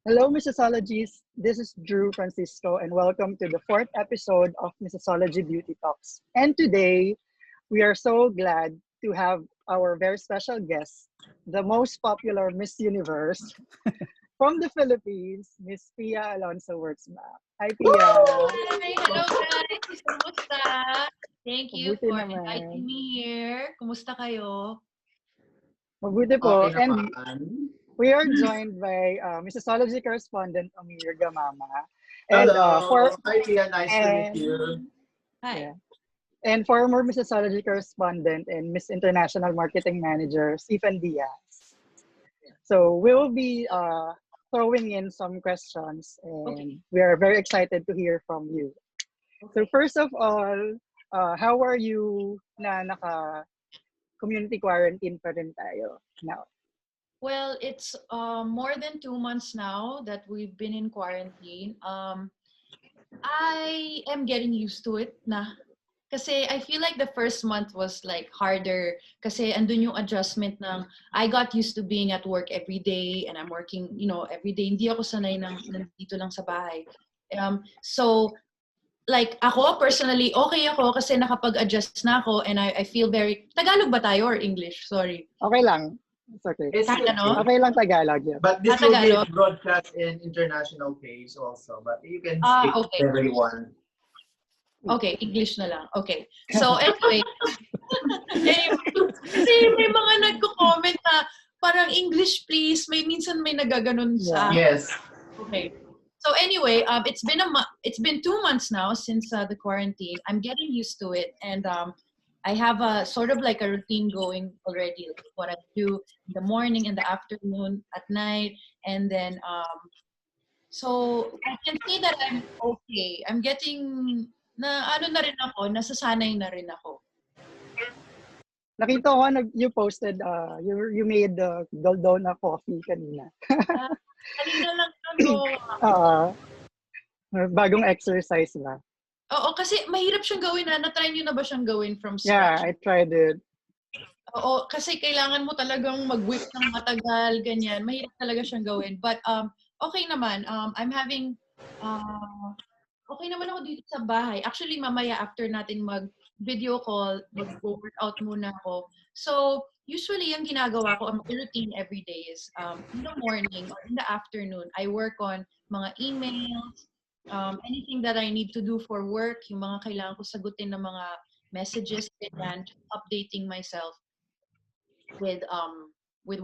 Hello, Missosologies. This is Drew Francisco, and welcome to the fourth episode of Missosology Beauty Talks. And today, we are so glad to have our very special guest, the most popular Miss Universe from the Philippines, Miss Pia Wurtzbach. Hi, Pia. Hi! Hello guys! Kumusta? Thank you Mabuti for naman. inviting me here. Kumusta kayo? Mabuti po. Okay And naman. we are joined by Missosology correspondent Amir Gamama. And Hello. for Hi, Pia. Nice to meet and you. yeah. Hi. And former Missosology correspondent and Miss International Marketing Manager, Stephen Diaz. So we will be throwing in some questions, Okay. and we are very excited to hear from you. So Okay. first of all, how are you na naka-community quarantine pa rin tayo now? Well, it's more than 2 months now that we've been in quarantine. I am getting used to it na. Kasi I feel like the first month was like harder kasi andun yung adjustment ng I got used to being at work every day and I'm working, every day. Hindi ako sanay nandito lang sa bahay. So like ako personally okay ako kasi nakapag-adjust na ako and I feel very Tagalog ba tayo or English? Sorry. Okay lang. It's okay. It's Kahit ano? okay. Okay lang Tagalog yan. But this will be Tagalog? broadcast in international page also. But you can speak Okay. whatever you want. Okay, English na lang. Okay. So anyway, kasi may mga nagko-comment na parang English please, minsan may nagaganon sa Yes. Okay. So anyway, it's been 2 months now since the quarantine. I'm getting used to it, and I have a sort of like a routine going already. Like what I do in the morning, in the afternoon, at night, and then so I can say that I'm okay. I'm getting nasasanay na rin ako. Nakita ko you posted, you made Goldona coffee kanina. Kanina lang ako. Bagong exercise ba? Oo, kasi mahirap siyang gawin na. Na-try niyo na ba siyang gawin from scratch? Yeah, I tried it. Oo, kasi kailangan mo talagang mag-whip ng matagal, ganyan. Mahirap talaga siyang gawin. But okay naman. I'm having okay naman ako dito sa bahay. Actually, mamaya after natin mag-video call, mag-workout muna ako. So, usually yung ginagawa ko, ang routine every day is in the morning or in the afternoon, I work on mga emails, anything that I need to do for work, yung mga kailangan ko sagutin ng mga messages, ganyan, updating myself with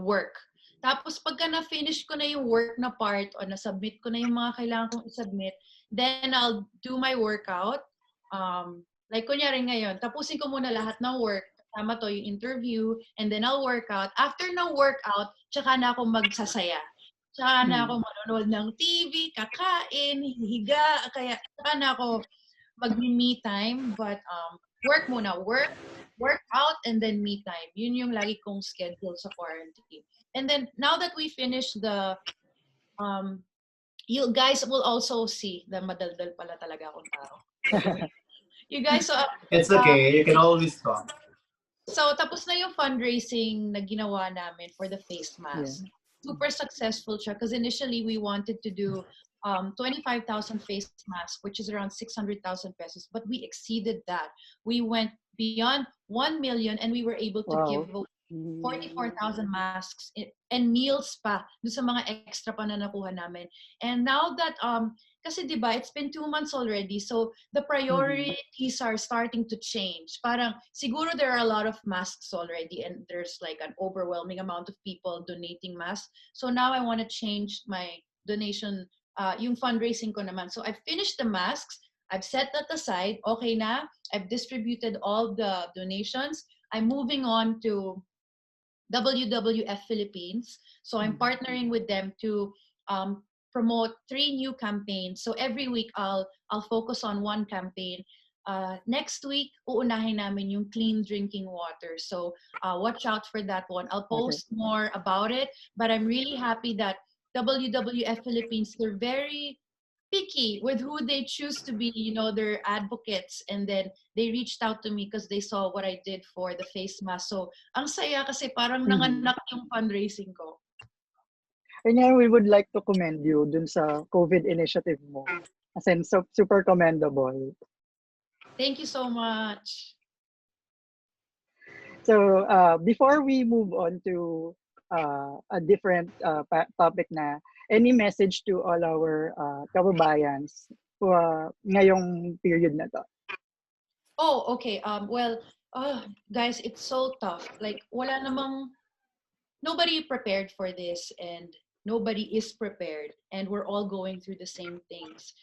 work. Tapos pagka na-finish ko na yung work na part o na-submit ko na yung mga kailangan kong i-submit, then I'll do my workout. Like kunyari ngayon, tapusin ko muna lahat ng work, kasama to yung interview, and then I'll work out. After ng workout, tsaka na ako magsasaya. Tsaka na ako manonood ng TV, kakain, higa, kaya tsaka na ako mag-me time. But work muna, work out, and then me time. Yun yung lagi kong schedule sa quarantine. And then now that we finish the you guys will also see the madaldal pala talaga akong tao. You guys, It's okay. You can always talk. so tapos na yung fundraising na ginawa namin for the face mask. Yeah. Super successful siya because initially we wanted to do 25,000 face masks, which is around 600,000 pesos, but we exceeded that. We went beyond 1 million and we were able to give 44,000 masks and meals pa doon sa mga extra pa na nakuha namin. And now that, kasi diba, it's been 2 months already, so the priorities are starting to change. Parang, siguro there are a lot of masks already and there's like an overwhelming amount of people donating masks. So now I want to change my donation, yung fundraising ko naman. So I've finished the masks, I've set that aside, okay na, I've distributed all the donations. I'm moving on to Wwf Philippines. So I'm partnering with them to promote 3 new campaigns. So every week I'll focus on one campaign. Next week, uunahin namin yung clean drinking water. So watch out for that one. I'll post more about it. But I'm really happy that WWF Philippines, they're very picky with who they choose to be, their advocates. And then they reached out to me because they saw what I did for the face mask. So, ang saya kasi parang nanganak yung fundraising ko. And yan, we would like to commend you dun sa COVID initiative mo. As in, so, super commendable. Thank you so much. So, before we move on to a different topic na, any message to all our kababayans ngayong period na to? Oh, okay. Well, guys, it's so tough. Like, nobody prepared for this, and nobody is prepared, and we're all going through the same things.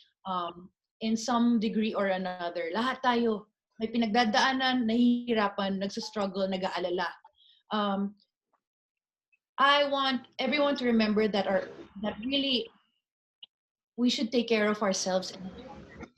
In some degree or another, lahat tayo may pinagdadaanan, nahihirapan, nagsastruggle, nag-aalala. Um, I want everyone to remember that really we should take care of ourselves, and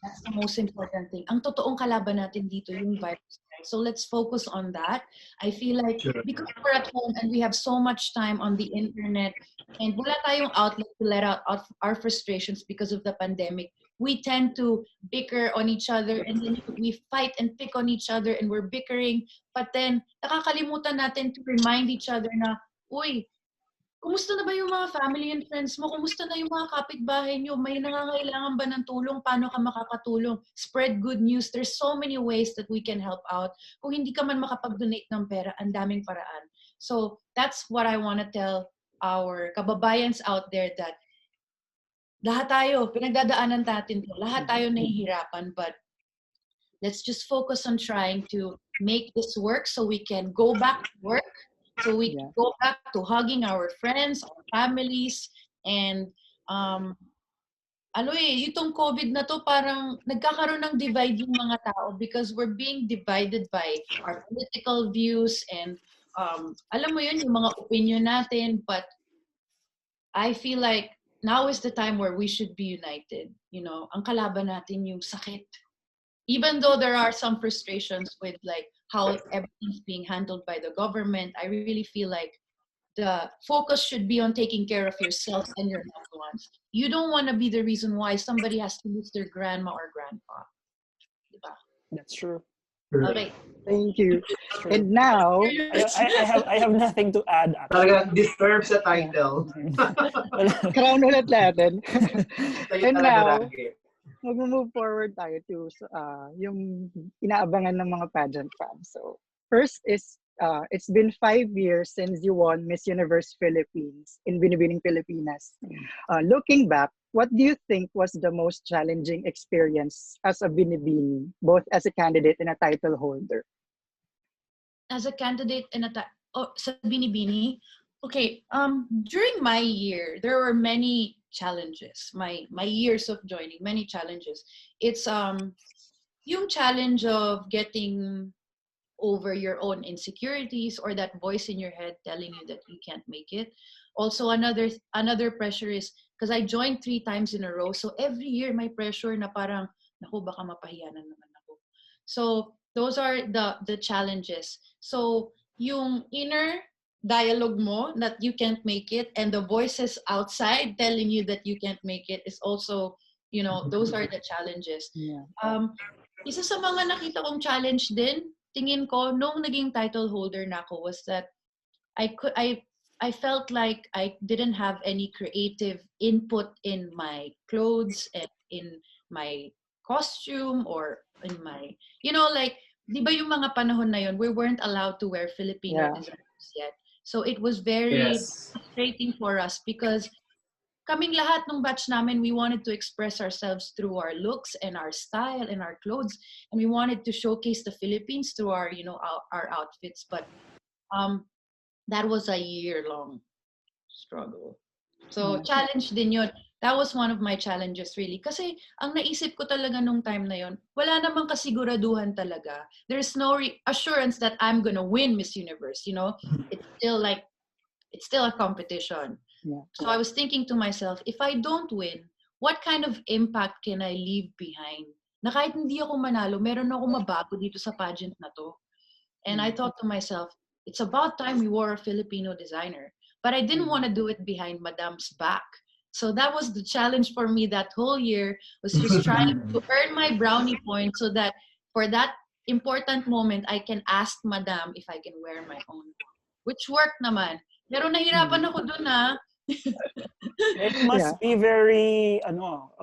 that's the most important thing. Ang totoong kalaban natin dito yung virus. So let's focus on that. I feel like Sure. because we're at home and we have so much time on the internet and wala tayong outlet to let out our frustrations because of the pandemic, we tend to bicker on each other, and then we fight and pick on each other, and we're bickering. But then nakakalimutan natin to remind each other na, uy, kumusta na ba yung mga family and friends mo? Kumusta na yung mga kapitbahay nyo? May nangangailangan ba ng tulong? Paano ka makakatulong? Spread good news. There's so many ways that we can help out. Kung hindi ka man makapag-donate ng pera, ang daming paraan. So that's what I want to tell our kababayans out there, that lahat tayo, pinagdadaanan natin to. Lahat tayo nahihirapan, but let's just focus on trying to make this work so we can go back to work. So we can go back to hugging our friends, our families, and itong COVID na to parang nagkakaroon ng divide yung mga tao because we're being divided by our political views and alam mo yun, yung mga opinion natin, but I feel like now is the time where we should be united. You know, ang kalaban natin yung sakit. Even though there are some frustrations with like how everything's being handled by the government, I really feel like the focus should be on taking care of yourself and your loved ones. You don't want to be the reason why somebody has to lose their grandma or grandpa. Diba? That's true. Okay. Thank you. That's true. And now, I have nothing to add. Talaga deserves a title. crown ulit natin. Tayo And talaga now, lagi. mag-move forward tayo to yung inaabangan ng mga pageant fans. So, first is, it's been 5 years since you won Miss Universe Philippines in Binibining Pilipinas. Looking back, what do you think was the most challenging experience as a Binibini, both as a candidate and a title holder? As a candidate in sa Binibini, okay, during my year, there were many challenges. My years of joining, many challenges. It's yung challenge of getting over your own insecurities or that voice in your head telling you that you can't make it. Also, another pressure is because I joined 3 times in a row, so every year my pressure na parang naku, baka mapahiyanan naman ako. So those are the challenges. So yung inner dialogue mo that you can't make it and the voices outside telling you that you can't make it is also, you know, those are the challenges. Yeah. Isa sa mga nakita kong challenge din, tingin ko, nung naging title holder na ako, was that I felt like I didn't have any creative input in my clothes and in my costume or in my, you know, like, di ba yung mga panahon na yun, we weren't allowed to wear Filipino designers yet. So it was very frustrating for us because kaming lahat ng batch namin, we wanted to express ourselves through our looks and our style and our clothes, and we wanted to showcase the Philippines through our, you know, our outfits. But that was a year-long struggle. So challenge din yun. That was one of my challenges really. Kasi ang naisip ko talaga nung time na yun, wala namang kasiguraduhan talaga. There's no assurance that I'm gonna win Miss Universe, you know? It's still a competition. Yeah. So I was thinking to myself, if I don't win, what kind of impact can I leave behind? Na kahit hindi ako manalo, meron ako mabago dito sa pageant na to. And I thought to myself, it's about time we wore a Filipino designer. But I didn't want to do it behind Madam's back. So that was the challenge for me that whole year, was just trying to earn my brownie point so that for that important moment, I can ask Madam if I can wear my own. Which worked naman. Pero nahirapan ako dun It must be very,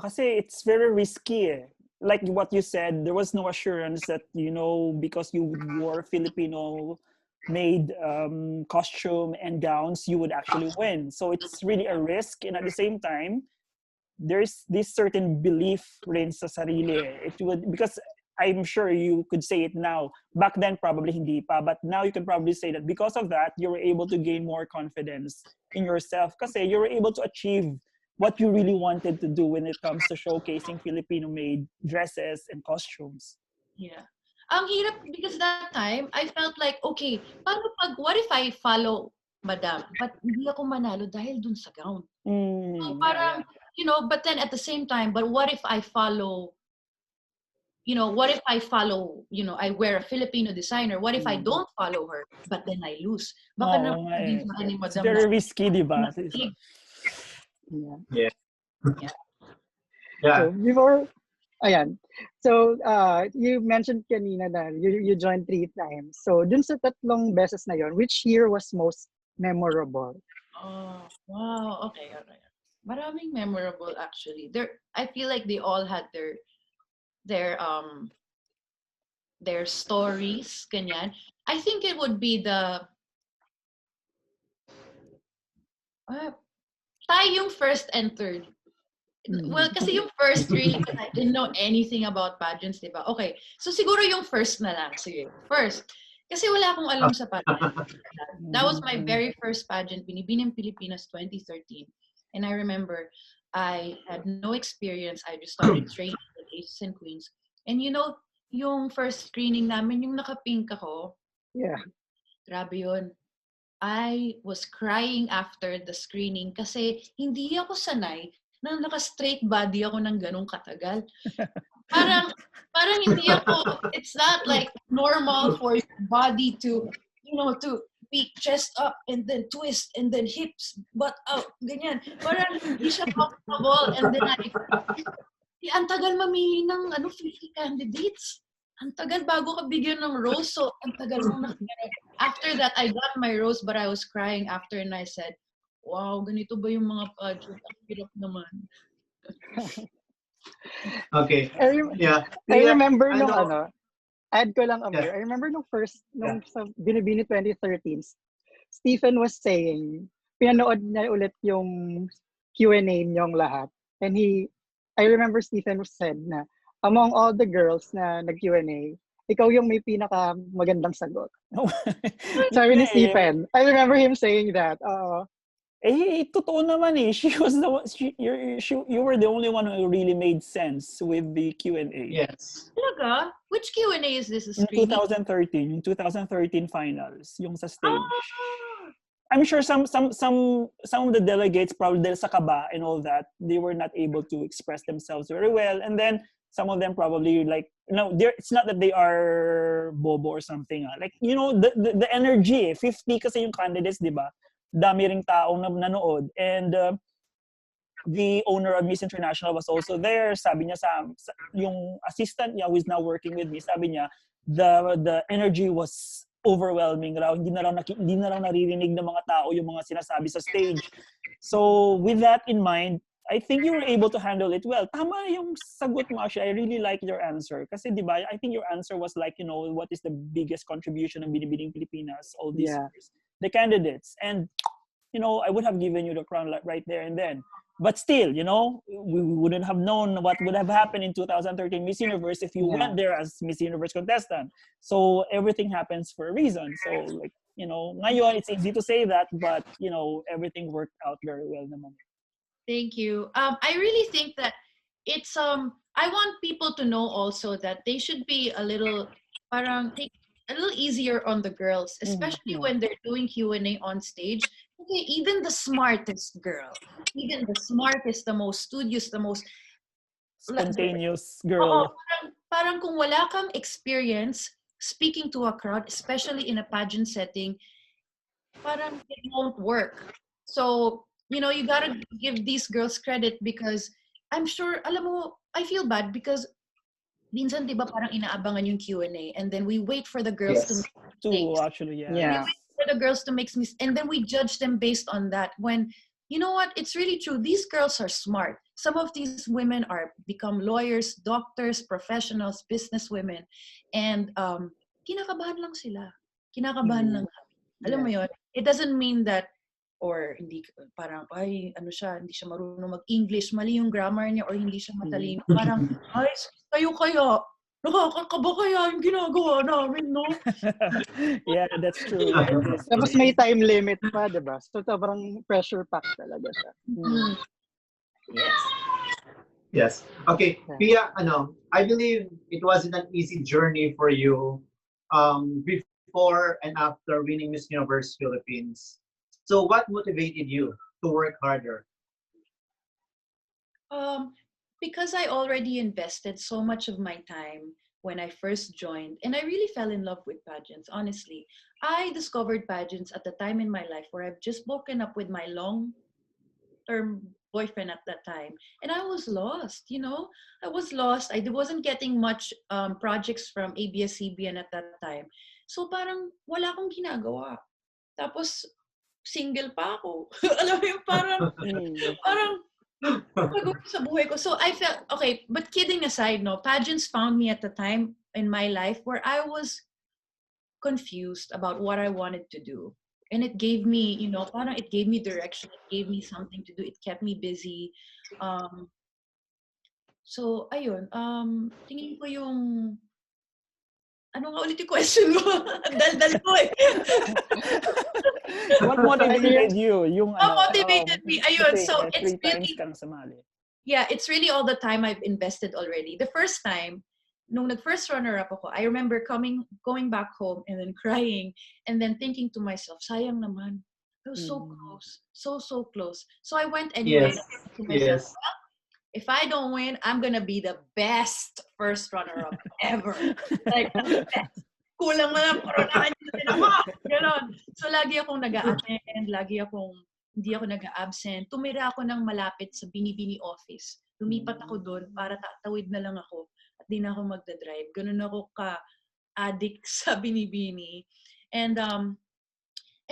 kasi it's very risky eh. Like what you said, there was no assurance that, because you wore Filipino-made costume and gowns, you would actually win. So it's really a risk. And at the same time, there's this certain belief rin sa sarili eh. It would, because I'm sure you could say it now. Back then, probably hindi pa. But now you can probably say that because of that, you were able to gain more confidence in yourself kasi you were able to achieve what you really wanted to do when it comes to showcasing Filipino-made dresses and costumes. Yeah. Ang hirap because that time, I felt like, okay, what if I follow Madam? But hindi ako manalo dahil dun sa gown. So parang, but then at the same time, but what if I follow, I wear a Filipino designer. What if I don't follow her, but then I lose? Baka naman sa ni It's Madam very risky, di ba? Yeah. So before, ayan. So you mentioned kanina na you joined 3 times. So dun sa 3 beses na yon, which year was most memorable? Oh, wow. Okay. Maraming memorable actually. I feel like they all had their stories, ganyan. I think it would be tayo yung first and third. Well, kasi yung first really, I didn't know anything about pageants, diba? Okay, so siguro yung first na lang. Sige, first. Kasi wala akong alam sa pageant. That was my very first pageant, Binibining Pilipinas 2013. And I remember I had no experience. I just started training with Aces and Queens. And yung first screening namin, yung naka-pink ako. Yeah. Grabe yun. I was crying after the screening kasi hindi ako sanay na naka-straight body ako ng ganong katagal. Parang hindi ako, it's not like normal for your body to be chest up and then twist and then hips, butt out, ganyan. Parang hindi siya comfortable. And then ang tagal mamili ng 50 candidates. Ang tagal bago ka bigyan ng rose. So, ang tagal mong after that, I got my rose, but I was crying after and I said, wow, ganito ba yung mga pageant? Ang hirap naman. Okay. I remember add ko lang, Amir. I remember sa Binibini 2013, Stephen was saying, pinanood niya ulit yung Q&A niyong lahat. And I remember Stephen said na, among all the girls na nag-Q&A, ikaw yung may pinaka magandang sagot. Sabi ni Stephen. I remember him saying that. Totoo naman eh. She was the one. You were the only one who really made sense with the Q&A. Yes. Talaga? Which Q&A is this? In 2013, yung 2013 finals, yung sa stage. I'm sure some of the delegates probably dahil sa kaba and all that, they were not able to express themselves very well. And then some of them probably it's not that they are bobo or something. Like, the energy, 50 kasi yung candidates, di ba? Dami ring taong nanood. And the owner of Miss International was also there. Sabi niya yung assistant niya who is now working with me, sabi niya, the energy was overwhelming raw. Hindi na raw naririnig ng mga tao yung mga sinasabi sa stage. So with that in mind, I think you were able to handle it well. Tama yung sagot mo, Asha. I really like your answer. Kasi di ba, I think your answer was like, what is the biggest contribution of Binibining Pilipinas all these years? The candidates. And, I would have given you the crown right there and then. But still, we wouldn't have known what would have happened in 2013 Miss Universe if you went there as Miss Universe contestant. So everything happens for a reason. So, like, ngayon, it's easy to say that, but, everything worked out very well naman. Thank you. I really think that it's I want people to know also that they should be a little take a little easier on the girls, especially when they're doing Q&A on stage. Okay, even the smartest girl, even the smartest, the most studious, the most spontaneous girl. Parang kung wala kang experience speaking to a crowd, especially in a pageant setting, parang it won't work. So, you gotta give these girls credit because I'm sure, alam mo, I feel bad because minsan, di ba, parang inaabangan yung Q&A and then we wait for the girls to make mistakes. Actually, We wait for the girls to make mistakes and then we judge them based on that when, you know what? It's really true. These girls are smart. Some of these women are become lawyers, doctors, professionals, business women. And kinakabahan lang sila. Kinakabahan lang. Alam mo yun? It doesn't mean that, or hindi, parang, ay, ano siya, hindi siya marunong mag-English, mali yung grammar niya, or hindi siya matalino. Parang, ay, kayo kaya, nakakakaba kaya yung ginagawa namin, no? Yeah, that's true. Tapos may time limit pa, di ba? So, sobrang pressure pack talaga siya. Yes. Yes. Okay, Pia, I believe it wasn't an easy journey for you before and after winning Miss Universe Philippines. So what motivated you to work harder? Because I already invested so much of my time when I first joined, and I really fell in love with pageants, honestly. I discovered pageants at the time in my life where I've just broken up with my long-term boyfriend at that time, and I was lost, I was lost. I wasn't getting much projects from ABS-CBN at that time. So parang wala akong ginagawa. Tapos single pa ako. Alam mo yung parang pagod sa buhay ko. So I felt, okay, but kidding aside, no, pageants found me at the time in my life where I was confused about what I wanted to do. And it gave me, parang it gave me direction. It gave me something to do. It kept me busy. So, ayun, tingin ko yung, ano nga ulit yung question mo? Dal-dal ko eh. What motivated you? What motivated me? Ayun, so it's really, kang sumali. Yeah, it's really all the time I've invested already. The first time, nung nag-first runner-up ako, I remember going back home and then crying and then thinking to myself, sayang naman. I was so close. So close. So I went anyway. Yes. To myself, well, if I don't win, I'm gonna be the best first runner-up ever. Like, the best. Kulang na lang, koronahan nyo din ako. Ganon. So, lagi akong nag-a-attend, hindi ako nag-a-absent. Tumira ako ng malapit sa Binibining office. Lumipat ako doon para tatawid na lang ako at di na ako magdadrive. Ganon ako ka-addict sa Binibini. And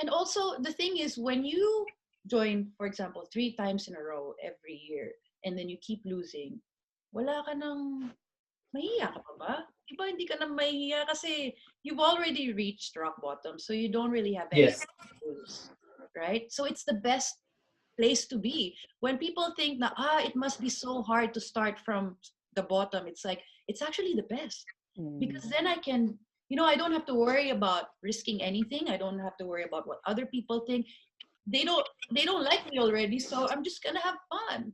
also, the thing is, when you join, for example, 3 times in a row every year, and then you keep losing, wala ka nang, mahiya ka pa ba? Diba hindi ka nang mahiya kasi you've already reached rock bottom, so you don't really have anything to lose, right? So it's the best place to be. When people think na, it must be so hard to start from the bottom, it's like, it's actually the best. Because then I can, I don't have to worry about risking anything. I don't have to worry about what other people think. They don't like me already, so I'm just gonna have fun,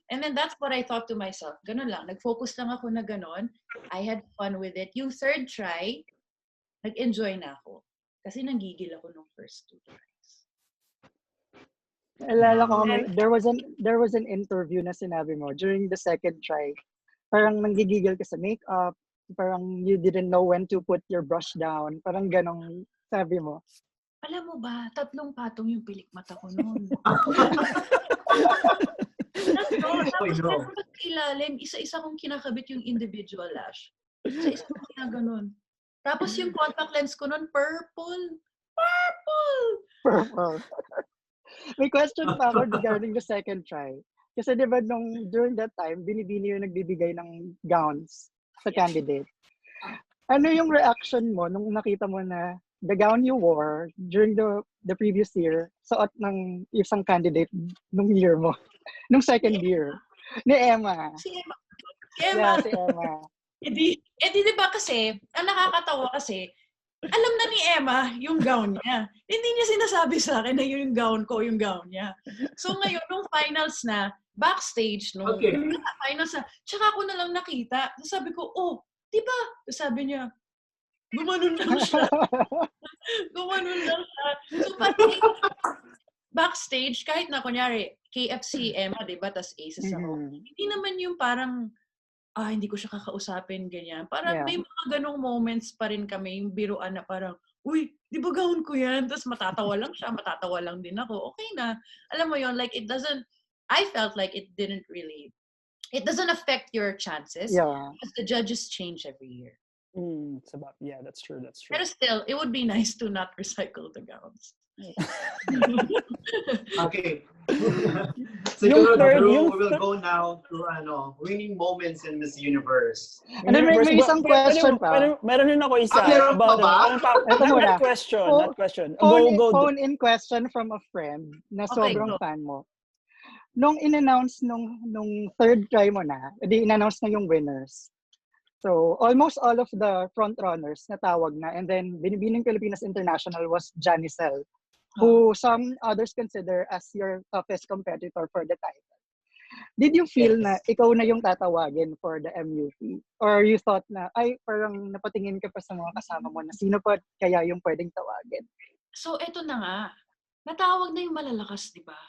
And then that's what I thought to myself. Ganon lang. Nag-focus lang ako na ganon. I had fun with it. Yung third try, nag-enjoy na ako. Kasi nanggigil ako nung first 2 tries. Alala ko, there was an interview na sinabi mo during the second try. Parang nanggigigil ka sa makeup. Parang you didn't know when to put your brush down. Parang ganong sabi mo. Alam mo ba, 3 patong yung pilik mata ko noon. Tapos ilalim, isa-isa kong kinakabit yung individual lash. Isa-isa kong kinaganon. Tapos yung contact lens ko noon, purple. May question pa ako regarding the second try. Kasi di ba during that time, Binibini yung nagbibigay ng gowns sa candidate. Ano yung reaction mo nung nakita mo na the gown you wore during the previous year, suot ng isang candidate nung year mo, nung second year, ni Emma. Si Emma. Yeah, si Emma. Di ba kasi, ang nakakatawa kasi, alam na ni Emma yung gown niya. Hindi niya sinasabi sa akin na yung gown ko, yung gown niya. So ngayon, nung finals na, backstage, finals na, tsaka ako na lang nakita. Sabi ko, di ba? Sabi niya, gumanon lang siya. So, parang backstage, kahit na kunyari, KFC, Emma, diba? Tas Aces ako. Hindi naman yung parang, hindi ko siya kakausapin, ganyan. Parang may mga ganong moments pa rin kami, yung biruan na parang, uy, di ba gawin ko yan? Tapos matatawa lang siya, matatawa lang din ako. Okay na. Alam mo yon, like, I felt like it doesn't affect your chances. Yeah. Because the judges change every year. That's true. But still, it would be nice to not recycle the gowns. Okay. Yung Siguro, third, Drew, we will go now to winning moments in Miss Universe. And then may isang question pa. Meron din ako isa meron pa about ba? Ito muna. not question, Oh, not question. Go. Phone in question from a friend na Okay, sobrang go. fan mo. Nung in-announce nung third try mo na, edi in-announce na yung winners. So, almost all of the front runners natawag na. And then, Binibining Pilipinas International was Janicel, who some others consider as your toughest competitor for the title. Did you feel na ikaw na yung tatawagin for the MUP? Or you thought na, ay, parang napatingin ka pa sa mga kasama mo na sino pa kaya yung pwedeng tawagin? So, eto na nga. Natawag na yung malalakas, di ba?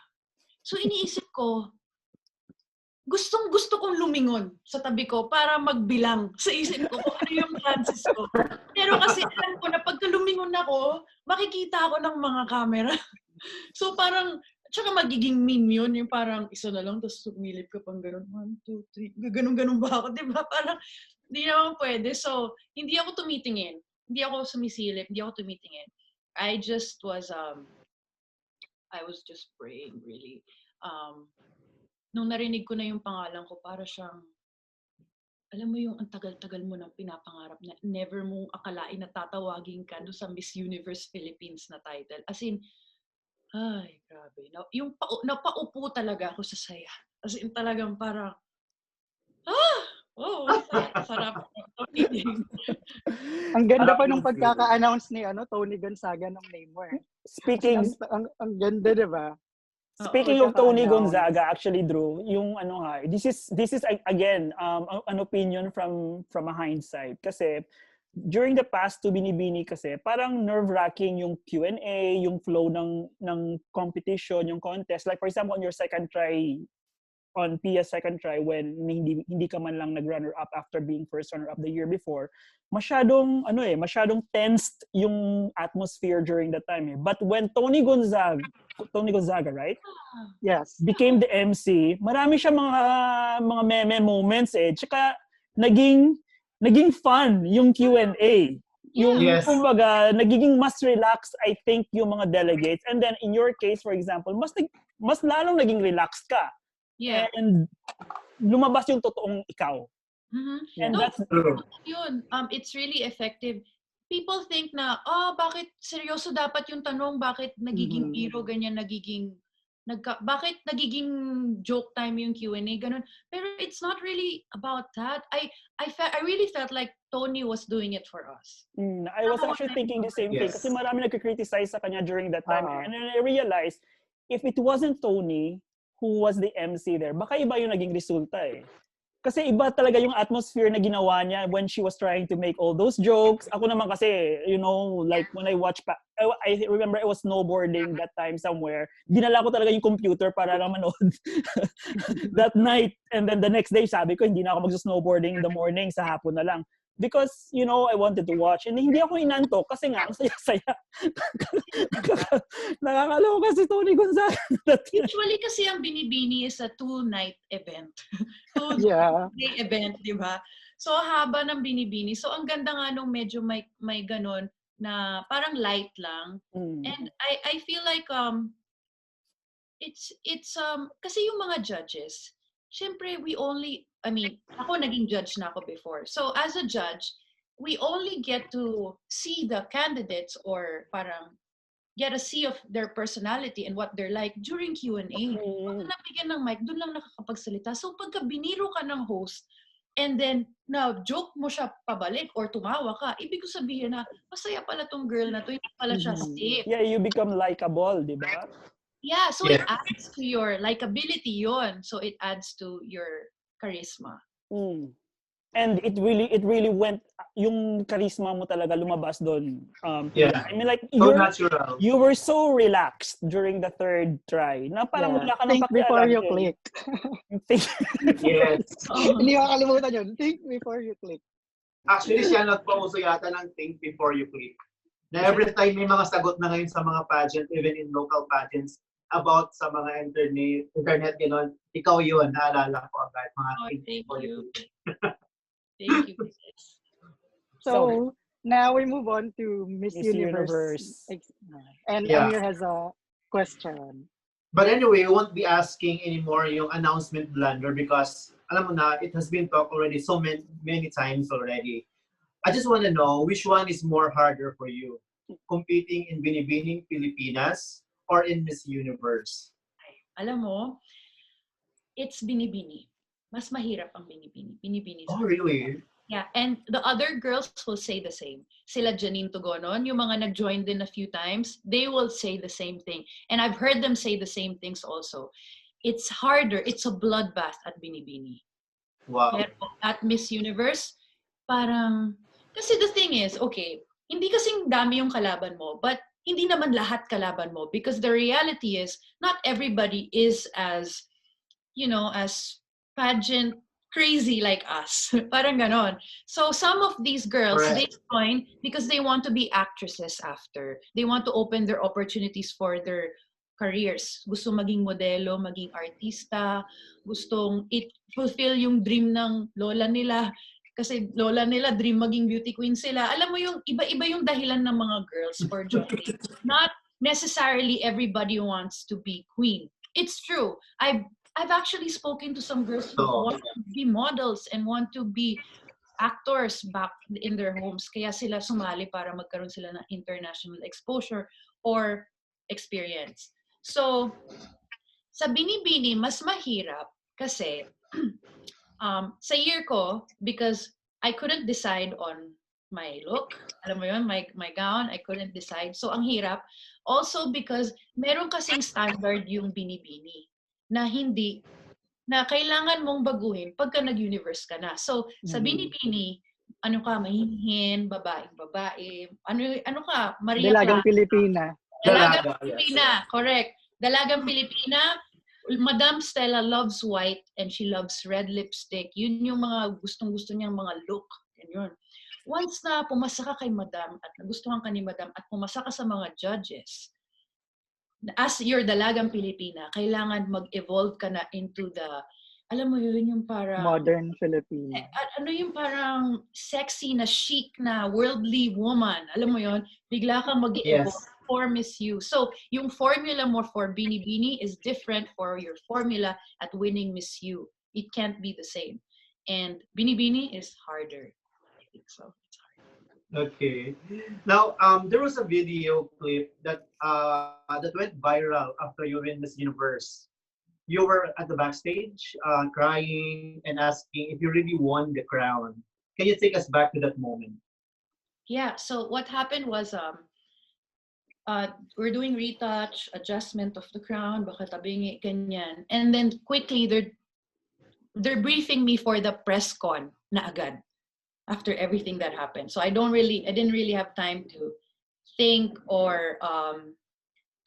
So, iniisip ko, gustong-gusto kong lumingon sa tabi ko para magbilang sa isip ko kung ano yung chances ko. Pero kasi alam ko na pagka lumingon ako, makikita ako ng mga camera. So parang, tsaka magiging meme yun, yung parang isa na lang, tapos sumilip ka pang gano'n, 1, 2, 3, ganun-ganun ba ako, diba? Parang, hindi naman pwede. So, hindi ako tumitingin. Hindi ako sumisilip, hindi ako tumitingin. I was just praying, really. Nung narinig ko na yung pangalan ko, para siyang, alam mo yung ang tagal-tagal mo nang pinapangarap na never mong akalain na tatawagin ka doon sa Miss Universe Philippines na title. As in, ay, grabe. Napaupo talaga ako sa saya. As in, talagang parang, sarap. Ang ganda pa nung pagkaka-announce ni Tony Gonzaga ng name mo eh. Speaking, ang ganda, di ba? Speaking of Tony Gonzaga, actually, Drew, yung this is again an opinion from a hindsight kasi during the past to Binibini kasi parang nerve-wracking yung Q&A, yung flow ng competition, yung contest. Like for example, on your second try, on Pia's second try when hindi ka man lang nag-runner up after being first runner up the year before, masyadong tensed yung atmosphere during that time eh. But when Tony Gonzaga, right? Yes. Became the MC, marami siya mga meme moments eh. Tsaka naging fun yung Q&A. Yung kumbaga, nagiging mas relaxed I think yung mga delegates. And then in your case for example, mas lalong naging relaxed ka. Yeah. And lumabas yung totoong ikaw. Mm-hmm. And no, that's yun. It's really effective. People think na, bakit seryoso dapat yung tanong, bakit nagiging biro, ganyan, bakit nagiging joke time yung Q&A, ganun. Pero it's not really about that. I really felt like Tony was doing it for us. I was actually thinking the same thing kasi marami nagkikriticize sa kanya during that time. And then I realized, if it wasn't Tony who was the MC there, baka iba yung naging resulta eh. Kasi iba talaga yung atmosphere na ginawa niya when she was trying to make all those jokes. Ako naman kasi, like when I watch, I remember I was snowboarding that time somewhere. Dinala ko talaga yung computer para lang manood that night. And then the next day, sabi ko, hindi na ako mag-snowboarding in the morning, sa hapon na lang. Because, I wanted to watch. And hindi ako inantok kasi nga, ang saya-saya. Nakakaloka si Tony Gonzaga. Usually kasi ang Binibini is a 2-night event. 2-day event, di ba? So, haba ng Binibini. So, ang ganda nga nung medyo may ganon na parang light lang. And I feel like it's kasi yung mga judges, syempre ako naging judge na ako before. So as a judge, we only get to see the candidates or parang get a see of their personality and what they're like during Q&A. Pag nabigyan ng mic, doon lang nakakapagsalita. So pagka biniro ka ng host, and then joke mo siya pabalik or tumawa ka, ibig ko sabihin na masaya pala tong girl na to, hindi pala siya stiff. Yeah, you become likable, di ba? Yeah, so it adds to your likability yon. So it adds to your charisma. And it really went, yung charisma mo talaga lumabas doon. I mean like, natural. You were so relaxed during the third try. Na parang wala ka nang Think before you click. Yes. Hindi makakalimutan yun. Think before you click. Actually, siya nagpauso yata ng think before you click. Na every time may mga sagot na ngayon sa mga pageant, even in local pageants, about sa mga internet, gano'n, ikaw yun, naalala ko agad. Mga Thank you. Thank you. So, Now we move on to Miss Miss Universe. Universe. And Yeah. Amir has a question. But anyway, we won't be asking anymore yung announcement blunder because alam mo na, it has been talked already so many times already. I just want to know which one is more harder for you, competing in Binibining Pilipinas or in Miss Universe? Alam mo, it's Binibini. Mas mahirap ang Binibini. Binibini. Oh, really? Yeah, and the other girls will say the same. Sila Janine Tugonon, yung mga nag-join din a few times, they will say the same thing. And I've heard them say the same things also. It's harder. It's a bloodbath at Binibini. Wow. Pero at Miss Universe, parang, kasi the thing is, okay, hindi kasing dami yung kalaban mo, but hindi naman lahat kalaban mo because the reality is, not everybody is as, as pageant crazy like us. Parang ganon. So some of these girls, Correct. they join because they want to be actresses after. They want to open their opportunities for their careers. Gusto maging modelo, maging artista, gustong fulfill yung dream ng lola nila. Kasi lola nila, dream maging beauty queen sila. Alam mo yung iba-iba yung dahilan ng mga girls for joining. Not necessarily everybody wants to be queen. It's true. I've actually spoken to some girls who want to be models and want to be actors back in their homes. Kaya sila sumali para magkaroon sila ng international exposure or experience. So, sa Binibini, mas mahirap kasi sa year ko, because I couldn't decide on my look, alam mo yun, my gown, I couldn't decide. So, ang hirap. Also because meron kasing standard yung Binibini na hindi, na kailangan mong baguhin pagka nag-universe ka na. So, sa Binibini, ano ka, mahihin, babae, ano ka, Maria Dalagang Clara. Pilipina. Dalagang Dalaga, Pilipina, yes. correct. Dalagang Pilipina, Madam Stella loves white and she loves red lipstick. Yun yung mga gustong-gusto niyang mga look. Yun. Once na pumasa ka kay Madam at nagustuhan ka ni Madam at pumasa ka sa mga judges, as your Dalagang Pilipina, kailangan mag-evolve ka na into the, alam mo yun, yung parang Modern Filipina. ano yung parang sexy na chic na worldly woman. Alam mo yun, bigla kang mag-evolve for Miss You. So, yung formula mo for Binibini is different for your formula at winning Miss You. It can't be the same. And Binibini is harder. I think so. It's hard. Okay. Now, there was a video clip that went viral after you win Miss Universe. You were at the backstage, crying and asking if you really won the crown. Can you take us back to that moment? Yeah. So what happened was, we're doing retouch, adjustment of the crown, baka tabingi, ganyan. And then quickly, they're briefing me for the press con na agad after everything that happened. So I didn't really have time to think or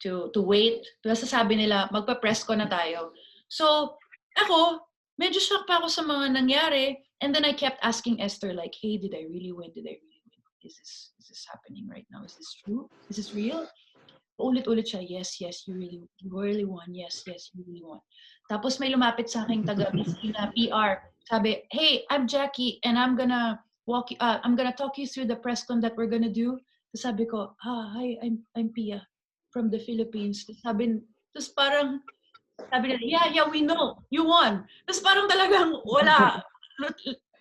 to wait. Kasi sabi nila, magpa-press con na tayo. So ako, medyo shocked pa ako sa mga nangyari. And then I kept asking Esther like, hey, did I really win? Did I really win? Is this happening right now? Is this true? Is this real? Ulit-ulit siya, yes, you really won. Yes, you really won. Tapos may lumapit sa aking taga-BC na PR. Sabi, hey, I'm Jackie and I'm gonna talk you through the press con that we're gonna do. Tapos sabi ko, hi, I'm Pia from the Philippines. Tapos parang, sabi nila, yeah, we know, you won. Tapos parang talagang wala,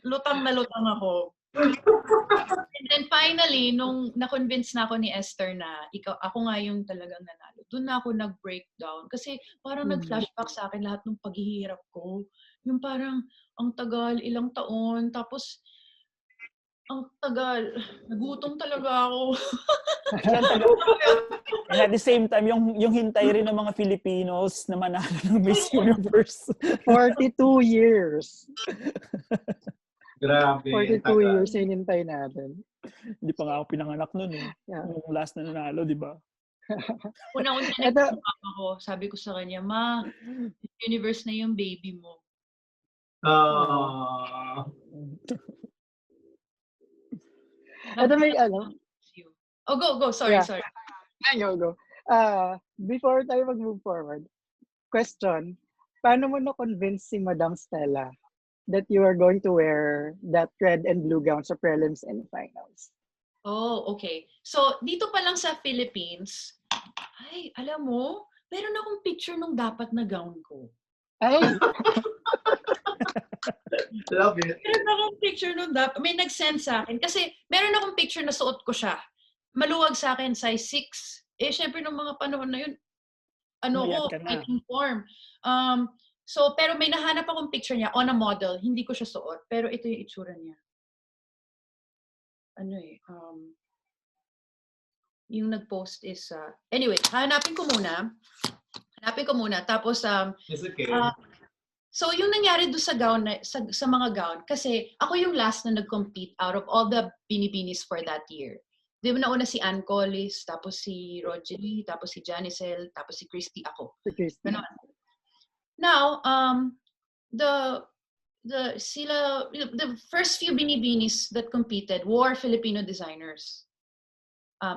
lutang na lutang ako. And then finally, nung na-convince na ako ni Esther na ako nga yung talagang nanalo, doon na ako nag-breakdown. Kasi parang nag-flashback sa akin lahat ng paghihirap ko. Yung parang, ang tagal, ilang taon, tapos, ang tagal, nagutom talaga ako. And at the same time, yung hintay rin ng mga Filipinos na manalo ng Miss Universe. 42 years. Grabe. 42 years hinintay natin. Hindi pa nga ako pinanganak nun eh. Yeah. Yung last na nanalo, di ba? Una-una nagpapapa ko, sabi ko sa kanya, ma, universe na yung baby mo. Ito may Oh, go. Sorry. Go. Before tayo mag-move forward, question, paano mo na-convince si Madam Stella that you are going to wear that red and blue gown sa prelims and finals? Oh, okay. So, dito pa lang sa Philippines, ay, alam mo, meron akong picture nung dapat na gown ko. Ay, Love it. Meron akong picture nung dapat, may nag-send sa akin. Kasi, meron akong picture na suot ko siya. Maluwag sa akin, size 6. Eh, syempre, nung mga panahon na yun, Mayat ko, ka na. fighting form. So, pero may nahanap akong picture niya on a model. Hindi ko siya suot. Pero ito yung itsura niya. Yung nag-post is, anyway, hanapin ko muna. Tapos, It's okay. so yung nangyari doon sa gown, sa mga gown, kasi ako yung last na nag-compete out of all the binibinis for that year. Di ba nauna si Ann Collis, tapos si Rogelie, tapos si Janicel, tapos si Christy, ako. si Christy. Ganon. Now, the first few binibinis that competed were Filipino designers.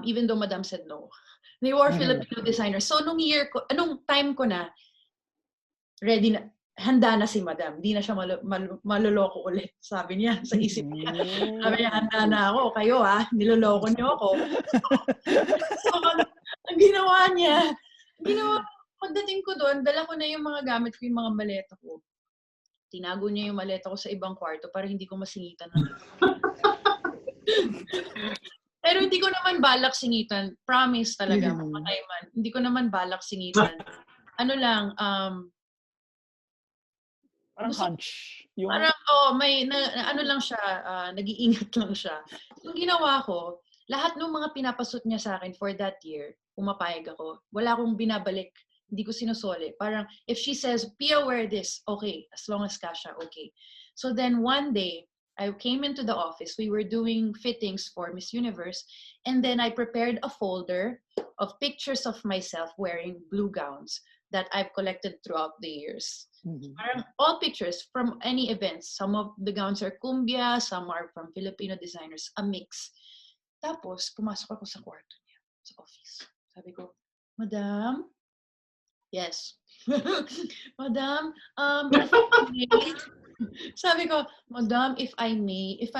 Even though Madam said no. They were Filipino designers. So, anong time ko na, ready na, handa na si Madam. Di na siya maloloko ulit. Sabi niya, sa isip niya. Sabi niya, handa na ako. Kayo niloloko niyo ako. So, ang ginawa niya, pagdating ko doon, dala ko na yung mga gamit ko, yung mga maleta ko. Tinago niya yung maleta ko sa ibang kwarto para hindi ko masingitan. Pero hindi ko naman balak singitan. Promise talaga, mamatay man. Hindi ko naman balak singitan. Ano lang, Parang hunch. Parang, ano lang siya, nag-iingat lang siya. Yung ginawa ko, lahat ng mga pinapasot niya sa akin for that year, pumapayag ako. Wala akong binabalik. Hindi ko sinusole. Parang, if she says, Pia, wear this, okay. As long as kasha, okay. So then one day, I came into the office. We were doing fittings for Miss Universe. And then I prepared a folder of pictures of myself wearing blue gowns that I've collected throughout the years. Parang all pictures from any events. Some of the gowns are cumbia, some are from Filipino designers, a mix. Tapos, pumasok ako sa kwarto niya, sa office. Sabi ko, Madam? Yes. Madam, sabi ko, Madam, if I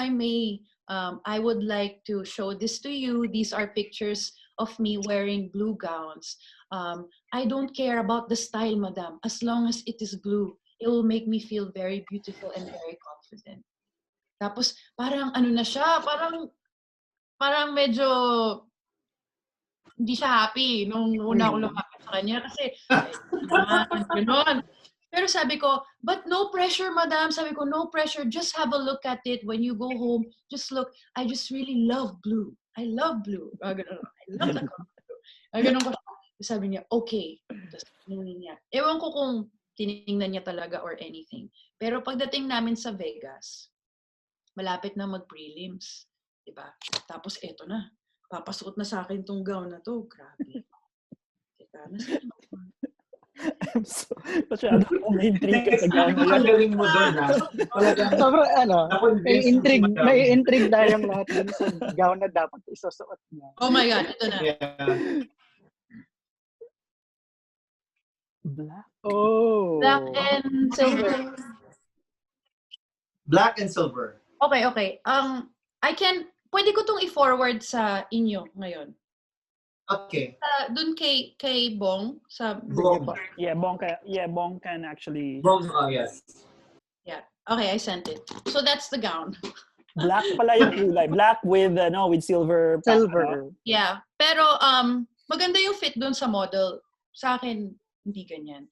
may, I would like to show this to you. These are pictures of me wearing blue gowns. I don't care about the style, Madam. As long as it is blue, it will make me feel very beautiful and very confident. Tapos, parang ano na siya, parang medyo hindi siya happy nung una ako lumapit sa kanya kasi, gano'n. Pero sabi ko, but no pressure, Madam. Sabi ko, no pressure. Just have a look at it when you go home. Just look. I just really love blue. I love blue. Ganun. I love the color blue. Ganun ko. Sabi niya, okay. Tapos, niya. Ewan ko kung tinignan niya talaga or anything. Pero pagdating namin sa Vegas, malapit na mag-prelims. Diba? Tapos, eto na. Papasuot na sa akin tong gown na to. Grabe. Teka, nasa I'm so, masyado akong na-intrigue ka sa gown na Ang yun. galing mo doon, Talagang, Sobrang na-convince may intrigue tayong lahat dun sa gown na dapat isusuot niya. Oh my God, ito na. Yeah. Black? Oh. Black and silver. Black and silver. Okay. Pwede ko tong i-forward sa inyo ngayon. Okay. Dun kay Bong sa Bong. Yeah, Bong can actually. Bong, yes. Yeah. Okay, I sent it. So that's the gown. Black pala yung kulay. Black with silver. Silver. Yeah. Pero maganda yung fit dun sa model. Sa akin, hindi ganyan.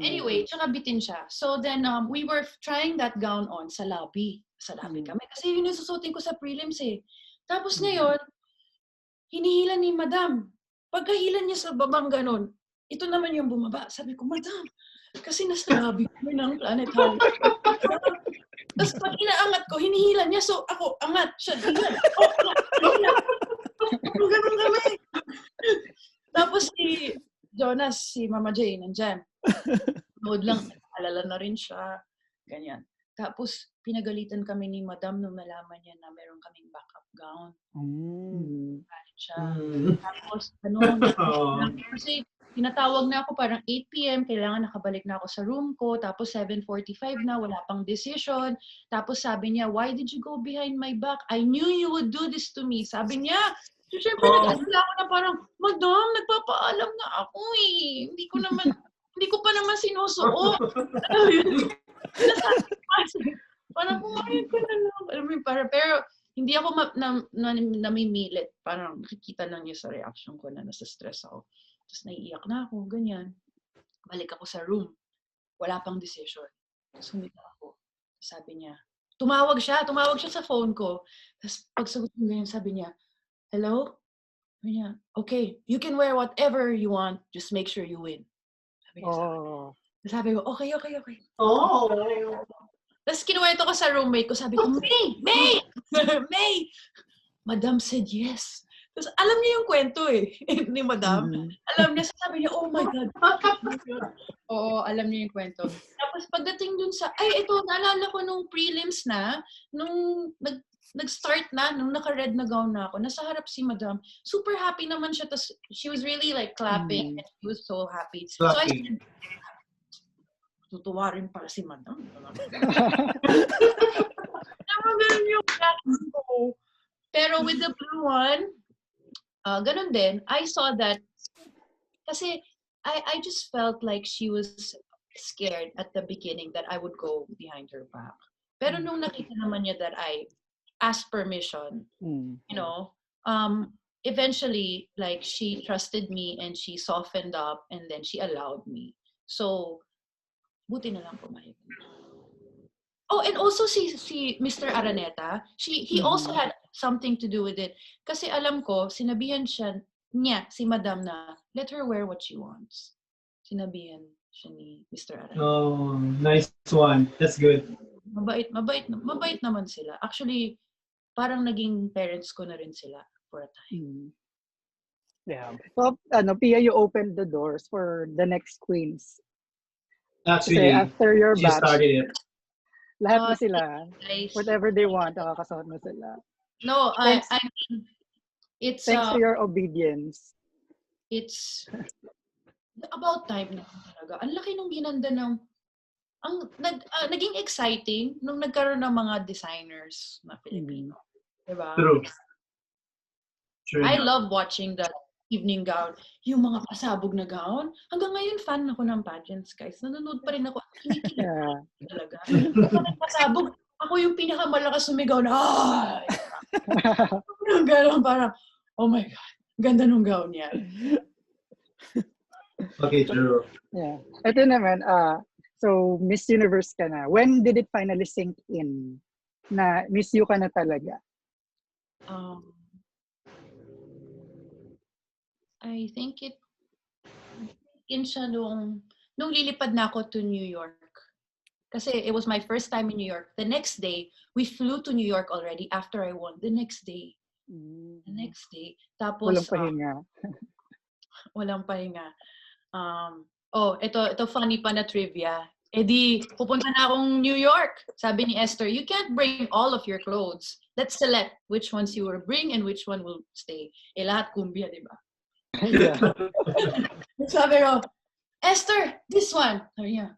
Anyway, tsaka bitin siya. So then we were trying that gown on sa lobby. Sa lobby kami. Kasi yun yung susutin ko sa prelims eh. Tapos ngayon, hinihila ni Madam. Pagkahila niya sa babang ganon, ito naman yung bumaba. Sabi ko, Madam, kasi nasa lobby kami ng Planet Hall. Tapos pag inaangat ko, hinihila niya. So ako, angat siya. Hila. Ganon kami. Tapos si Jonas, si Mama Jay, nandyan. Nood lang, alala na rin siya. Ganyan. Tapos, pinagalitan kami ni Madam nung nalaman niya na meron kaming backup gown. Galit siya. Tapos, kasi tinatawag na ako parang 8 p.m. Kailangan nakabalik na ako sa room ko. Tapos 7:45 na, wala pang decision. Tapos sabi niya, why did you go behind my back? I knew you would do this to me. Sabi niya. So, syempre, nag-alala ako na parang, Madam, nagpapaalam na ako eh. Hindi ko pa naman sinusuot. Parang kumain ko na lang. Alam mo, pero hindi ako namimilit. Parang nakikita lang niya sa reaction ko na nasa stress ako. Tapos naiiyak na ako, ganyan. Balik ako sa room. Wala pang decision. Tapos humiga ako. Sabi niya, tumawag siya sa phone ko. Tapos pagsagot ko ganyan, sabi niya, hello? Sabi niya, okay, you can wear whatever you want, just make sure you win. Sabi niya sabi ko, okay. Oh. Tapos kinuwento ko sa roommate ko, sabi ko, May! Madam said yes. Tapos alam niya yung kwento eh, ni Madam. Alam niya, sabi niya, oh my God. Oo, alam niya yung kwento. Tapos pagdating dun sa, ito, naalala ko nung prelims na, nung nag-start na, nung naka-red na gown na ako, nasa harap si Madam. Super happy naman siya. Tapos she was really like clapping and she was so happy. So I said, tutuwa rin para si Madam. Ganun yung reaction ko. Pero with the blue one, ganun din, I saw that, kasi I just felt like she was scared at the beginning that I would go behind her back. Pero nung nakita naman niya that I asked permission, you know, eventually, like, she trusted me and she softened up and then she allowed me. So, buti na lang pumayag. Oh, and also si Mr. Araneta, he also had something to do with it. Kasi alam ko, sinabihan niya, si Madam na, let her wear what she wants. Sinabihan siya ni Mr. Araneta. Oh, nice one. That's good. Mabait naman sila. Actually, parang naging parents ko na rin sila for a time. Yeah. So, Pia, you opened the doors for the next queens. Actually, kasi after your she batch, started it. Lahat na sila, whatever they want, nakakasuot mo sila. No, I mean, it's thanks to your obedience. It's about time na talaga. Ang laki nung ginanda ng naging exciting nung nagkaroon ng mga designers na Filipino. Diba? True. I love watching that evening gown. Yung mga pasabog na gown. Hanggang ngayon, fan ako ng pageants, guys. Nanonood pa rin ako. Kinikilig talaga. Kapag pasabog, ako yung pinakamalakas sumigaw na, gano'n, parang, oh my God, ganda nung gown niya. Okay, true. Yeah. Ito naman, so Miss Universe ka na. When did it finally sink in na Miss You ka na talaga? I think in siya nung lilipad na ako to New York. Kasi it was my first time in New York. The next day, we flew to New York already after I won. The next day. Tapos, walang pahinga. Walang pahinga. Ito funny pa na trivia. Di, pupunta na akong New York. Sabi ni Esther, you can't bring all of your clothes. Let's select which ones you will bring and which one will stay. Lahat kumbya, di ba? Yeah. Sabi ko, Esther, this one. Sabi niya,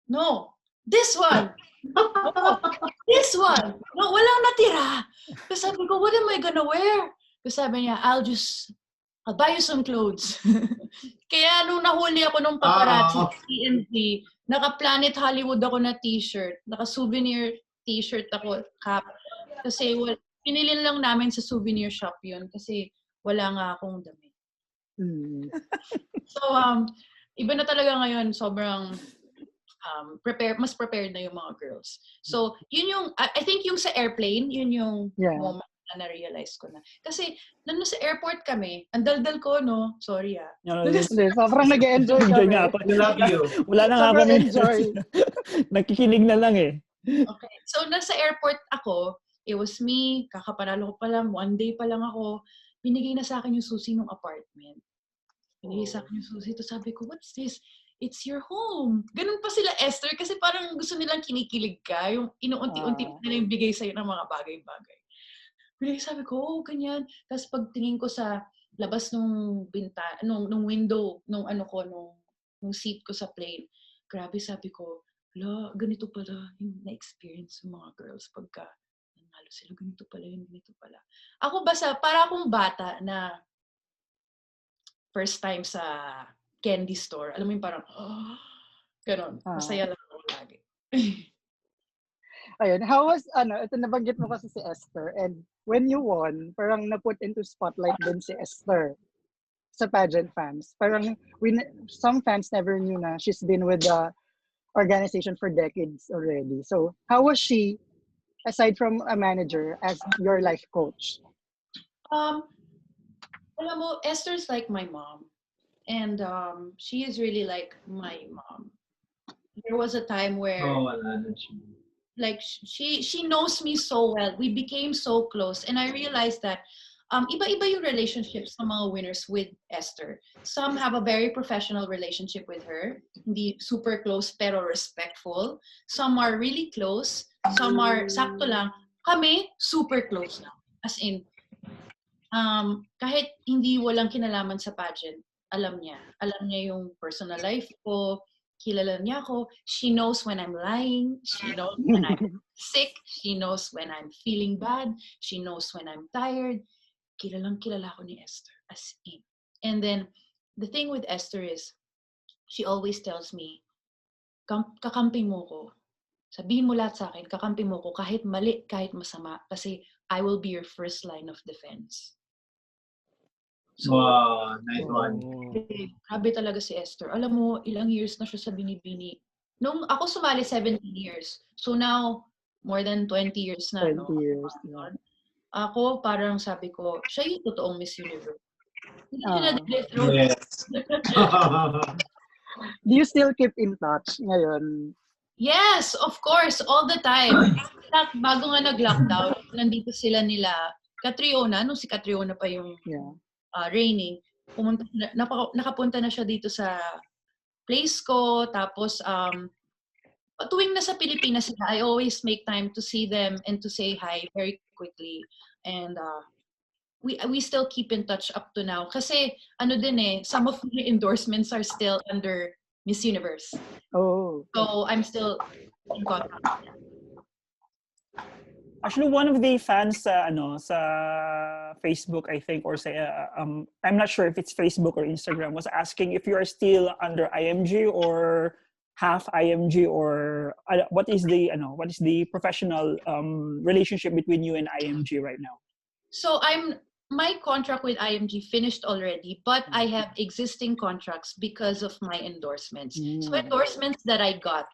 no, this one. Oh, this one. No, walang natira. Kasi sabi ko, what am I gonna wear? Kasi sabi niya, I'll buy you some clothes. Kaya nung nahuli ako nung paparazzi, TNT, naka-Planet Hollywood ako na t-shirt, naka-souvenir t-shirt ako, cap. Kasi pinili lang namin sa souvenir shop yun kasi wala nga akong damit. So, iba na talaga ngayon, sobrang mas prepared na yung mga girls. So, yun yung, I think yung sa airplane, yun yung moment na na-realize ko na. Kasi, nandun sa airport kami, ang daldal ko, no? Sorry sobrang nag-enjoy kami. We love you. Wala na nga kami. Nakikinig na lang eh. Okay. So, nasa airport ako, it was me, kakapanalo ko pa lang, one day pa lang ako, binigay na sa akin yung susi ng apartment. Binigay sa akin yung susi. Ito sabi ko, what's this? It's your home. Ganun pa sila, Esther, kasi parang gusto nilang kinikilig ka. Yung inuunti-unti nila yung bigay sa'yo ng mga bagay-bagay. Binigay sabi ko, ganyan. Tapos pagtingin ko sa labas nung nung window, nung nung seat ko sa plane, grabe sabi ko, ganito pala yung na-experience ng mga girls pagka nanalo sila, ganito pala. Ako para akong bata na first time sa candy store. Alam mo yung parang, ganon. Masaya lang ako lagi. Ayun, how was, ito nabanggit mo kasi si Esther, and when you won, parang na-put into spotlight din si Esther sa pageant fans. Parang, some fans never knew na she's been with the organization for decades already. So, how was she, aside from a manager, as your life coach? Alam mo, Esther's like my mom. And she is really like my mom. There was a time where like she knows me so well. We became so close, and I realized that iba-iba yung relationships ng mga winners with Esther. Some have a very professional relationship with her, hindi super close pero respectful. Some are really close. Some are sakto lang. Kami super close na. As in, kahit hindi walang kinalaman sa pageant, alam niya yung personal life ko. Kilala niya ako. She knows when I'm lying. She knows when I'm sick. She knows when I'm feeling bad. She knows when I'm tired. Kilala ko ni Esther. As in. And then, the thing with Esther is, she always tells me, kakampi mo ko. Sabihin mo lahat sa akin, kakampi mo ko kahit mali, kahit masama. Kasi I will be your first line of defense. So, wow, nice one. Grabe talaga si Esther. Alam mo, ilang years na siya sa Binibini. Nung ako sumali, 17 years. So now, more than 20 years na. 20 years. Yeah. Ako, parang sabi ko, siya yung totoong Miss Universe. Hindi siya na-throw. Yes. Do you still keep in touch ngayon? Yes, of course. All the time. Bago nga nag-lockdown, nandito sila nila. Catriona, nung si Catriona pa yung reigning, nakapunta na siya dito sa place ko. Tapos, tuwing nasa Pilipinas sila, I always make time to see them and to say hi very quickly. And we still keep in touch up to now. Kasi, some of the endorsements are still under Miss Universe. Oh. So, I'm still in contact with them. Actually, one of the fans sa Facebook, I think, or I'm not sure if it's Facebook or Instagram, was asking if you are still under IMG or half IMG, or what is the professional relationship between you and IMG right now? So my contract with IMG finished already, but I have existing contracts because of my endorsements. So endorsements that I got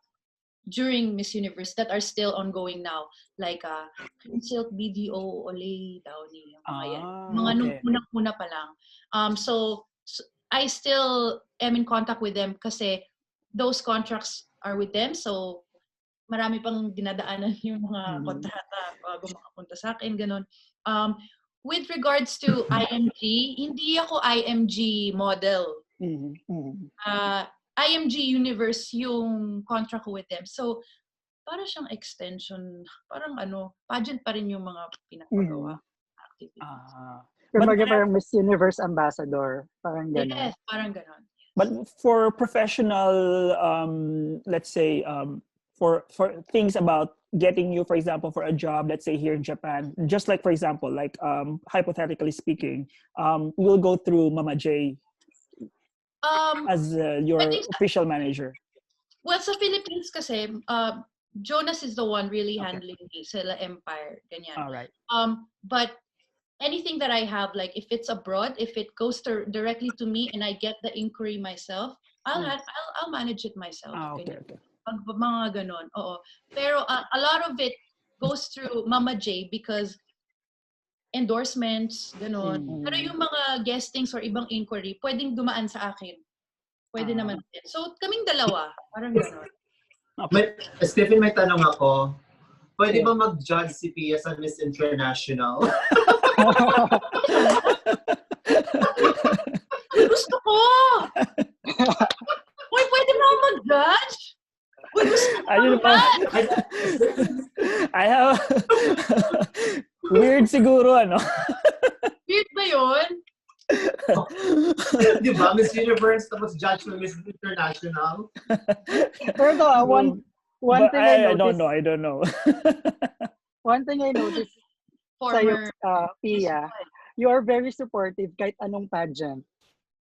during Miss Universe that are still ongoing now, like Silk BDO, Olay, Downey, mga unang-una pa lang. So I still am in contact with them kasi those contracts are with them. So marami pang dinadaanan yung mga kontrata bago makapunta sa akin, ganun. With regards to IMG, hindi ako IMG model. IMG Universe yung contract ko with them. So, parang siyang extension. Parang pageant pa rin yung mga pinapagawa activities. Kumbaga parang Miss Universe Ambassador. Parang gano'n. Yes, parang gano'n. But for professional, let's say, for things about getting you, for example, for a job, let's say here in Japan, just like, for example, like hypothetically speaking, we'll go through Mama J as your official manager. Well, sa Philippines kasi, Jonas is the one really handling the Sela Empire, ganyan. All right. But anything that I have, like if it's abroad, if it goes directly to me and I get the inquiry myself, I'll manage it myself. Okay. Mga ganon, oo. Pero a lot of it goes through Mama J because endorsements, ganon. Pero yung mga guestings or ibang inquiry, pwedeng dumaan sa akin. Pwede naman din. So, kaming dalawa, parang ganon. Stephen, may tanong ako. Pwede ba mag-judge si Pia sa Miss International? Gusto ko! Uy, pwede ba ako mag-judge? Uy, gusto ko mag-judge! I have... Weird siguro, Weird ba yun? Di ba? Miss Universe, tapos judge ng Miss International. Pero ito, one thing I noticed. I don't know. One thing I noticed sa'yo, Pia, you are very supportive kahit anong pageant.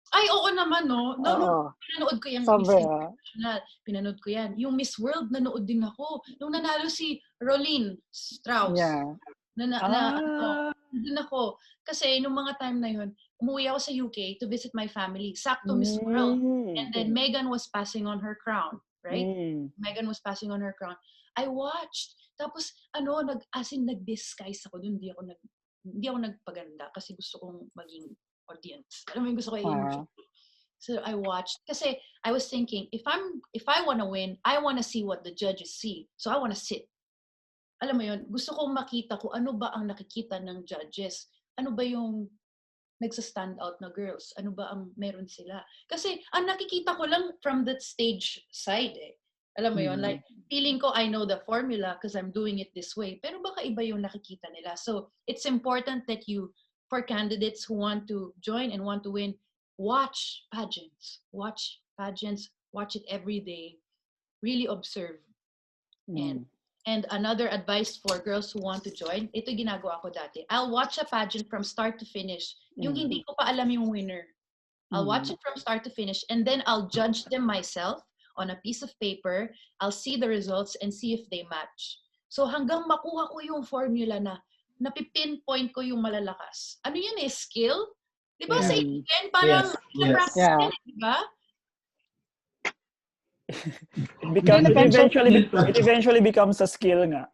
Ay, oo naman, no? Oo. Pinanood ko yung Sobra. Miss International. Pinanood ko yan. Yung Miss World, nanood din ako. Nung nanalo si Rolene Strauss. Yeah. Nandun ako. Kasi nung mga time na yun, umuwi ako sa UK to visit my family. Sakto Miss World. And then Meghan was passing on her crown. Right? Meghan was passing on her crown. I watched. Tapos, nag-disguise ako dun. Hindi ako nagpaganda kasi gusto kong maging audience. Alam mo yung gusto ko yung So I watched. Kasi I was thinking, if I want to win, I want to see what the judges see. So I want to sit. Alam mo yun, gusto kong makita kung ano ba ang nakikita ng judges. Ano ba yung nagsa-stand out na girls? Ano ba ang meron sila? Kasi ang nakikita ko lang from that stage side eh. Alam mo yun, like, feeling ko I know the formula because I'm doing it this way. Pero baka iba yung nakikita nila. So it's important that for candidates who want to join and want to win, watch pageants. Watch pageants. Watch it every day. Really observe. And another advice for girls who want to join, ito ginagawa ko dati. I'll watch a pageant from start to finish. Yung hindi ko pa alam yung winner. I'll watch it from start to finish and then I'll judge them myself on a piece of paper. I'll see the results and see if they match. So hanggang makuha ko yung formula na napipinpoint ko yung malalakas. Ano yun eh? Skill? Di ba sa ikin, parang practice yan, di ba? It eventually becomes a skill nga.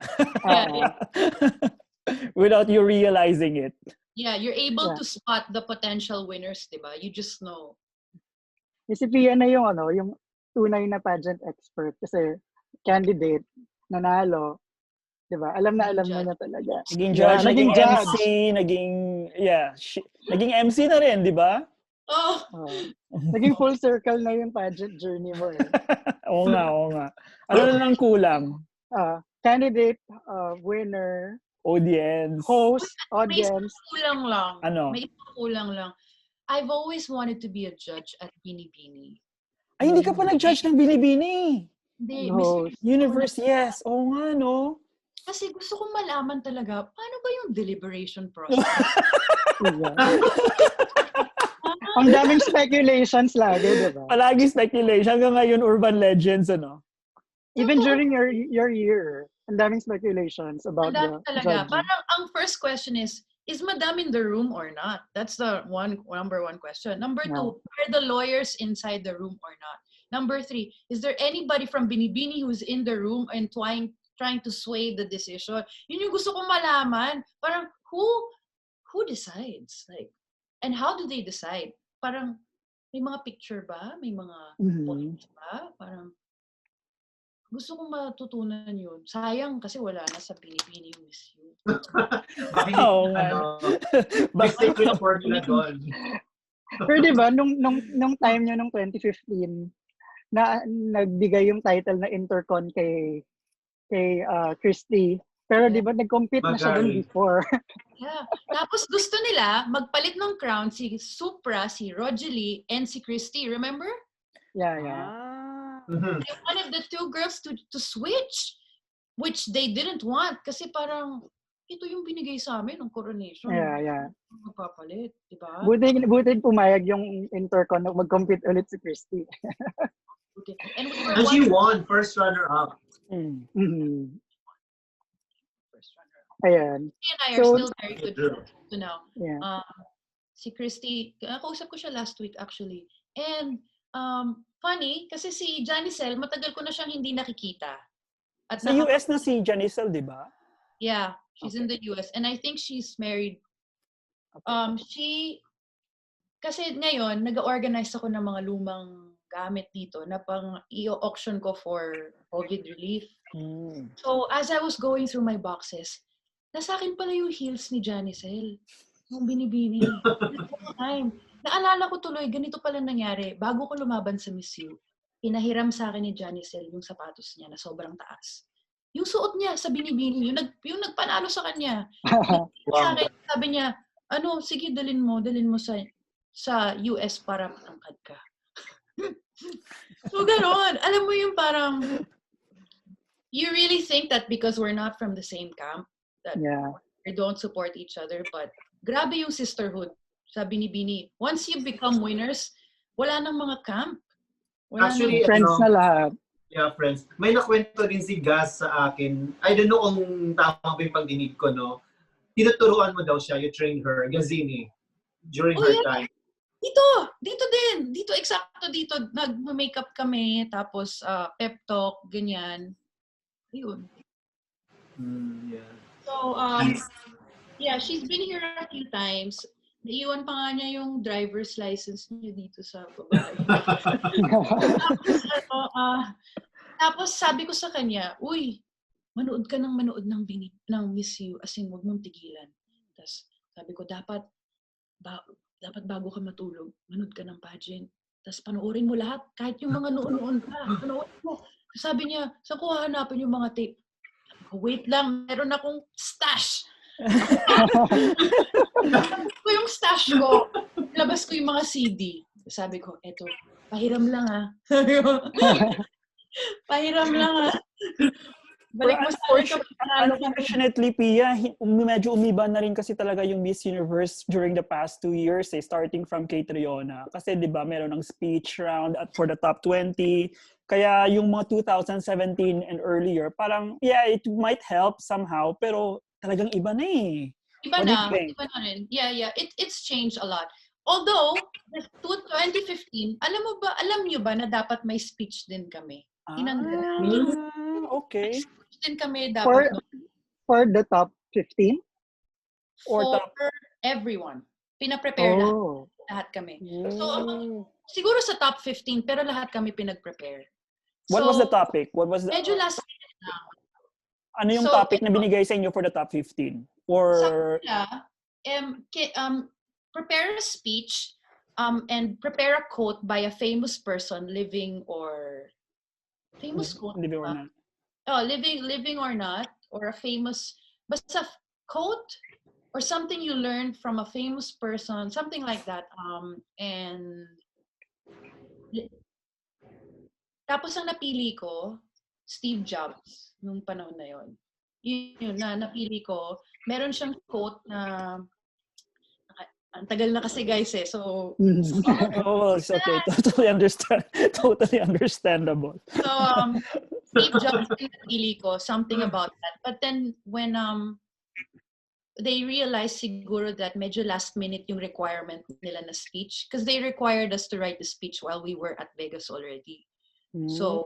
Without you realizing it. Yeah, you're able to spot the potential winners, di ba? You just know. Si Pia na yung tunay na pageant expert kasi candidate, nanalo, di ba? Alam na mo na talaga. Naging judge, naging MC, naging MC na rin, di ba? Naging full circle na yung pageant journey mo eh. Oo nga. Ano na lang kulang? Candidate, winner, audience, host, audience. May kulang lang. I've always wanted to be a judge at Binibining. Ay, hindi ka pa nag-judge ng Binibining. Hindi. Miss Universe, yes. Oo nga, no? Kasi gusto kong malaman talaga, paano ba yung deliberation process? Ang daming speculations lagi, di ba? Palagi speculation. Hanggang ngayon, urban legends, ano? Even during your year, ang daming speculations about the judging. Parang ang first question is Madam in the room or not? That's the number one question. Number two, are the lawyers inside the room or not? Number three, is there anybody from Binibining who's in the room and trying to sway the decision? Yun yung gusto kong malaman. Parang who decides? Like, and how do they decide? Parang may mga picture ba? May mga points ba? Parang gusto kong matutunan yun. Sayang kasi wala na sa Binibining yung Miss You. Mistake ko yung formula doon. Pero diba, nung time nyo, nung 2015, na nagbigay yung title na intercon kay Christy. Pero diba, nag-compete na siya doon before. Yeah. Tapos gusto nila magpalit ng crown si Supra, si Rogelie, and si Christy. Remember? Yeah. They wanted the two girls to switch, which they didn't want kasi parang ito yung binigay sa amin ng coronation. Yeah. Magpapalit, di ba? Buti pumayag yung intercon na mag-compete ulit si Christy. And she won first runner-up. First runner-up. Ayan. She and I are still very good to now. Yeah. Si Christy, kausap ko siya last week actually. And funny, kasi si Janicel, matagal ko na siyang hindi nakikita. At sa US na si Janicel, di ba? Yeah, she's in the US. And I think she's married. Kasi ngayon, nag-organize ako ng mga lumang gamit dito na pang i-auction ko for COVID relief. So, as I was going through my boxes, nasa akin pala yung heels ni Janicel. Yung Binibining. Naalala ko tuloy, ganito pala nangyari. Bago ko lumaban sa Miss You, pinahiram sa akin ni Janicel yung sapatos niya na sobrang taas. Yung suot niya sa Binibining, yung nagpanalo sa kanya. Sa akin, sabi niya, sige, dalin mo sa US para matangkad ka. So, gano'n. Alam mo yung parang, you really think that because we're not from the same camp, that we don't support each other, but grabe yung sisterhood sa Binibining. Once you become winners, wala nang mga camp. Wala Actually, friends na lahat. Yeah, friends. May nakwento din si Gus sa akin. I don't know kung tama ba yung pagdinig ko, no? Tinuturuan mo daw siya, you train her, Gazini, during her time. Dito din. Dito, eksakto dito. Nag-makeup kami, tapos pep talk, ganyan. Ayun. Yeah. So, yeah, she's been here a few times. Naiwan pa nga niya yung driver's license niya dito sa babae. Tapos sabi ko sa kanya, uy, manood ka ng Miss You, as in, huwag mong tigilan. Tapos sabi ko, dapat bago ka matulog, manood ka ng pageant. Tapos panoorin mo lahat, kahit yung mga noon pa, panoorin mo. Sabi niya, saan ko hahanapin yung mga tape? Sabi ko, wait lang, meron akong stash. ko yung stash ko, labas ko yung mga CD. Sabi ko, eto, pahiram lang ha. Pahiram lang ha. Balik mo sa unfortunately, Pia, medyo umiba na rin kasi talaga yung Miss Universe during the past 2 years, starting from kay Triona. Kasi di ba meron ng speech round for the top 20. Kaya yung mga 2017 and earlier, parang, yeah, it might help somehow, pero talagang iba na eh. Iba na rin. Yeah. It's changed a lot. Although, 2015, alam niyo ba na dapat may speech din kami? Okay. Speech din kami dapat. For the top 15? For everyone. Pina-prepare lahat kami. So, siguro sa top 15, pero lahat kami pinag-prepare. What was the topic? Medyo last minute na. Ano yung topic na binigay sa inyo for the top 15? Or prepare a speech and prepare a quote by a famous person, living or quote. Living or not. Living or not, or a famous basta quote or something you learned from a famous person, something like that. And tapos ang napili ko, Steve Jobs, nung panahon na yon. Yun na napili ko. Meron siyang quote na ang tagal na kasi guys eh. So it's okay. Totally understandable. So Steve Jobs napili ko something about that. But then when they realized siguro that medyo last minute yung requirement nila na speech because they required us to write the speech while we were at Vegas already. So,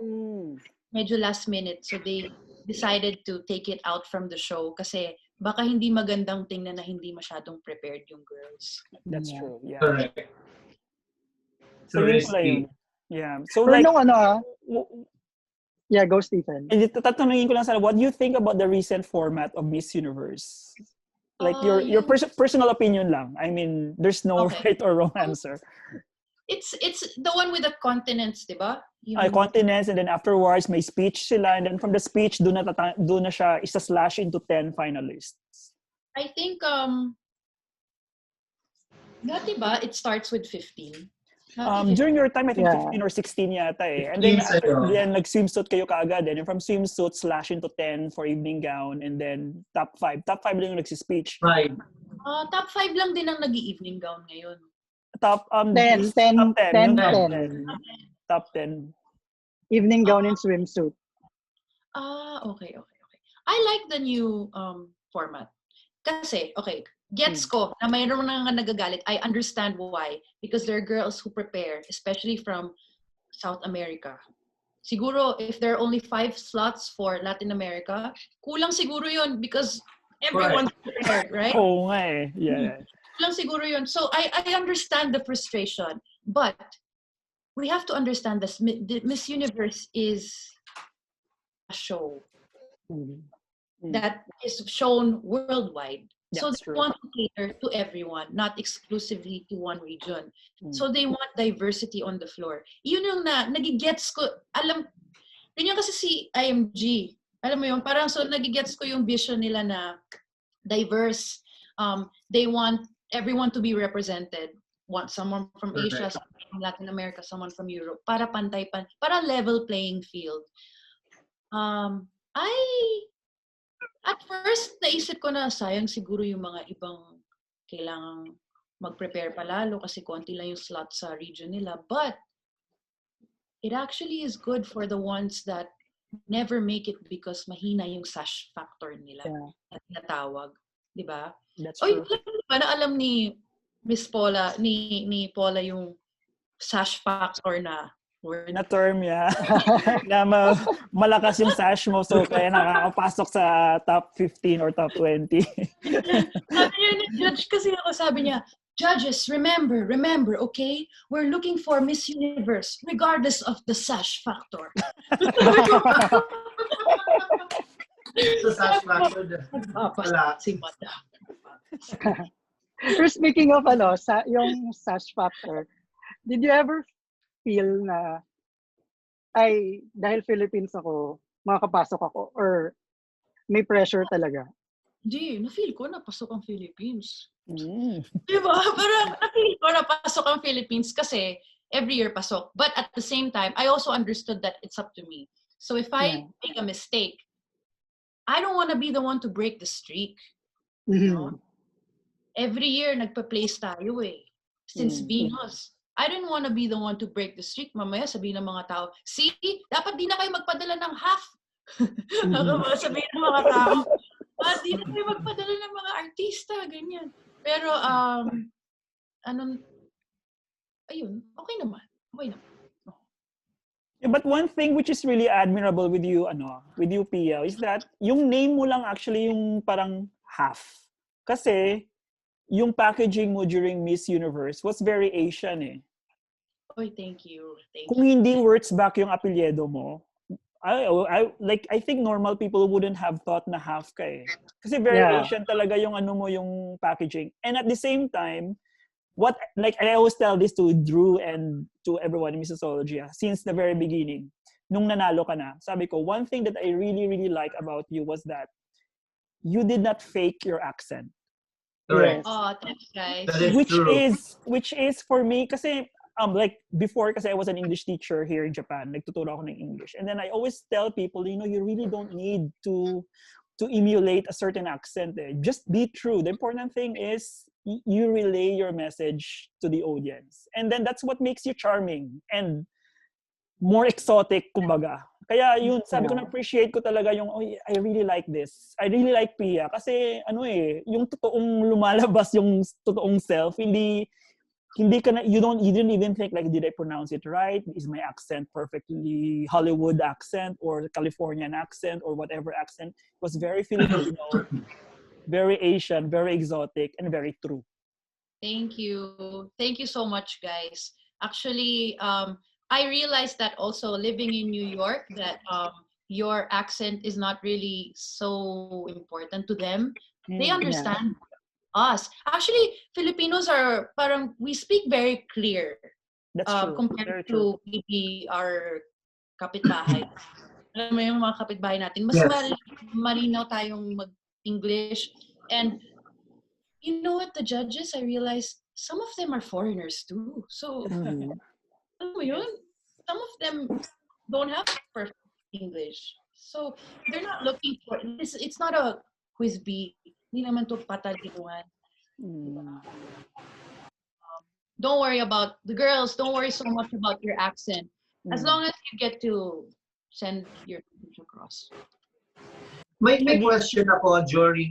medyo last minute. So, they decided to take it out from the show kasi baka hindi magandang tingnan na hindi masyadong prepared yung girls. That's true. Yeah. Correct. So, yun. Yeah. So, like, yeah, go Stephen. Tatanungin ko lang sana, what do you think about the recent format of Miss Universe? Like your personal opinion lang. I mean, there's no right or wrong answer. It's the one with the continents, di ba? Continents, and then afterwards may speech sila, and then from the speech doon na siya isa-slash into 10 finalists. I think diba, it starts with 15. During your time I think 15 or 16 yata eh. And then nag-swimsuit kayo kaagad, and then from swimsuit slash into 10 for evening gown, and then top 5 lang yung nagsi-speech. Right. Top 5 lang din ang nag-evening gown ngayon. Top 10. Top 10. Evening gown and swimsuit. Okay. I like the new format. Kasi, gets ko na mayroon na nagagalit. I understand why. Because there are girls who prepare, especially from South America. Siguro, if there are only 5 slots for Latin America, kulang siguro yun because everyone's prepared, right? Oo nga eh. Yeah. Lang siguro yun. So, I understand the frustration. But, we have to understand this. The Miss Universe is a show that is shown worldwide. So, they want to cater to everyone, not exclusively to one region. So, they want diversity on the floor. Yun yung nagigets ko. Ganyan kasi si IMG. Alam mo yun, parang so nagigets ko yung vision nila na diverse. They want everyone to be represented. someone from Asia, Correct. someone from Latin America, someone from Europe, para para level playing field. At first, naisip ko na sayang siguro yung mga ibang kailangang mag-prepare palalo kasi konti lang yung slot sa region nila. But it actually is good for the ones that never make it because mahina yung sash factor nila at natawag. Diba? That's Oy, true. paano alam ni Miss Paula, ni Paula yung sash factor na word? Na term, yeah. Na malakas yung sash mo, so kaya nakakapasok sa top 15 or top 20. Sabi niya ni Judge kasi ako, sabi niya, judges, remember, okay? We're looking for Miss Universe, regardless of the sash factor. So, sash factor. Wala. Si Mata. Pero speaking of yung sash factor, did you ever feel na dahil Philippines ako, makakapasok ako or may pressure talaga? Hindi, na-feel ko napasok ang Philippines. Mm. Diba? Parang na-feel ko napasok ang Philippines kasi every year pasok. But at the same time, I also understood that it's up to me. So if I make a mistake, I don't want to be the one to break the streak. You know? Every year, nagpa-place tayo eh. Since Venus. I didn't want to be the one to break the streak. Mamaya sabihin ng mga tao, see, dapat di na kayo magpadala ng half. Sabihin ng mga tao, di na kayo magpadala ng mga artista, ganyan. Pero, ayun, okay naman. Yeah, but one thing which is really admirable with you, Pia, is that yung name mo lang actually yung parang half. Kasi yung packaging mo during Miss Universe was very Asian eh. Oy, thank you. Kung hindi Wurtzbach yung apelyido mo, I think normal people wouldn't have thought na half ka eh. Kasi very Asian talaga yung yung packaging. And at the same time, I always tell this to Drew and to everyone in Missosology, since the very beginning, nung nanalo ka na, sabi ko, one thing that I really, really like about you was that you did not fake your accent. Correct. Oh, thanks, guys. That is true. Which is for me, kasi before, kasi I was an English teacher here in Japan, nagtuturo ako ng English. And then I always tell people, you really don't need to emulate a certain accent. Just be true. The important thing is you relay your message to the audience. And then that's what makes you charming and more exotic, kumbaga. Kaya yun, sabi ko na-appreciate ko talaga yung, I really like this. I really like Pia. Kasi, yung totoong lumalabas yung totoong self, hindi ka na, you didn't even think like, did I pronounce it right? Is my accent perfectly Hollywood accent or Californian accent or whatever accent? It was very Filipino, very Asian, very exotic, and very true. Thank you. Thank you so much, guys. Actually, I realized that also living in New York, that your accent is not really so important to them. They understand us. Actually, Filipinos are parang we speak very clear. That's true. Compared to maybe our kapitbahay. Alam mo yung mga kapitbahay natin, mas malinaw tayong mag-English. And you know what, the judges, I realized some of them are foreigners too. So, alam mo yun? Some of them don't have perfect English. So, they're not looking for, it's not a quiz bee. Hindi naman to patalikuhan. Don't worry about the girls. Don't worry so much about your accent. As long as you get to send your message across. May question ako during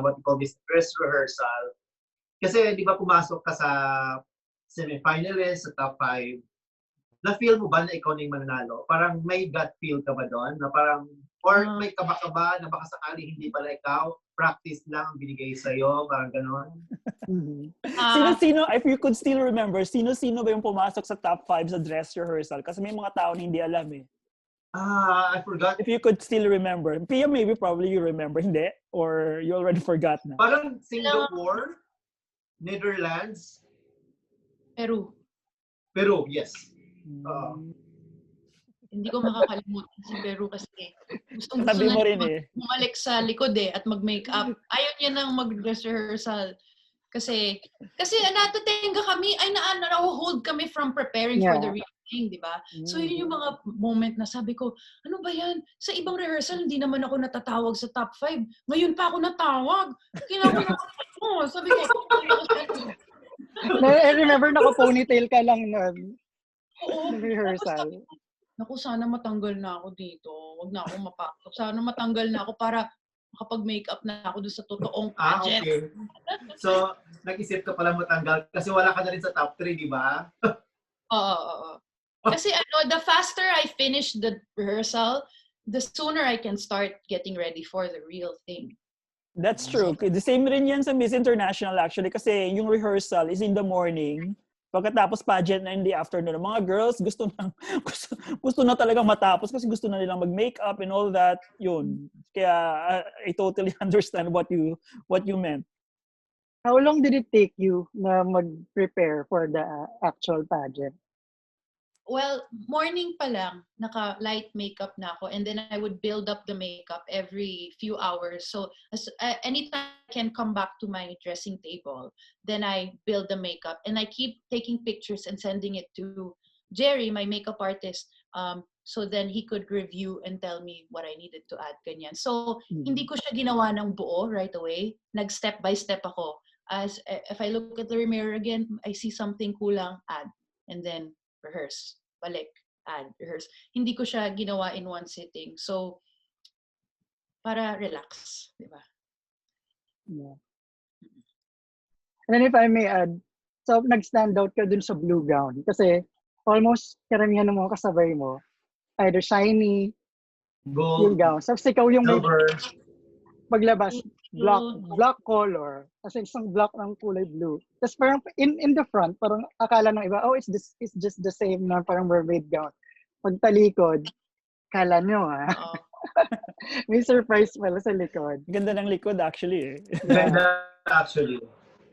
what we call this dress rehearsal. Kasi di ba pumasok ka sa semi-finalist, sa top 5. Na-feel mo ba na ikaw na yung mananalo? Parang may gut feel ka ba doon? Na parang, or may kaba-kaba na baka sakali hindi pala ikaw, practice lang ang binigay sa'yo, parang gano'n? Sino-sino, if you could still remember, sino-sino ba yung pumasok sa top 5 sa dress rehearsal? Kasi may mga tao na hindi alam eh. I forgot. If you could still remember. Pia, maybe probably you remember, hindi? Or you already forgot na? Parang Singapore, Netherlands, Peru, yes. Hindi ko makakalimutan si Peru kasi gusto Sabi mo na rin eh. bumalik sa likod at mag-makeup. Ayaw niya nang mag-dress rehearsal. Kasi natatenga kami, ay na-hold kami from preparing for the real thing, di ba? So yun yung mga moment na sabi ko, ano ba yan? Sa ibang rehearsal, hindi naman ako natatawag sa top 5. Ngayon pa ako natawag. Kailangan ako. Sabi ko, I remember naka-ponytail ka lang nun. oo. Rehearsal. Naku, sana matanggal na ako dito. Huwag na ako mapakot. Sana matanggal na ako para makapag-makeup na ako doon sa totoong pageant. Okay. So, nag-isip ka pala matanggal kasi wala ka na rin sa top 3, di ba? Oo. Kasi the faster I finish the rehearsal, the sooner I can start getting ready for the real thing. That's true. The same rin yan sa Miss International actually kasi yung rehearsal is in the morning. Pagkatapos pageant na in the afternoon. Mga girls gusto na talagang matapos kasi gusto na nilang mag-makeup and all that. Yun. Kaya I totally understand what you meant. How long did it take you na mag-prepare for the actual pageant? Well, morning pa lang, naka-light makeup na ako, and then I would build up the makeup every few hours. So, anytime I can come back to my dressing table, then I build the makeup, and I keep taking pictures and sending it to Jerry, my makeup artist, so then he could review and tell me what I needed to add, ganyan. So, hindi ko siya ginawa ng buo right away. Nag-step by step ako. If I look at the mirror again, I see something kulang, add, and then rehearse. Balik, add, rehearse. Hindi ko siya ginawa in one sitting. So, para relax, di ba? Yeah. And then if I may add, so nag-stand out ka dun sa blue gown kasi almost karamihan ng mga kasabay mo, either shiny, Gold, yung gown. So ikaw yung may silver. paglabas, black color. Kasi isang black ng kulay blue. Tapos parang in the front, parang akala ng iba, it's just the same na parang mermaid gown. Pagtalikod, kala nyo may surprise pala sa likod. Ganda ng likod actually. Ganda actually.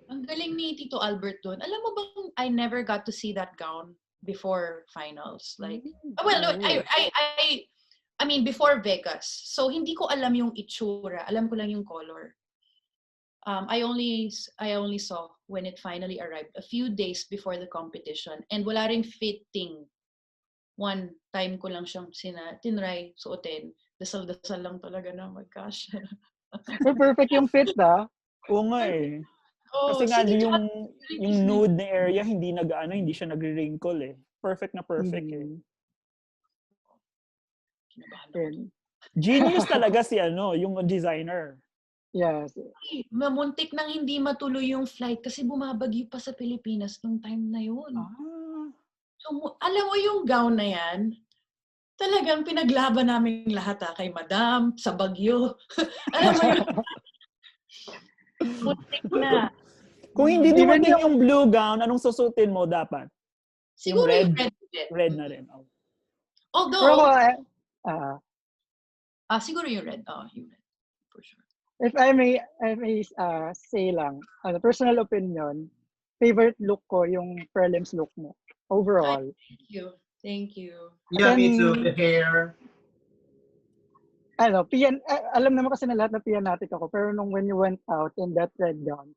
Ang galing ni Tito Albert doon. Alam mo bang I never got to see that gown before finals? Like, I mean, before Vegas. So, hindi ko alam yung itsura. Alam ko lang yung color. I only saw when it finally arrived a few days before the competition. And wala ring fitting. One time ko lang siyang tinry, suotin. Dasal-dasal lang talaga na, oh my gosh. Perfect yung fit, Oo nga eh. Oh, Kasi nga yung nude na area, hindi siya nagre-wrinkle eh. Perfect na perfect eh. Genius talaga si yung designer. Yes. Mamuntik nang hindi matuloy yung flight kasi bumabagyo pa sa Pilipinas nung time na yun. So, alam mo yung gown na yan, talagang pinaglaban namin lahat kay Madam, sa bagyo. Alam mo yun? Muntik na. Kung hindi dumating yung blue gown, anong susutin mo dapat? Siguro yung red. Red na rin. Oh. Although, siguro yung red. Yung red. For sure. If I may say lang, personal opinion, favorite look ko yung prelims look mo. Overall. Thank you. Yeah, me too. The hair. Alam naman kasi na lahat na pianatic ako, pero when you went out in that red gown,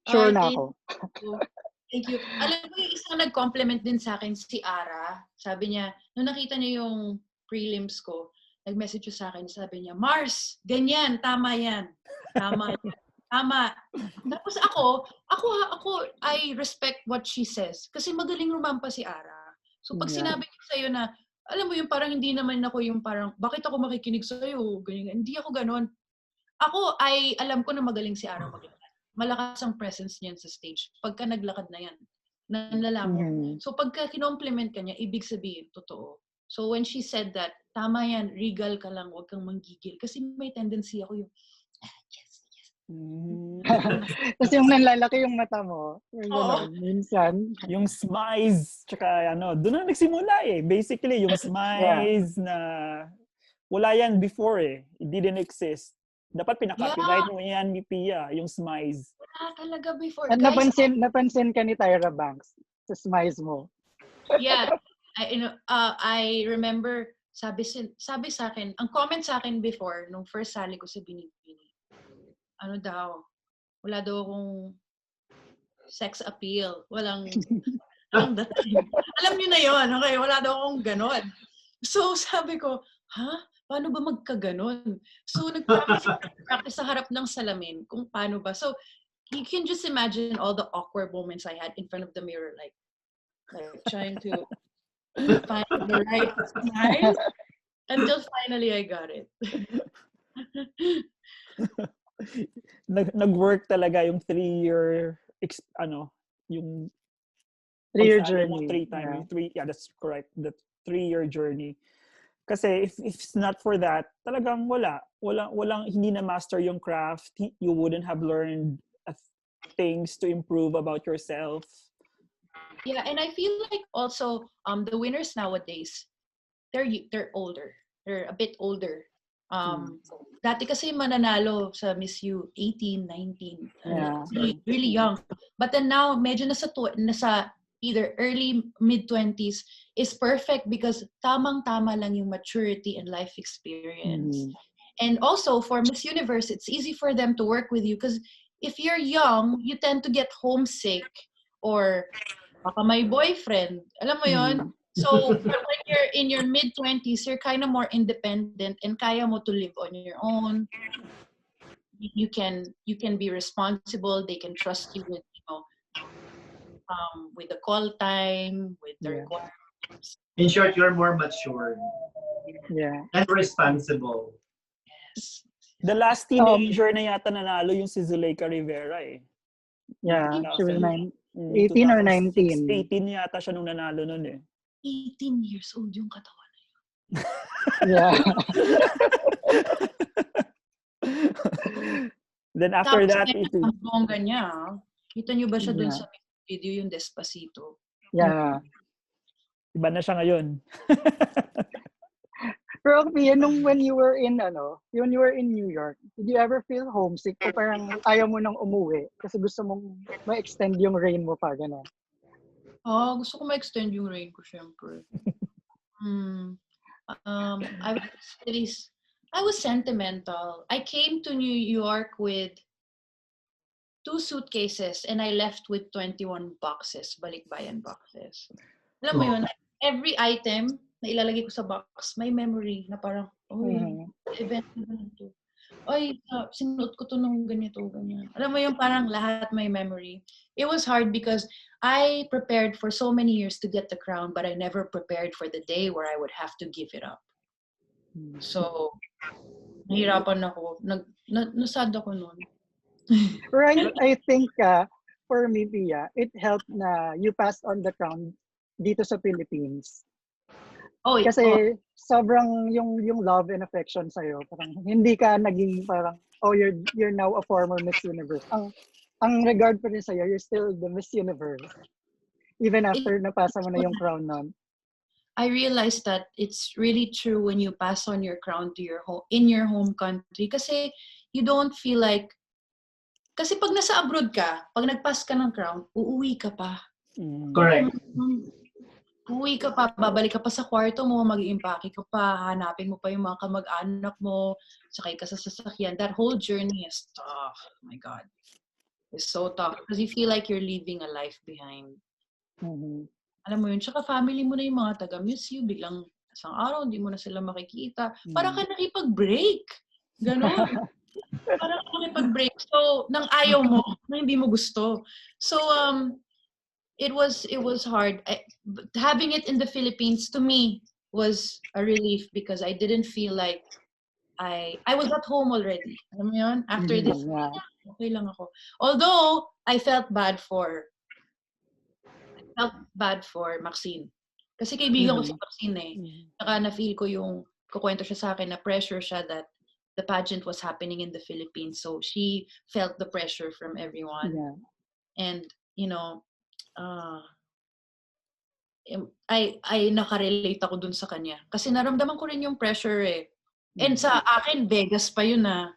sure na ako. Thank you. Alam mo, yung isang nag-compliment din sa akin, si Ara. Sabi niya, nung nakita niya yung prelims ko, nag-message siya sa akin, sabi niya, Mars, ganyan, tama yan. Tama yan. Tama. Tapos ako, I respect what she says. Kasi magaling rumampa si Ara. So pag sinabi ko sa'yo na, alam mo yung parang hindi naman ako yung parang, bakit ako makikinig sa'yo? Ganyan. Hindi ako ganon. Ako, alam ko na magaling si Ara maglakad. Malakas ang presence niyan sa stage. Pagka naglakad na yan, nanlalaman. So pagka kinompliment ka niya, ibig sabihin, totoo. So when she said that, tama yan, regal ka lang, huwag kang manggigil. Kasi may tendency ako yung, yes. Kasi yung nanlalaki yung mata mo. Minsan. Yung smiles, tsaka doon na nagsimula eh. Basically, yung smiles na wala yan before eh. It didn't exist. Dapat pinaka-copyright mo yan ni Pia, yung smiles. Wala talaga before. At napansin ka ni Tyra Banks sa smiles mo. Yeah. I remember, sabi sa akin, ang comment sa akin before, nung first sali ko sa Binibining, wala daw akong sex appeal. Walang dating. Alam niyo na yon, okay? Wala daw akong ganon. So, sabi ko, paano ba magkaganon? So, nag-practice sa harap ng salamin kung paano ba. So, you can just imagine all the awkward moments I had in front of the mirror, like trying to find the right smile until finally I got it. Nag-work talaga yung 3-year yung 3-year pagsali mo journey. that's correct. The 3-year journey. Kasi if it's not for that, talagang walang hindi na master yung craft. You wouldn't have learned things to improve about yourself. Yeah, and I feel like also the winners nowadays, they're older. They're a bit older. Dati kasi mananalo sa Miss U 18, 19, really young. But then now medyo nasa either early mid-20s is perfect because tamang-tama lang yung maturity and life experience. And also for Miss Universe, it's easy for them to work with you because if you're young, you tend to get homesick or baka may boyfriend. Alam mo yon? So, when you're in your mid-20s, you're kind of more independent and kaya mo to live on your own. You can be responsible. They can trust you with, with the call time, with the requirements. In short, you're more mature. Yeah. And responsible. Yes. The last teenager na yata nanalo yung si Zuleika Rivera eh. Yeah, she was 18 or 19. 18 yata siya nung nanalo nun eh. 18 years old yung katawan na yun. Yeah. Then after Tapos, that, ang bongga niya. Kita niyo ba siya dun sa video yung Despacito? Yeah. Iba na siya ngayon. Pero Pia, when you were in New York, did you ever feel homesick o parang ayaw mo nang umuwi kasi gusto mong ma-extend yung reign mo pa gano'n? Gusto ko ma-extend yung reign ko syempre. I was sentimental. I came to New York with 2 suitcases and I left with 21 boxes, balikbayan boxes. Alam mo yun, every item na ilalagay ko sa box, may memory na parang, event na ganito. Sinuot ko to nung ganito, ganyan. Alam mo yung parang lahat may memory. It was hard because I prepared for so many years to get the crown, but I never prepared for the day where I would have to give it up. So, nahirapan ako. Nasad ako noon. Right, I think for me, Pia, it helped na you passed on the crown dito sa Philippines. Kasi sobrang yung love and affection sa'yo. Parang hindi ka naging parang, you're now a former Miss Universe. Ang regard pa rin sa'yo, you're still the Miss Universe. Even after napasa mo na yung crown nun. I realized that it's really true when you pass on your crown to in your home country. Kasi you don't feel like, kasi pag nasa abroad ka, pag nag-pass ka ng crown, uuwi ka pa. Correct. Uwi ka pa, babalik ka pa sa kwarto mo, mag-iimpake ka pa, hanapin mo pa yung mga kamag-anak mo, sakay ka sa sasakyan. That whole journey is tough. Oh my God. It's so tough because you feel like you're leaving a life behind. Alam mo yun, tsaka family mo na yung mga taga-miss you, biglang isang araw, hindi mo na sila makikita. Parang ka nakipag-break. Ganon. Parang nakipag-break. So, nang ayaw mo, nang hindi mo gusto. So, it was hard. Having it in the Philippines to me was a relief because I didn't feel like I was at home already. Alam mo yun? After this, okay lang ako. Although I felt bad for Maxine. Kasi kaibigan ko si Maxine eh. Saka na-feel ko yung kukwento siya sa akin na pressure siya that the pageant was happening in the Philippines. So she felt the pressure from everyone. Yeah. And, I nakarelate ako dun sa kanya. Kasi naramdaman ko rin yung pressure eh. And sa akin, Vegas pa yun na.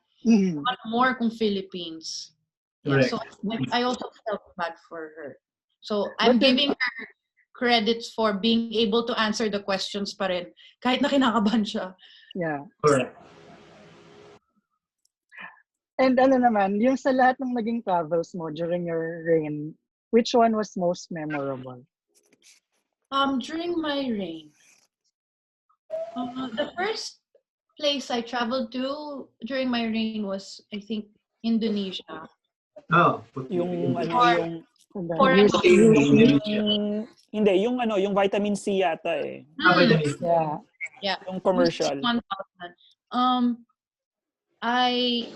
More kung Philippines. Yeah, so I also felt bad for her. So I'm giving her credits for being able to answer the questions pa rin. Kahit na kinakabahan siya. Yeah. Correct. And ano naman, yung sa lahat ng naging travels mo during your reign, which one was most memorable? During my reign, the first place I traveled to during my reign was, I think, Indonesia. Oh, Yung ano, Or yung foreign. Indonesia. hindi, yung ano, yung vitamin C yata eh. Vitamin C. Yeah. Yeah. Yung commercial. 1,000. I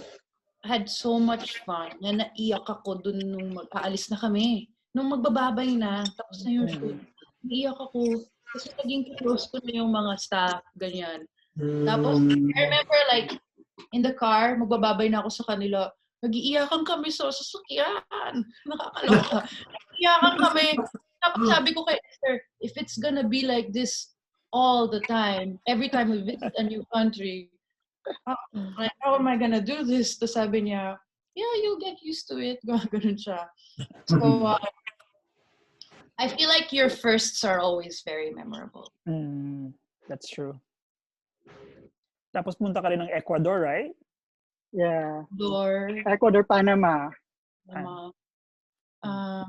had so much fun na naiyak ako dun nung mag-aalis na kami. Nung magbababay na, tapos na yung shoot. Naiyak ako. Kasi naging close ko na yung mga staff, ganyan. Tapos, I remember like, in the car, magbababay na ako sa kanila. Nag-iiyakan kami sa sasakyan. Nakakaloka. Nag-iiyakan kami. Tapos sabi ko kay Esther, if it's gonna be like this all the time, every time we visit a new country, like, how am I gonna do this? Tapos sabi niya, yeah, you'll get used to it. Ganun siya. So, I feel like your firsts are always very memorable. That's true. Tapos punta ka rin ng Ecuador, right? Yeah. Ecuador, Panama.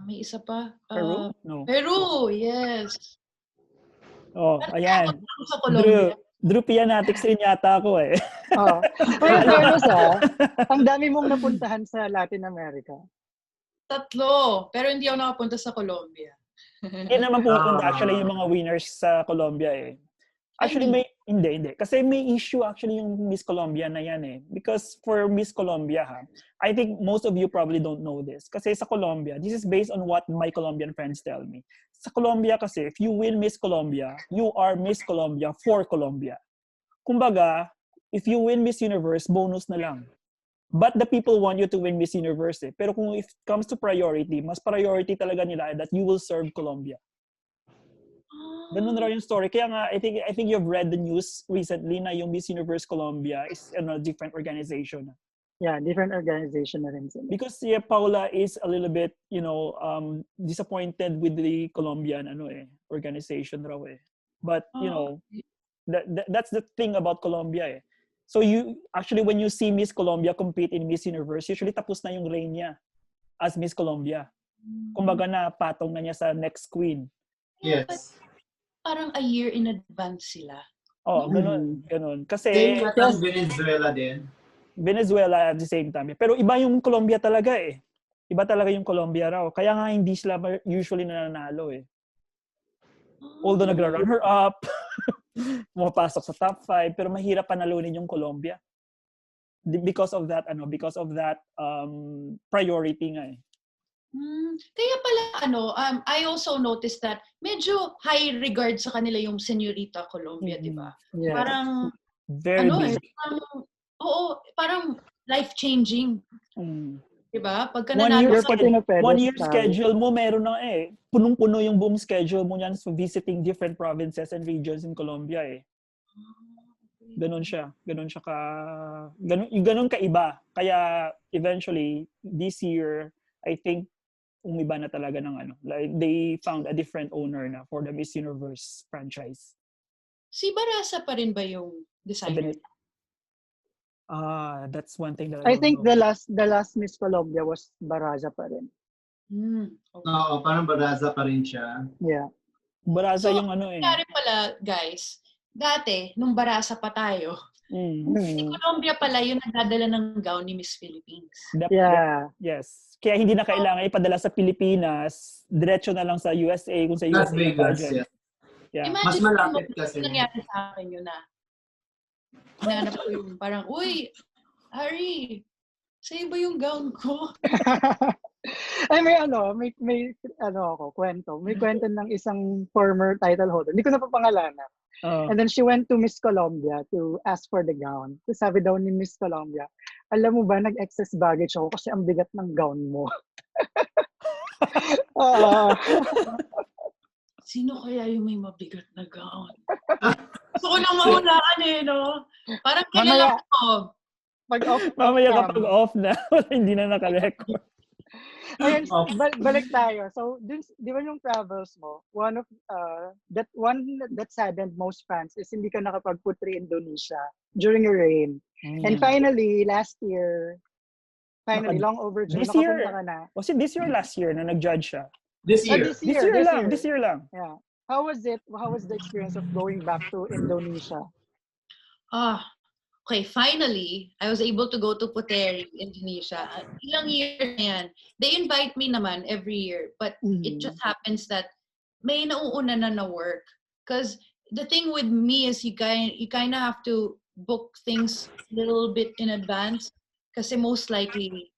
may isa pa. Peru? No. Peru, yes. Oh, ayan. Sa Colombia. Drew Pianatics rin yata ako eh. Oh. Well, fairness ang dami mong napuntahan sa Latin America. 3, pero hindi ako nakapunta sa Colombia. Hindi naman pumunta actually yung mga winners sa Colombia eh. Actually, hindi. Kasi may issue actually yung Miss Colombia na yan eh. Because for Miss Colombia, I think most of you probably don't know this. Kasi sa Colombia, this is based on what my Colombian friends tell me. Sa Colombia kasi, if you win Miss Colombia, you are Miss Colombia for Colombia. Kumbaga, if you win Miss Universe, bonus na lang. But the people want you to win Miss Universe eh. Pero kung if it comes to priority, mas priority talaga nila that you will serve Colombia. Ganun raw yung story. Kaya nga, I think you've read the news recently na yung Miss Universe Colombia is a different organization. Yeah, different organization na rin sila. Because Paula is a little bit, disappointed with the Colombian organization raw eh. But, that's the thing about Colombia eh. So you, actually when you see Miss Colombia compete in Miss Universe, usually tapos na yung reign niya as Miss Colombia. Kumbaga na patong na niya sa next queen. Yes. Parang a year in advance sila. Oh, ganun. Kasi same at Venezuela din. Venezuela at the same time. Pero iba yung Colombia talaga eh. Iba talaga yung Colombia raw. Kaya nga hindi sila usually nananalo eh. Although nagra-runner up, pumapasok sa top 5, pero mahirap panalunin yung Colombia. Because of that priority nga eh. Kaya pala I also noticed that medyo high regard sa kanila yung Señorita Colombia, di ba? Yes. Parang very busy. Parang life-changing. Di ba? Pagka one year schedule mo meron na eh. Punong-puno yung buong schedule mo niyan for visiting different provinces and regions in Colombia eh. Ganon siya kaiba. Kaya eventually this year I think umiba na talaga ng like they found a different owner na for the Miss Universe franchise. Si Barasa pa rin ba yung designer? That's one thing that I think the last Miss Colombia was Baraza pa rin. Okay. Oo, parang Baraza pa rin siya. Yeah. Baraza yung Kaya pala, guys, dati, nung Barasa pa tayo, si Colombia pala yung nagdadala ng gown ni Miss Philippines. Yeah. Yes. Kaya hindi na kailangan ipadala sa Pilipinas, diretso na lang sa USA kung sa Las USA Vegas, pageant. Yeah. Mas malapit kasi. Nangyari sa akin yun na. Hinanap ko yung parang, uy, Harry, sa'yo ba yung gown ko? Ay, may kwento. May kwento ng isang former title holder. Hindi ko na papangalanan. And then she went to Miss Colombia to ask for the gown. So sabi daw ni Miss Colombia, alam mo ba, nag-excess baggage ako kasi ang bigat ng gown mo. Sino kaya yung may mabigat na gown? Gusto ko nang mahulaan eh, no? Parang kilala ko. Mamaya kapag off na, hindi na naka-record. Ayun, balik tayo. So, dun, di ba yung travels mo, one that saddened most fans is hindi ka nakapag-portray Indonesia during your reign. And finally, last year, Finally, long overdue. This Nakapunta year, ka na. was it this year or last year na nag-judge siya? This year. This year. This year lang. Yeah. How was it? How was the experience of going back to Indonesia? Okay, finally, I was able to go to Puteri, Indonesia. Ilang years na yan. They invite me naman every year, but it just happens that may nauuna na work. Because the thing with me is you kind of have to book things a little bit in advance kasi most likely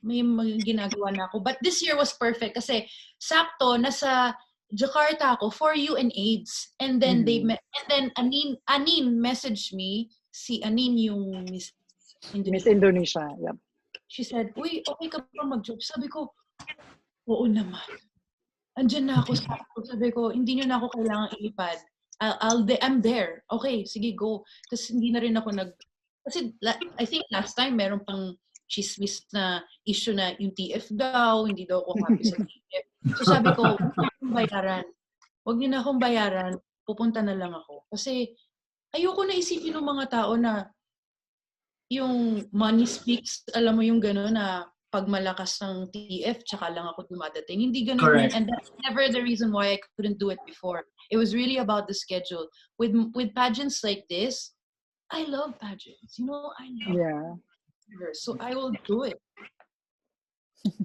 may ginagawa na ako. But this year was perfect kasi sakto nasa Jakarta ako for UNAIDS, and then Anin messaged me, si Anin yung Miss Indonesia. Miss Indonesia, yep. She said, "Uy, okay ka ba mag-job?" Sabi ko, "Oo naman. Andyan na ako." Sabi ko, "Hindi nyo na ako kailangang ilipad. I'm there. Okay, sige, go." Kasi hindi na rin ako kasi I think last time meron pang chismis na issue na yung TF daw, hindi daw ako happy sa TF. So sabi ko, huwag niyo na akong bayaran, pupunta na lang ako. Kasi ayoko na isipin ng mga tao na yung money speaks, alam mo yung gano'n na pag malakas ng TF, tsaka lang ako dumadating. Hindi gano'n. Correct. And that's never the reason why I couldn't do it before. It was really about the schedule. With pageants like this, I love pageants. You know, I love her. So I will do it.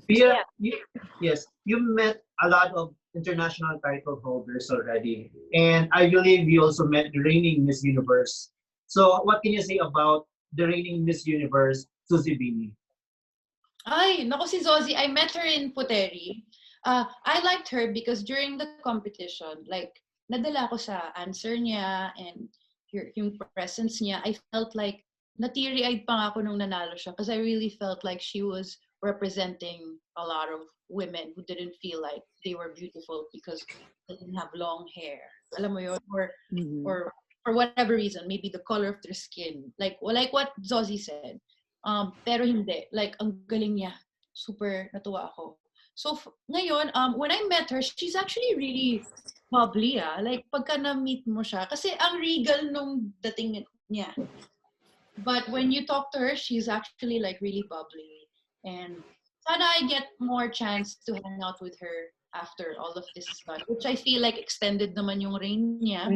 Pia, you met a lot of international title holders already. And I believe you also met the reigning Miss Universe. So what can you say about the reigning Miss Universe, Suzy Bini? Ay, naku si Zozy, I met her in Puteri. I liked her because during the competition, like, nadala ko sa answer niya and yung presence niya, I felt like natiri-eyed pa nga ako nung nanalo siya because I really felt like she was representing a lot of women who didn't feel like they were beautiful because they didn't have long hair. Alam mo yun? Or for whatever reason, maybe the color of their skin. Like what Zozy said. Pero hindi. Like, ang galing niya. Super natuwa ako. So, ngayon, when I met her, she's actually really bubbly, Like, pagka na-meet mo siya, kasi ang regal nung dating niya. But when you talk to her, she's actually like really bubbly. And sana I get more chance to hang out with her after all of this is done. Which I feel like extended naman yung reign niya.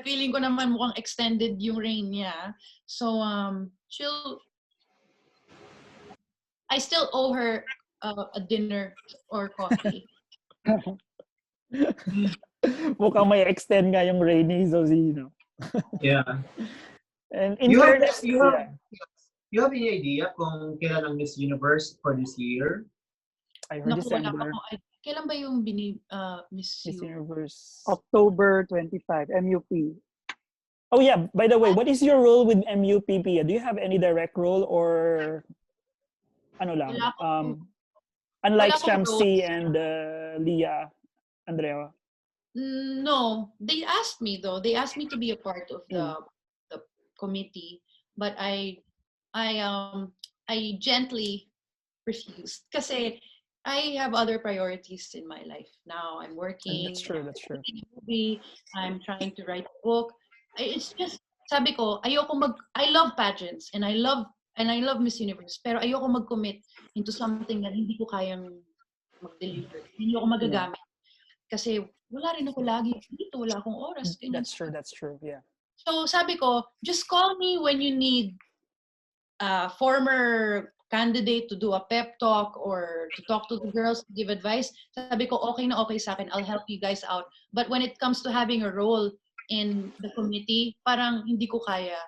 Feeling ko naman mukhang extended yung reign niya. So, I still owe her a dinner or coffee. Mukhang may extend nga yung reign ni Zozino. Yeah. And in You fairness, have any idea kung kailan ang Miss Universe for this year? I heard Wala December. ako. Kailan ba yung Miss Universe? October 25, MUP. Oh yeah, by the way, what is your role with MUP, Pia? Do you have any direct role or ano lang? Unlike Shamsi and Leah, Andrea. No, they asked me though. They asked me to be a part of the committee, but I gently refused kasi I have other priorities in my life now. I'm working. That's true. I'm trying to write a book. It's just sabi ko, I love pageants and I love Miss Universe, pero ayoko mag-commit into something na hindi ko kayang mag-deliver. Hindi ako magagamit. Kasi wala rin ako lagi dito, wala akong oras. That's true. Yeah. So sabi ko, just call me when you need a former candidate to do a pep talk or to talk to the girls, to give advice. Sabi ko, okay na okay sa akin. I'll help you guys out. But when it comes to having a role in the committee, parang hindi ko pa kaya.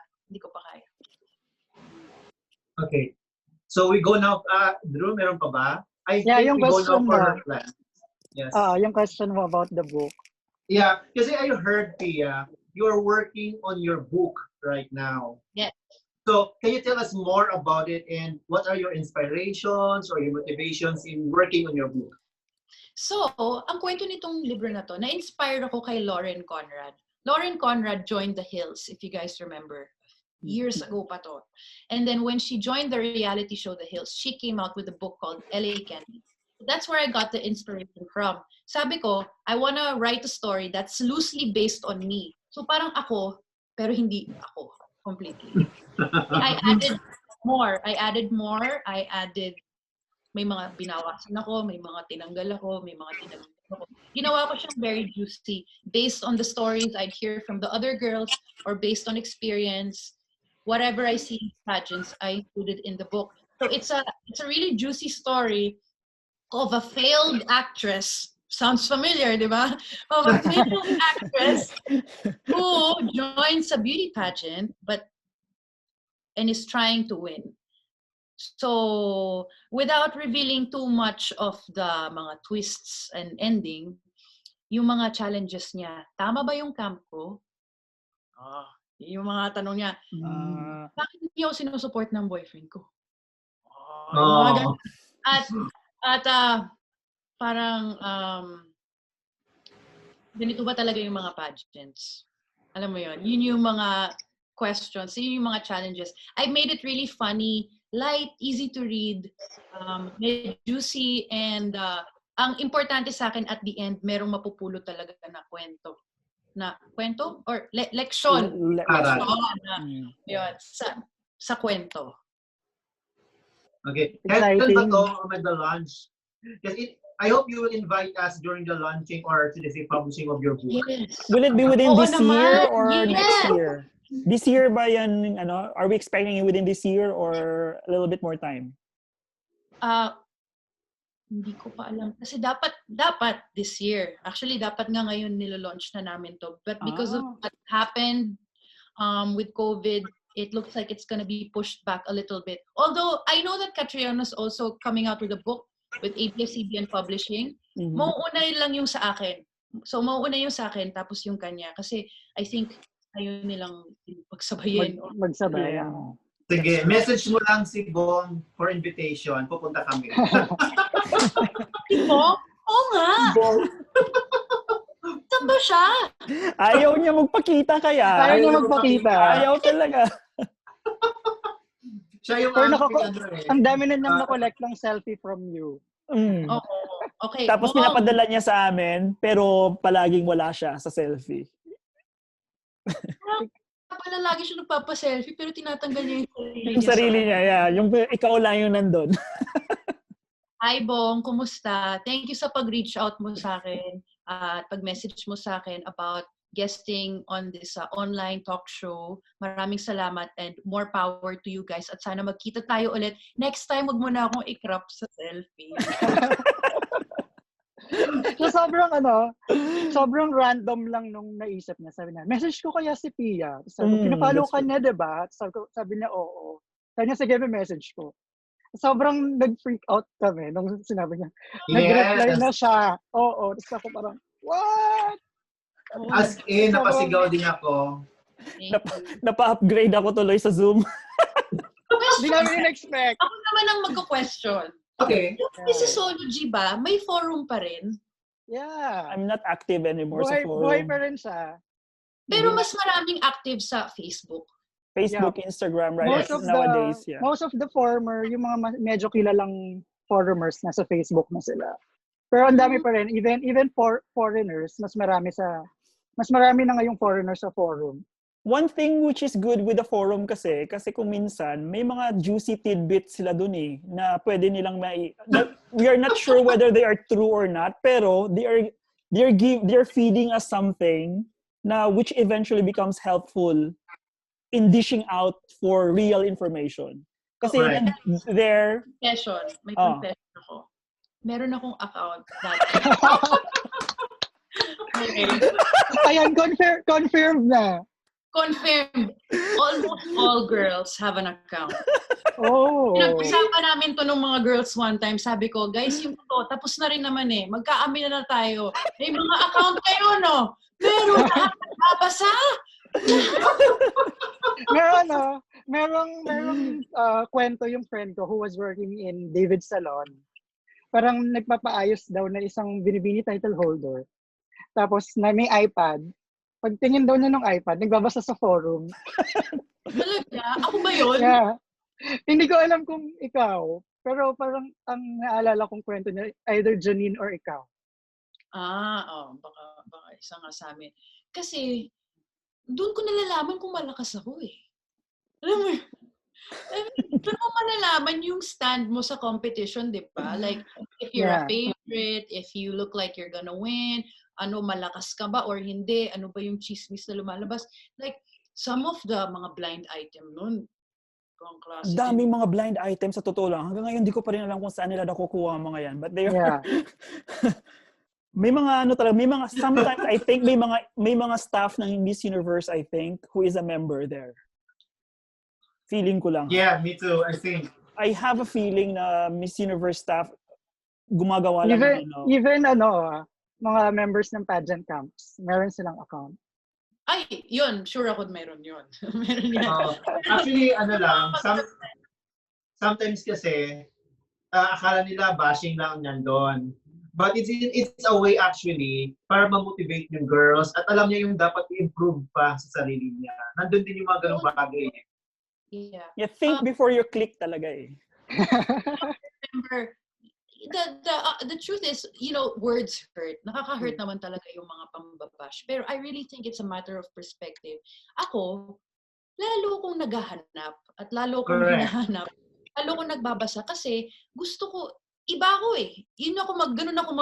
Okay. So we go now. Drew, meron pa ba? I think yung we go now question for mo. her plan. Yes. Yung question mo about the book. Yeah, kasi I heard, Pia, you are working on your book right now. Yes. So can you tell us more about it and what are your inspirations or your motivations in working on your book? So, ang kwento nitong libro na to, na-inspired ako kay Lauren Conrad. Lauren Conrad joined The Hills, if you guys remember. Years ago pa to. And then when she joined the reality show The Hills, she came out with a book called LA Candy. That's where I got the inspiration from. Sabi ko, I wanna write a story that's loosely based on me. So parang ako, pero hindi ako completely. I more. I added more. May mga binawasan ako, may mga tinanggal ako, may mga tinanggal ako. Ginawa ko siyang very juicy based on the stories I'd hear from the other girls or based on experience. Whatever I see in pageants, I included in the book. So it's a really juicy story of a failed actress. Sounds familiar, di ba? Of a failed actress who joins a beauty pageant and is trying to win. So, without revealing too much of the mga twists and ending, yung mga challenges niya, tama ba yung camp ko? Yung mga tanong niya, bakit hindi ako sinusupport ng boyfriend ko? Yung mga ganun. At parang, ganito ba talaga yung mga pageants? Alam mo yun? Yun yung mga questions, yun yung mga challenges. I made it really funny, light, easy to read, juicy, and ang importante sa akin at the end, merong mapupulot talaga na kwento. Na kwento? Or leksyon. Yun, sa kwento. Okay. Kailan ba to with the launch? I hope you will invite us during the launching or to the publishing of your book. Yes. Will it be within this year or yes. next year? This year ba yan, are we expecting it within this year or a little bit more time? Hindi ko pa alam. Kasi dapat this year. Actually, dapat nga ngayon nilo-launch na namin to. But because of what happened with COVID, it looks like it's gonna be pushed back a little bit. Although, I know that Catriona is also coming out with a book with ABS-CBN Publishing. Mauuna lang yung sa akin. So, mauuna yung sa akin, tapos yung kanya. Kasi, I think, ayaw nilang pagsabayin. Magsabay. Sige, message mo lang si Bong for invitation. Pupunta kami. Si Bong? Oo nga. Saan ba siya? Ayaw niya magpakita kaya. Ayaw niya magpakita. Ayaw talaga. Siya yung ang dami na niyang na-collect ng selfie from you. Okay. Tapos pinapadala niya sa amin, pero palaging wala siya sa selfie. Pala lagi siya nagpapa-selfie pero tinatanggal niya yung sarili niya. Yeah. Yung ikaw lang yung nandun. Hi Bong, kumusta? Thank you sa pag-reach out mo sa akin at pag-message mo sa akin about guesting on this online talk show. Maraming salamat and more power to you guys at sana magkita tayo ulit. Next time, wag mo na akong i-crop sa selfie. So, sobrang random lang nung naisip niya. Sabi niya, message ko kaya si Pia. Sabi ko, pinapollow ka niya, diba? Sabi niya, oo. Sabi niya, sige, message ko. Sobrang nag-freak out kami nung sinabi niya. Nag-reply na siya. Oo. Tapos ako parang, what? As in, napasigaw din ako. Napa-upgrade ako tuloy sa Zoom. Hindi namin in-expect. Ako naman ang magko-question. Okay. Yung Missosology ba, may forum pa rin? Yeah. I'm not active anymore sa forum. Buhay pa rin siya. Pero mas maraming active sa Facebook. Facebook, Instagram, right? Nowadays, yeah. Most of the former, yung mga medyo kilalang forumers, nasa Facebook na sila. Pero ang dami pa rin, even for foreigners, mas marami na ngayong foreigners sa forum. One thing which is good with the forum kasi kung minsan may mga juicy tidbits sila dun na pwede nilang we are not sure whether they are true or not, pero they're feeding us something na which eventually becomes helpful in dishing out for real information. Kasi there May confession ako. Meron akong account dati. Okay. Ayan, confirmed na. Confirmed. Almost all girls have an account. Oh. Pinag-usapan namin to ng mga girls one time. Sabi ko, guys, yung to, tapos na rin naman magkaamin na tayo. May mga account kayo, no? Pero lahat nagbabasa. merong kwento yung friend ko who was working in David's salon. Parang nagpapaayos daw na isang binibini title holder. Tapos na may iPad. Pagtingin daw niya ng iPad, nagbabasa sa forum. Talaga? Ako ba yun? Yeah. Hindi ko alam kung ikaw. Pero parang ang naalala kong kwento niya, either Janine or ikaw. Baka isa nga sa amin. Kasi, doon ko nalalaman kung malakas ako Alam mo, I mean, doon mo malalaman yung stand mo sa competition, di ba? Like, if you're a favorite, if you look like you're gonna win, ano, malakas ka ba or hindi, ano ba yung chismis na lumalabas. Like, some of the mga blind item nun, ang klase din. Daming mga blind items sa totoo lang. Hanggang ngayon, di ko pa rin alam kung saan nila nakukuha ang mga yan. But they are... may mga ano talaga, may mga sometimes I think may mga staff ng Miss Universe I think who is a member there. Feeling ko lang. Yeah, me too, I think. I have a feeling na Miss Universe staff gumagawa lang ng ano. Even mga members ng pageant camps, meron silang account. Ay, yun. Sure ako meron yun. Meron yan. Actually, ano lang, sometimes kasi, akala nila bashing lang nandun. But it's a way actually para ma-motivate yung girls at alam niya yung dapat i-improve pa sa sarili niya. Nandun din yung mga ganung bagay. Yeah. You think before you click talaga eh. Remember, the truth is, you know, words hurt. Nakaka-hurt naman talaga yung mga pambabash. Pero I really think it's a matter of perspective. Ako, lalo kong naghahanap at lalo kong hinahanap, lalo kong nagbabasa kasi gusto ko, iba ako eh. Ganun ako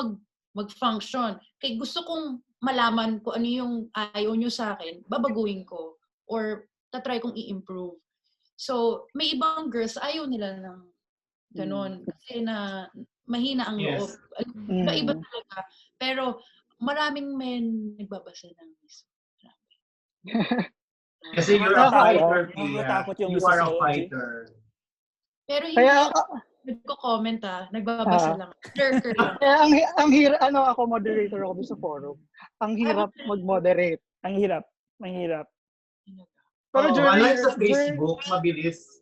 mag-function. Kaya gusto kong malaman kung ano yung ayaw nyo sa akin, babaguhin ko or tatry kong i-improve. So, may ibang girls, ayaw nila ng ganun. Kasi na mahina ang loob. Iba talaga. Pero maraming men nagbabasa ng miss. Kasi you're a fighter, Nakakatakot yung you are a Missosology. fighter. Pero hindi ako nagko-comment nagbabasa lang. Lurker lang. Kaya ako moderator ako sa forum. Ang hirap mag-moderate. Ang hirap. Pero unlike sa Facebook, mabilis.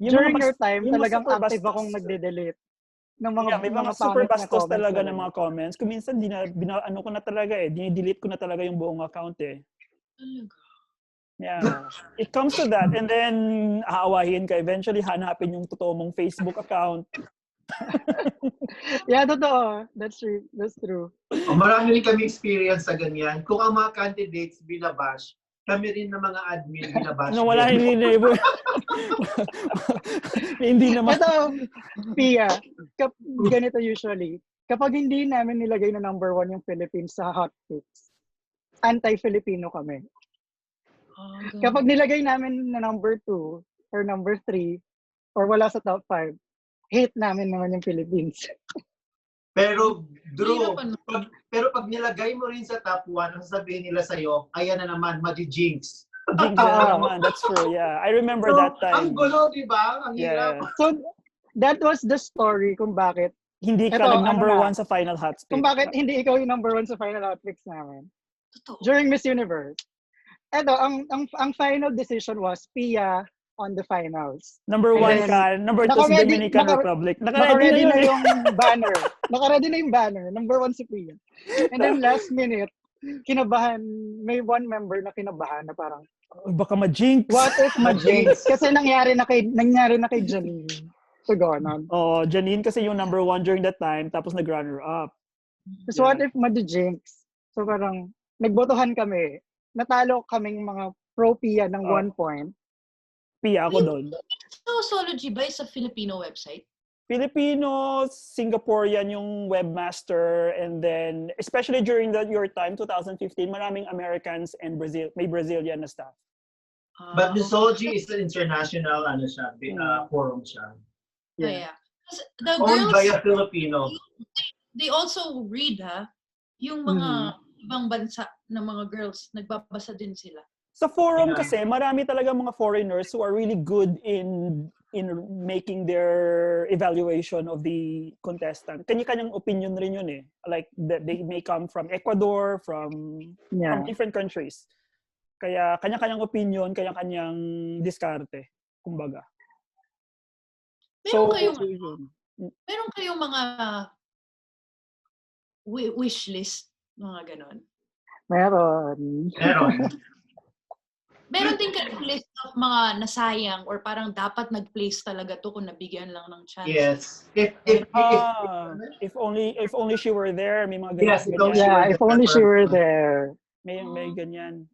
During your time, talagang active akong nagde-delete ng mga may mga super bastos talaga ng mga comments. Kung minsan ano ko na talaga eh, dinidelete ko na talaga yung buong account eh. Yeah. It comes to that and then aawahin ka. Eventually hanapin yung totoo mong Facebook account. Yeah, totoo. That's true. Marami rin kami experience sa ganyan. Kung ang mga candidates binabash, kami rin na mga admin binabash. Wala hindi naman. Ito, Pia, ganito usually. Kapag hindi namin nilagay na number 1 yung Philippines sa hot picks, anti-Filipino kami. Kapag nilagay namin na number 2 or number 3 or wala sa top 5, hate namin naman yung Philippines. Pero, Drew, pag nilagay mo rin sa top 1, ang sasabihin nila sa'yo, ayan na naman, madi-jinx. Jinx na naman, that's true, yeah. I remember that time. Ang gulo, di ba? Ang hirap. So, that was the story kung bakit hindi ka number 1 sa final hot pick. Kung bakit hindi ikaw yung number 1 sa final hot picks namin. During Miss Universe. Eto, ang final decision was Pia on the finals. Number 1 ka, number 2 si Dominican Republic. Naka-ready na yung banner. Naka-ready na yung banner. Number 1 si Pia. And then last minute, kinabahan, may one member na kinabahan na parang, baka ma-jinx. What if ma-jinx? Kasi nangyari na kay Janine. So, gano'n. Janine kasi yung number 1 during that time, tapos nag-runner up. So, what if ma-jinx? So, parang, nagbotohan kami. Natalo kaming mga pro-Pia ng 1 point. Pia ako doon. Missosology ba sa Filipino website? Filipino, Singaporean yung webmaster, and then, especially during your time, 2015, maraming Americans and may Brazilian na staff. But Missosology is an international forum siya. Yeah. The owned girls, by a Filipino. They also read, yung mga ibang bansa na mga girls, nagbabasa din sila. Sa forum kasi, marami talaga mga foreigners who are really good in making their evaluation of the contestant. Kanya-kanyang opinion rin yun eh. Like, they may come from Ecuador, from different countries. Kaya, kanya-kanyang opinion, kanya-kanyang diskarte, kumbaga. Meron kayong mga wish list, mga ganon? Meron. Meron din kayo list of mga nasayang or parang dapat nag-place talaga to kung nabigyan lang ng chance. Yes. If only she were there, may mga ganyan. Yes, if only she were there. May ganyan.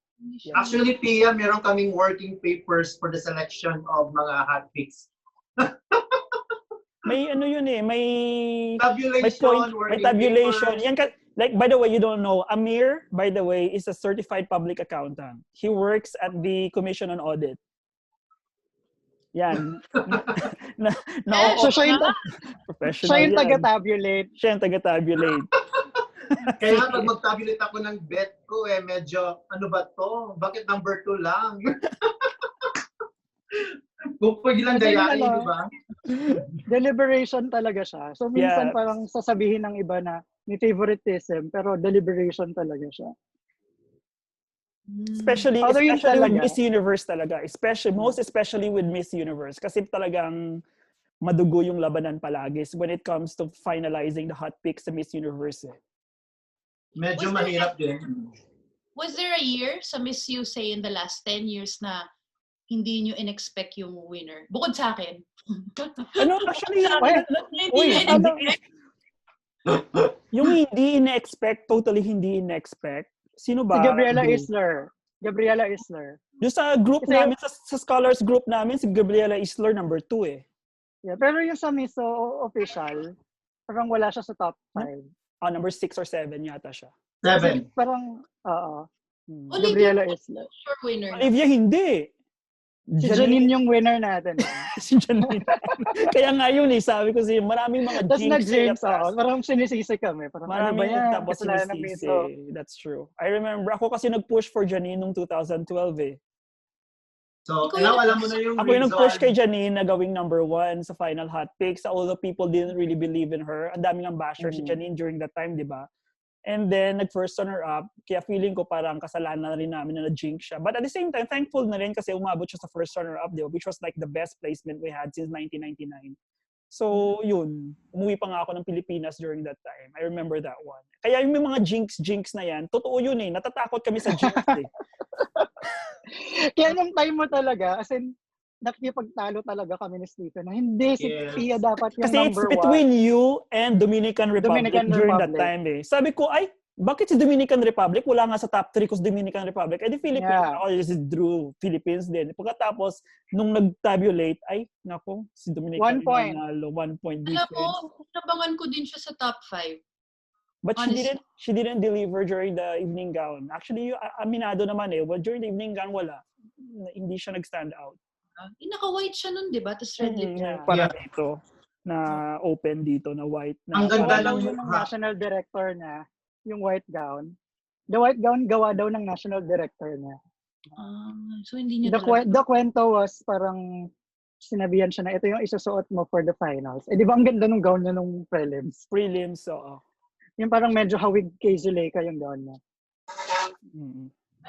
Actually, Pia, meron kaming working papers for the selection of mga hot picks. May ano yun eh, may Tabulation, point, may working tabulation. papers. Yan like, by the way, you don't know, Amir, by the way, is a certified public accountant. He works at the Commission on Audit. Yan. So siya yung, professional siya yung yan. taga-tabulate. Siya yung taga-tabulate. Kaya pag mag-tabulate ako ng bet ko, medyo, ano ba to? Bakit number 2 lang? Kung pwede lang dayain, di ba? Deliberation talaga siya. So minsan parang sasabihin ng iba na may favoritism, pero deliberation talaga siya. Especially with Miss Universe talaga. Most especially with Miss Universe. Kasi talagang madugo yung labanan palagi when it comes to finalizing the hot picks sa Miss Universe. Medyo mahirap din. Was there a year sa Miss USA in the last 10 years na hindi nyo in-expect yung winner? Bukod sa akin. Actually, yung hindi in-expect, totally hindi in-expect, sino ba? Si Gabriela Isler. Yung sa group namin, sa scholars group namin, si Gabriela Isler number 2 eh. Yeah, pero yung sa Miso official, parang wala siya sa top 5. Number 6 or 7 yata siya. 7. Parang, Gabriela Isler. Sure winner. Olivia, hindi. Si Janine yung winner natin. Si Janine. Kaya nga yun sabi ko maraming mga tapos jinx. Parang sinisisi kami. Parang maraming ano ba yan? Tapos sinisisi. That's true. I remember, ako kasi nag-push for Janine noong 2012 eh. So, alam mo na yung ako yung nag-push kay Janine na gawing number 1 sa final hot picks. Although people didn't really believe in her. Ang daming ang basher si Janine during that time, di ba? And then, nag-first runner-up. Kaya feeling ko parang kasalanan na rin namin na na-jinx siya. But at the same time, thankful na rin kasi umabot siya sa first runner-up, which was like the best placement we had since 1999. So, yun. Umuwi pa nga ako ng Pilipinas during that time. I remember that one. Kaya yung mga jinx na yan, totoo yun eh. Natatakot kami sa jinx eh. Kaya nung time mo talaga, as in, nakipagtalo talaga kami ni Stephen na hindi si Pia dapat yung kasi number 1. Kasi it's between you and Dominican Republic during that time eh. Sabi ko, bakit si Dominican Republic? Wala nga sa top 3 ko si Dominican Republic. The Philippines. Ako si Drew, Philippines din. Pagkatapos, nung nag-tabulate, nako, si Dominican 1 point. 1 point difference. Alam mo, nabangan ko din siya sa top 5. But she didn't deliver during the evening gown. Actually, aminado naman during the evening gown, wala. Hindi siya nag-stand out. Naka-white siya nun, di ba? Tapos red lip siya. Parang ito, na open dito, na white. Ang ganda ng national director na, yung white gown. The white gown gawa daw ng national director niya. So hindi niya the kwento was parang sinabihan siya na ito yung isusuot mo for the finals. Di ba ang ganda ng gown niya nung prelims? Prelims, oo. Yung parang medyo hawig kay Zuleika yung gown niya.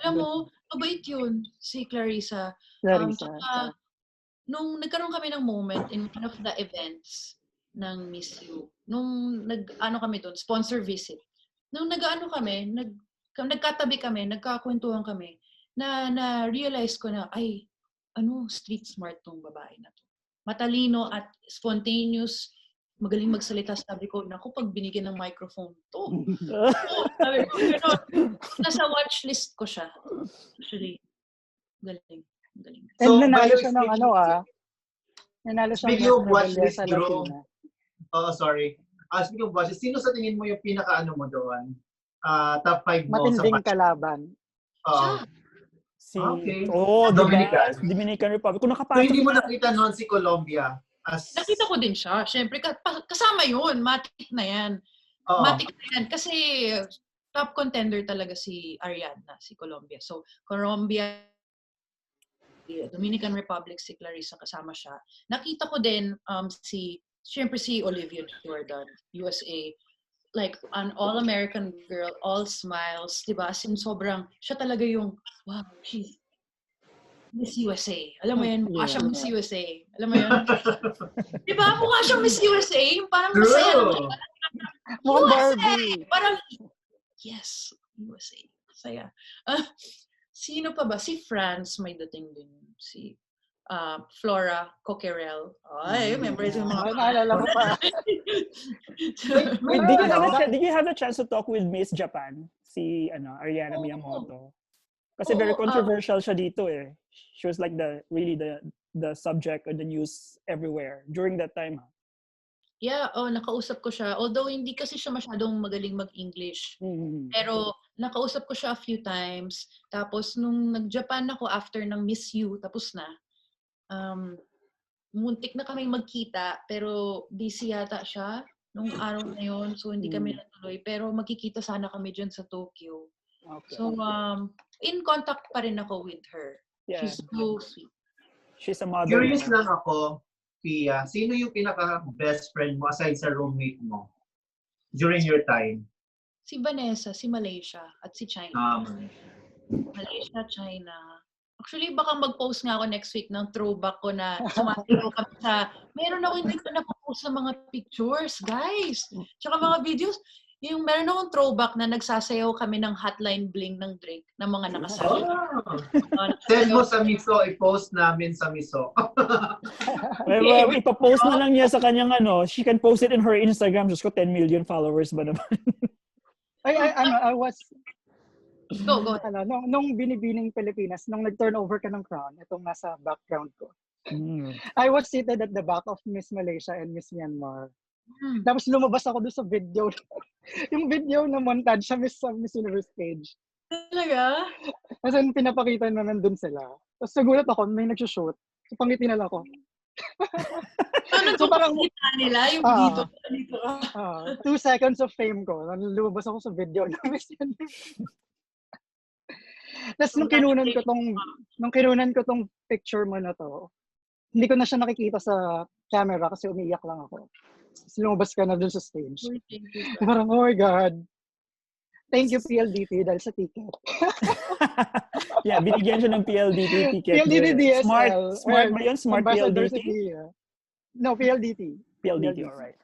Alam mo, mabait yun, si Clarissa. Nung nagkaroon kami ng moment in one of the events ng Miss U, nung kami doon, sponsor visit, nung nagkatabi kami, nagkakwentuhan kami, na-realize ko na, street smart tong babae na to. Matalino at spontaneous, magaling magsalita. Sabi ko, naku, pag binigyan ng microphone to. Sabi ko, nasa watchlist ko siya. Actually, galing. And nanalo siya ng nanalo siya speaking of watchlist, sa Latina. Sorry. Speaking of watchlist, sino sa tingin mo yung pinaka-ano mo doon? Top 5 mo matinding sa kalaban. Dominican Republic. Kung nakapasok so, hindi mo nakita noon si Colombia? Nakita ko din siya. Siyempre, kasama yun. Matik na yan. Matik na yan. Kasi top contender talaga si Ariadna, si Colombia. So, Colombia, Dominican Republic, si Clarissa, kasama siya. Nakita ko din siyempre si Olivia Jordan, USA. Like, an all-American girl, all smiles, diba? Sobrang, siya talaga yung, wow, she's Miss USA. Alam mo yun, mukha siyang Miss USA. Alam mo yun? Diba? Mukha siyang Miss USA. Yung parang masaya naman. Barbie. Parang, yes, USA. Masaya. Sino pa ba? Si France, may dating din. Si Flora Coquerel. Memorize yung mga naalala ko pa. Did you have a chance to talk with Miss Japan? Si Ariana Miyamoto? Kasi very Oo, controversial siya dito eh. She was like the subject or the news everywhere during that time. yeah, nakausap ko siya. Although hindi kasi siya masyadong magaling mag-English. Mm-hmm. Pero nakausap ko siya a few times. Tapos nung nag-Japan ako after ng Miss You, tapos na. Muntik na kaming magkita, pero busy yata siya nung araw na yun. So hindi kami natuloy. Pero magkikita sana kami dyan sa Tokyo. Okay. So in contact pa rin ako with her. Yeah. She's so sweet. She's a mother. Curious lang ako, Pia, sino yung pinaka-best friend mo aside sa roommate mo during your time? Si Vanessa, si Malaysia, at si China. Malaysia. Malaysia, China. Actually, baka mag-post nga ako next week ng throwback ko na sumasayaw kami sa... Meron ako hindi pa na-post ng mga pictures, guys. Tsaka mga videos. Yung meron akong throwback na nagsasayaw kami ng hotline bling ng Drake ng mga nakasayaw. Send mo sa Miso, i-post namin sa Miso. Well, ipapost na lang niya sa kanyang she can post it in her Instagram. Just ko 10 million followers ba naman? I was... Go ahead. Nung Binibining Pilipinas, nung nag-turn over ka ng crown, itong nasa background ko. I was seated at the back of Miss Malaysia and Miss Myanmar. Tapos lumabas ako doon sa video. Yung video na montage sa Miss Universe page. Talaga? Kasi pinapakita na nandun sila. Tapos nagulat ako, may nagsushoot. So pangiti na lang ako. So parang nila yung dito. 2 seconds of fame ko. Lumabas ako sa video na Miss Universe. Tapos nung kinunan ko tong picture mo na to, hindi ko na siya nakikita sa camera kasi umiiyak lang ako. Tapos lumabas ka na dun sa stage. Parang, oh my God. Thank you, PLDT, dahil sa ticket. Yeah, binigyan siya ng PLDT ticket. PLDT DSL. Smart ba yun? Smart PLDT? No, PLDT. PLDT, alright.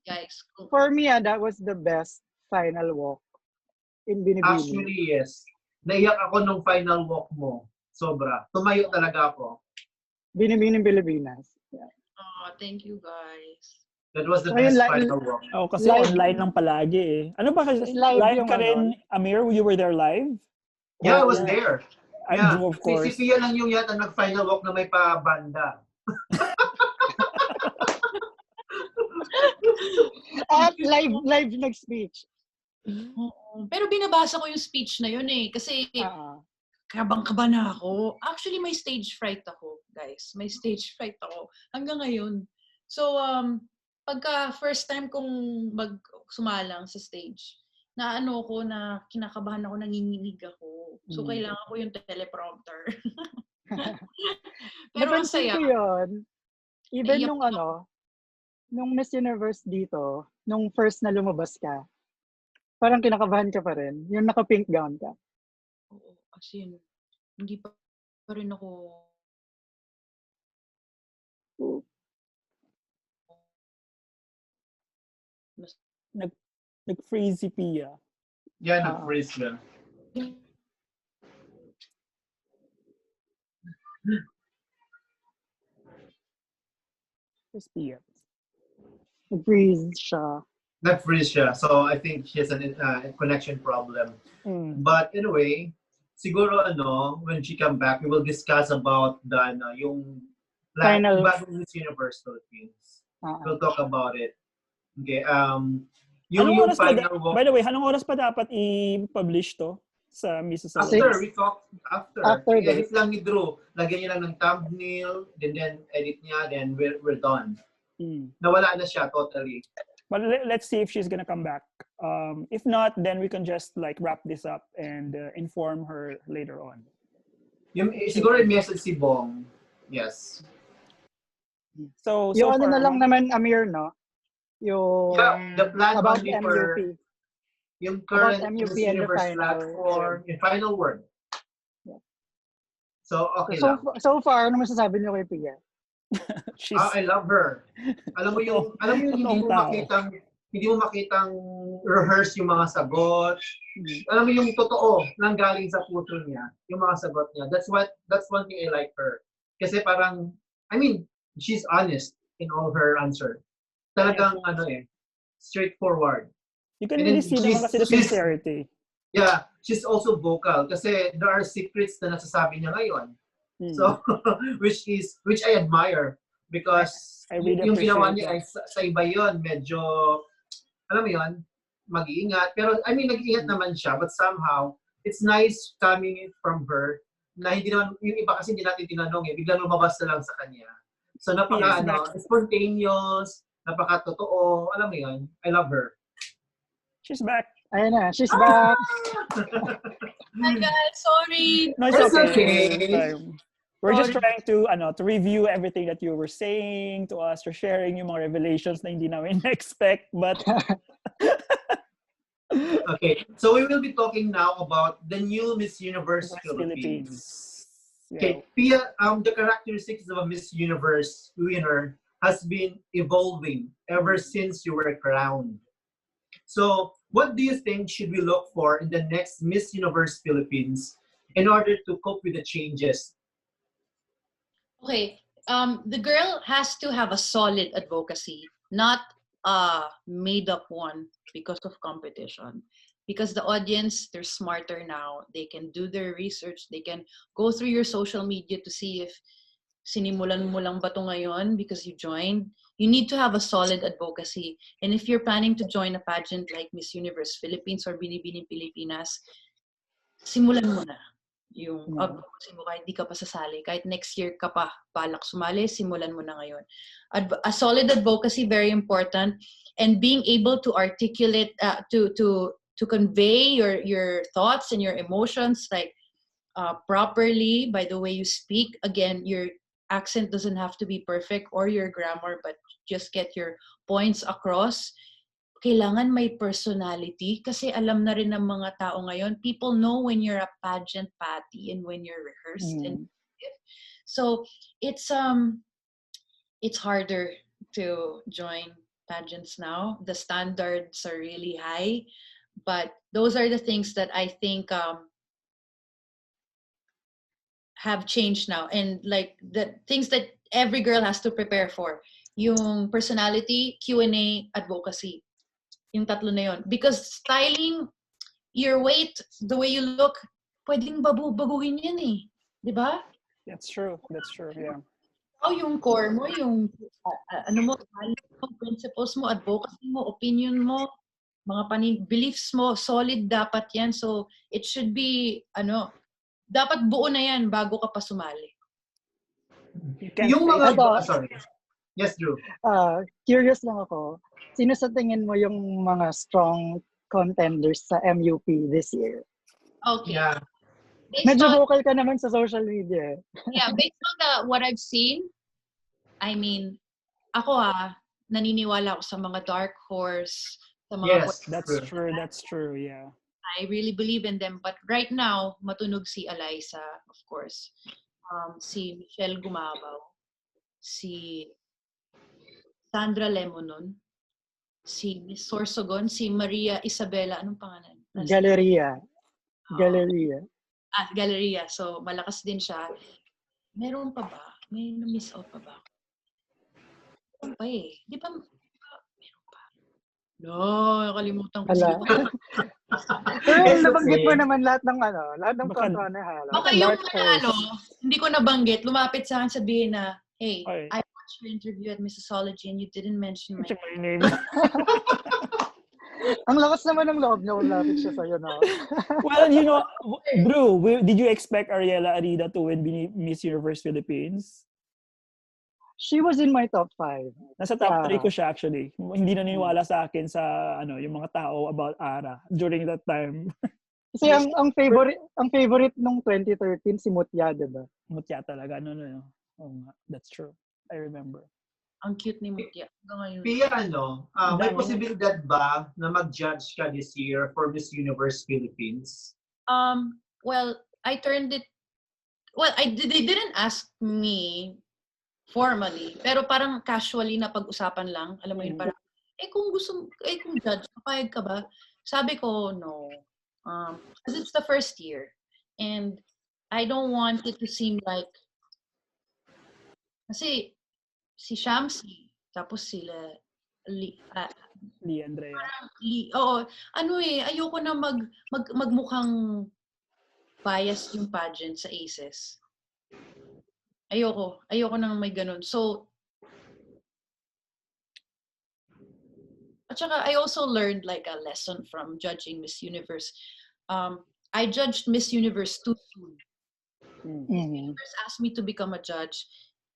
Guys. For me, that was the best final walk in Binibining. Actually, yes. Naiyak ako nung final walk mo. Sobra. Tumayo talaga ako. Binibining Pilipinas. Yeah. Thank you, guys. That was the best final walk. Oh, kasi online lang palagi eh. Ano ba kasi? Live ka rin, Amir? You were there live? Yeah, I was there. I do, of course. Si Pia lang yung yata nag-final walk na may pa-banda. At live nag-speech. Pero binabasa ko yung speech na yun eh. Kasi kabang-kaba na ako. Actually, may stage fright ako, guys. May stage fright ako. Hanggang ngayon. So, pagka first time kong sumalang sa stage, na kinakabahan ako, nanginginig ako. So, kailangan ko yung teleprompter. Pero ang saya. Ko yun. Even nung Miss Universe dito, nung first na lumabas ka, parang kinakabahan ka pa rin. Yung naka-pink gown ka. Oo. As in, hindi pa rin ako... Nag-freeze si Pia. Yeah, nag-freeze lang. Where's Pia? Nag-freeze siya. Nag-freeze siya. So, I think she has a connection problem. But anyway, siguro when she come back, we will discuss about yung bagong Miss Universe Philippines. We'll talk about it. Okay. Yung final walk. By the way, anong oras pa dapat i-publish to sa Missosology? After, we talk after. This. Edit lang ni Drew. Lagyan niya lang ng thumbnail, then edit niya, then we're done. Nawala na siya totally. But let's see if she's gonna come back. If not, then we can just wrap this up and inform her later on. Siguro yung message si Bong. Yes. So yung far, na lang naman, Amir, no? Yung the plan about only MUP. for yung current MUP Miss and the Universe final. platform, yung final word. Yeah. So, okay lang. So far, ano masasabi niyo kay Pia? I love her. Alam mo yung hindi mo makitang rehearse yung mga sagot. Alam mo yung totoo nang galing sa puso niya, yung mga sagot niya. That's one thing I like her. Kasi parang, she's honest in all her answer. Talagang straightforward. You can really see naman kasi the sincerity. Yeah, she's also vocal kasi there are secrets na nasasabi niya ngayon. Hmm. So, which I admire because I really yung ginawa appreciate niya that. ay sa iba yon medyo, alam mo yon, mag-iingat. Pero, I mean, nag-iingat naman siya, but somehow, it's nice coming from her na hindi naman, yung iba kasi hindi natin tinanong biglang lumabas na lang sa kanya. So, Yes, spontaneous, napaka-totoo, alam mo yon, I love her. She's back. Ayun na, she's back. Hi guys, sorry. No, it's It's okay. okay. It's fine. We're just Sorry. trying to review everything that you were saying to us, or sharing yung mga revelations na hindi namin expect, but Okay, so we will be talking now about the new Miss Universe West Philippines. Yeah. Okay, Pia, the characteristics of a Miss Universe winner has been evolving ever since you were crowned. So, what do you think should we look for in the next Miss Universe Philippines in order to cope with the changes? Okay, the girl has to have a solid advocacy, not a made-up one because of competition. Because the audience, they're smarter now. They can do their research. They can go through your social media to see if sinimulan mo lang ba to ngayon because you joined. You need to have a solid advocacy. And if you're planning to join a pageant like Miss Universe Philippines or Binibining Pilipinas, simulan mo na yung advocacy mo kahit di ka pa sasali. Kahit next year ka pa balak sumali, simulan mo na ngayon. A solid advocacy, very important. And being able to articulate, to convey your thoughts and your emotions like properly by the way you speak. Again, your accent doesn't have to be perfect or your grammar, but just get your points across. Kailangan may personality kasi alam na rin ng mga tao ngayon, people know when you're a pageant patty and when you're rehearsed. And so it's harder to join pageants now. The standards are really high, but those are the things that I think have changed now, and like the things that every girl has to prepare for. Yung personality, Q&A, advocacy. Yung tatlo na yun. Because styling, your weight, the way you look, pwedeng baguhin yan eh. Di ba? That's true, yeah. Yung core mo, yung principles mo, advocacy mo, opinion mo, mga beliefs mo, solid dapat yan. So, it should be, dapat buo na yan bago ka pa sumali. Yung mga, sorry. Yes, Drew. Curious lang ako. Sino sa tingin mo yung mga strong contenders sa MUP this year? Okay. Yeah. Medyo vocal ka naman sa social media. Yeah, based on what I've seen, I mean, ako naniniwala ako sa mga dark horse, sa mga Yes, that's true, yeah. I really believe in them, but right now, matunog si Eliza, of course. Si Michelle Gumabaw, si Sandra Lemonon, si Miss Sorsogon, si Maria Isabela, anong pangalan? Galleria. Galleria. So, malakas din siya. Meron pa ba? May na-miss out pa ba? Meron pa eh. Di ba? Meron pa. No, nakalimutan ko. Pero nabanggit mo naman lahat ng front-runner. Baka yung manalo, hindi ko nabanggit. Lumapit sa akin sabihin na, hey, I watched your interview at Missosology and you didn't mention my name. Ang lakas naman ng loob niya kung lapit siya sa'yo, no? Well, Drew, did you expect Ariela Arida to win Miss Universe Philippines? She was in my top 5. Nasa top 3 ko siya actually. Hindi naniniwala sa akin sa yung mga tao about Ara during that time. Kasi ang favorite nung 2013 si Mutya, diba? Mutya talaga. No. Oh, that's true. I remember. Ang cute ni Mutya. Pia, may posibilidad ba na mag-judge ka this year for Miss Universe Philippines? Well, I turned it. Well, they didn't ask me formally, pero parang casually na pag-usapan lang. Alam mo yun, parang, kung judge, papayag ka ba? Sabi ko, no. Because it's the first year. And I don't want it to seem like, kasi si Shamsi, tapos sila Lee Andrea. Oo. Ano ayoko na magmukhang bias yung pageant sa ACES. Ayoko nang may ganun. So, at saka I also learned like a lesson from judging Miss Universe. I judged Miss Universe too soon. Miss Universe asked me to become a judge.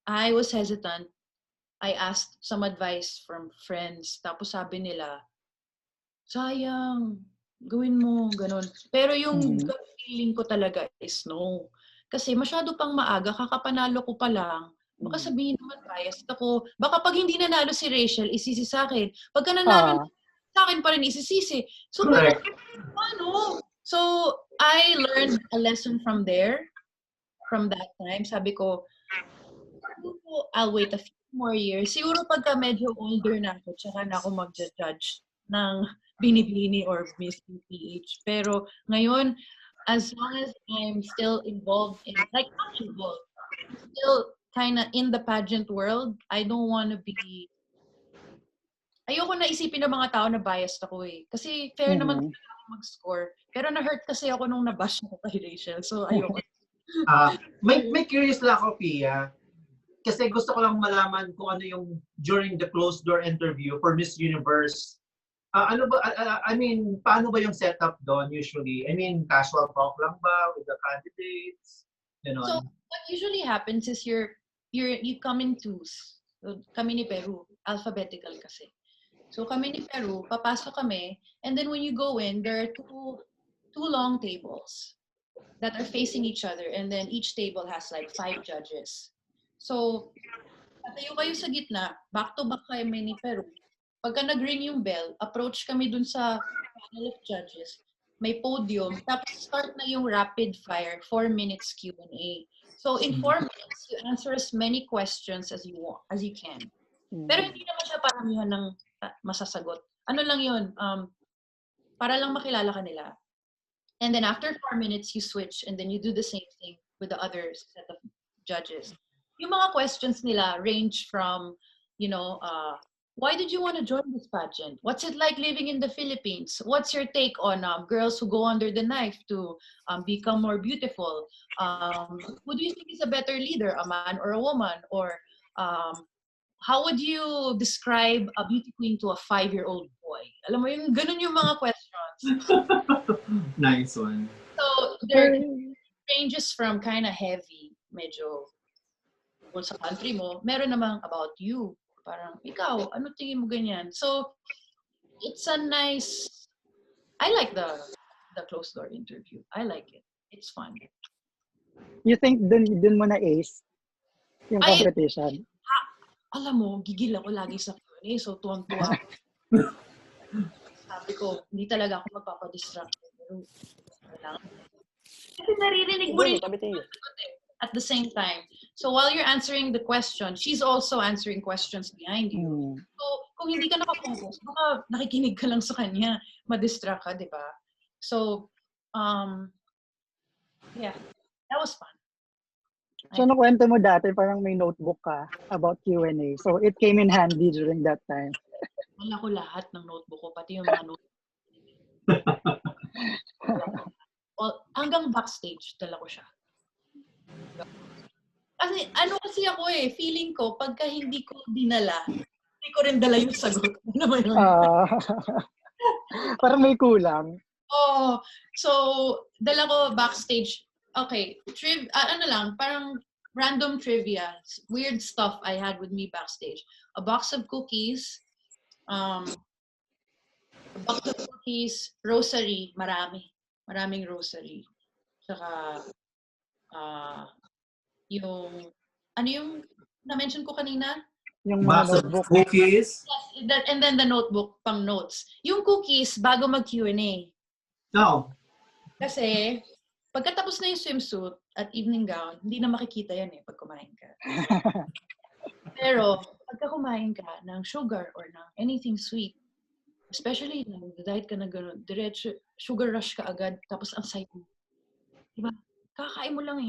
I was hesitant. I asked some advice from friends. Tapos sabi nila, sayang, gawin mo, ganun. Pero yung gut feeling ko talaga is no. Kasi masyado pang maaga, kakapanalo ko pa lang. Baka sabihin naman biased ako. Baka pag hindi nanalo si Rachel, isisi sa akin. Pagka nanalo sa akin pa rin isisisi. So, paano? So, I learned a lesson from there. From that time, sabi ko, I'll wait a few more years. Siguro pagka medyo older na ako, tsaka na ako mag-judge ng Binibini or Miss PH. Pero ngayon, as long as I'm still involved in, like not involved, still kind of in the pageant world, I don't want to be, ayoko na isipin ng mga tao na biased ako Kasi fair naman ako mag-score. Pero na-hurt kasi ako nung nabash ako kay Rachel. So ayoko. May curious lang ako, Pia. Kasi gusto ko lang malaman kung ano yung during the closed door interview for Miss Universe. Ano ba, I mean, paano ba yung setup doon usually? I mean, casual talk lang ba with the candidates? So what usually happens is you come in twos. So, kami ni Peru, alphabetical kasi. So kami ni Peru, papasok kami, and then when you go in, there are two long tables that are facing each other, and then each table has like 5 judges. So, patayo kayo sa gitna, back to back kayo ni Peru. Pagka nag-ring yung bell, approach kami dun sa panel of judges. May podium, tapos start na yung rapid fire, 4 minutes Q&A. So, in 4 minutes, you answer as many questions as you can. Pero hindi naman siya paramihan ng masasagot. Ano lang yun, para lang makilala ka nila. And then after 4 minutes, you switch and then you do the same thing with the other set of judges. Yung mga questions nila range from, why did you want to join this pageant? What's it like living in the Philippines? What's your take on girls who go under the knife to become more beautiful? Who do you think is a better leader, a man or a woman? Or how would you describe a beauty queen to a 5-year-old boy? Alam mo yung ganun yung mga questions. Nice one. So there ranges from kind of heavy, medyo kung sa country mo, meron namang about you. Parang, ikaw, ano tingin mo ganyan? So, it's a nice, I like the closed door interview. I like it. It's fun. You think dun mo na ace yung competition? Alam mo, gigil ako lagi sa Q&A. So, tuwang-tuwa. Sabi ko, hindi talaga ako magpapadistract. Kasi naririnig mo rin at the same time. So while you're answering the question, she's also answering questions behind you. So kung hindi ka nakapokus, baka nakikinig ka lang sa kanya, madistract ka, di ba? So, yeah, that was fun. So nakwento mo dati, parang may notebook ka about Q&A. So it came in handy during that time. Wala ko lahat ng notebook ko, pati yung mga notebook. Well, hanggang backstage, dala ko siya. Kasi kasi ako feeling ko, pagka hindi ko dinala, hindi ko rin dala yung sagot. Ano ba yun? Parang may kulang. Oh, so, dala ko backstage. Okay, parang random trivia. Weird stuff I had with me backstage. A box of cookies, rosary, maraming rosary. Saka, yung na-mention ko kanina? Yung mga notebook. Cookies? Yes, and then the notebook, pang notes. Yung cookies, bago mag-Q&A. No. Kasi, pagkatapos na yung swimsuit at evening gown, hindi na makikita yan pag kumain ka. Pero, pagka kumain ka ng sugar or ng anything sweet, especially nag-diet ka na gano'n, diretso, sugar rush ka agad, tapos ang saya mo. Diba? Kakain mo lang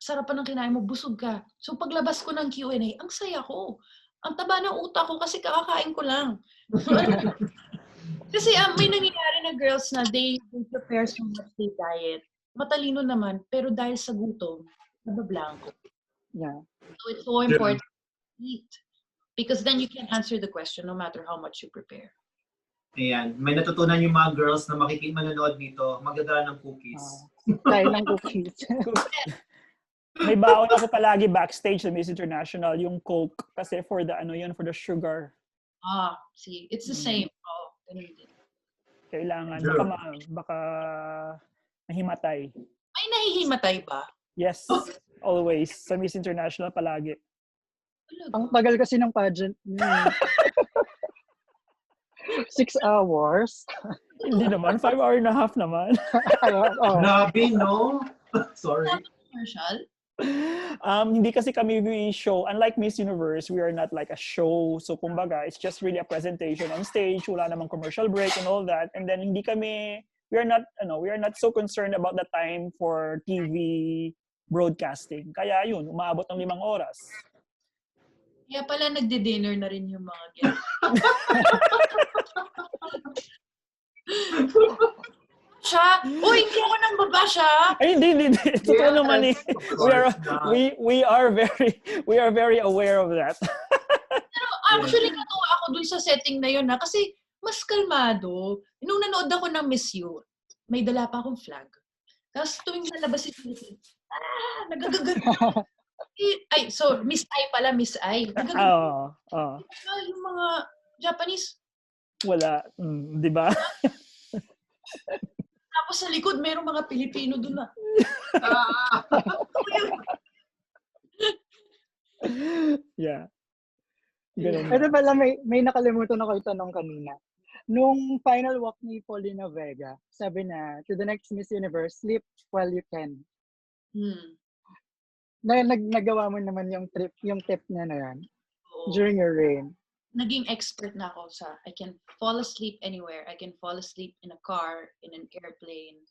sarapan ng kinain mo, busog ka. So paglabas ko ng Q&A, ang saya ko. ang taba ng utak ko kasi kakakain ko lang. Kasi may nangyayari na girls na they prepare so much their diet. Matalino naman, pero dahil sa gutom, nabablanko. Yeah. So it's so important to eat. Because then you can answer the question no matter how much you prepare. Ayan. May natutunan yung mga girls na manonood dito, magdadala ng cookies. Kain ng cookies. May baon ako palagi backstage sa Miss International, yung Coke. Kasi for the, for the sugar. See, it's the same. Oh, ganun din. Kailangan, baka nahimatay. Ay, nahihimatay ba? Yes, always. Sa Miss International palagi. Ang tagal kasi ng pageant. 6 hours. Hindi naman, 5.5 hours naman. Grabe, no? Sorry. Commercial? Hindi kasi kami show. Unlike Miss Universe, we are not like a show. So kumbaga, it's just really a presentation on stage. Wala namang commercial break and all that. And then we are not so concerned about the time for TV broadcasting. Kaya yun, umaabot ng 5 oras. Kaya pala nagdi-dinner na rin yung mga guests. Siya? Uy, hindi ako nang baba siya. Ay, hindi. Totoo naman eh. We are very aware of that. Pero actually, natuwa ako dun sa setting na yun kasi mas kalmado. Nung nanood ako ng Miss You, may dala pa akong flag. Tapos tuwing nalabas si Philippines, nagagagal. Ay, so Miss I pala, Miss I. Oo. Yung mga Japanese. Wala. Di ba? Tapos sa likod, mayroong mga Pilipino doon na. Yeah. Ganun. Ito pala, may nakalimutan ako itanong kanina. Nung final walk ni Paulina Vega, sabi na, to the next Miss Universe, sleep while you can. Nagawa mo naman yung tip niya na yan during your reign. Naging expert na ako sa I can fall asleep anywhere. I can fall asleep in a car, in an airplane.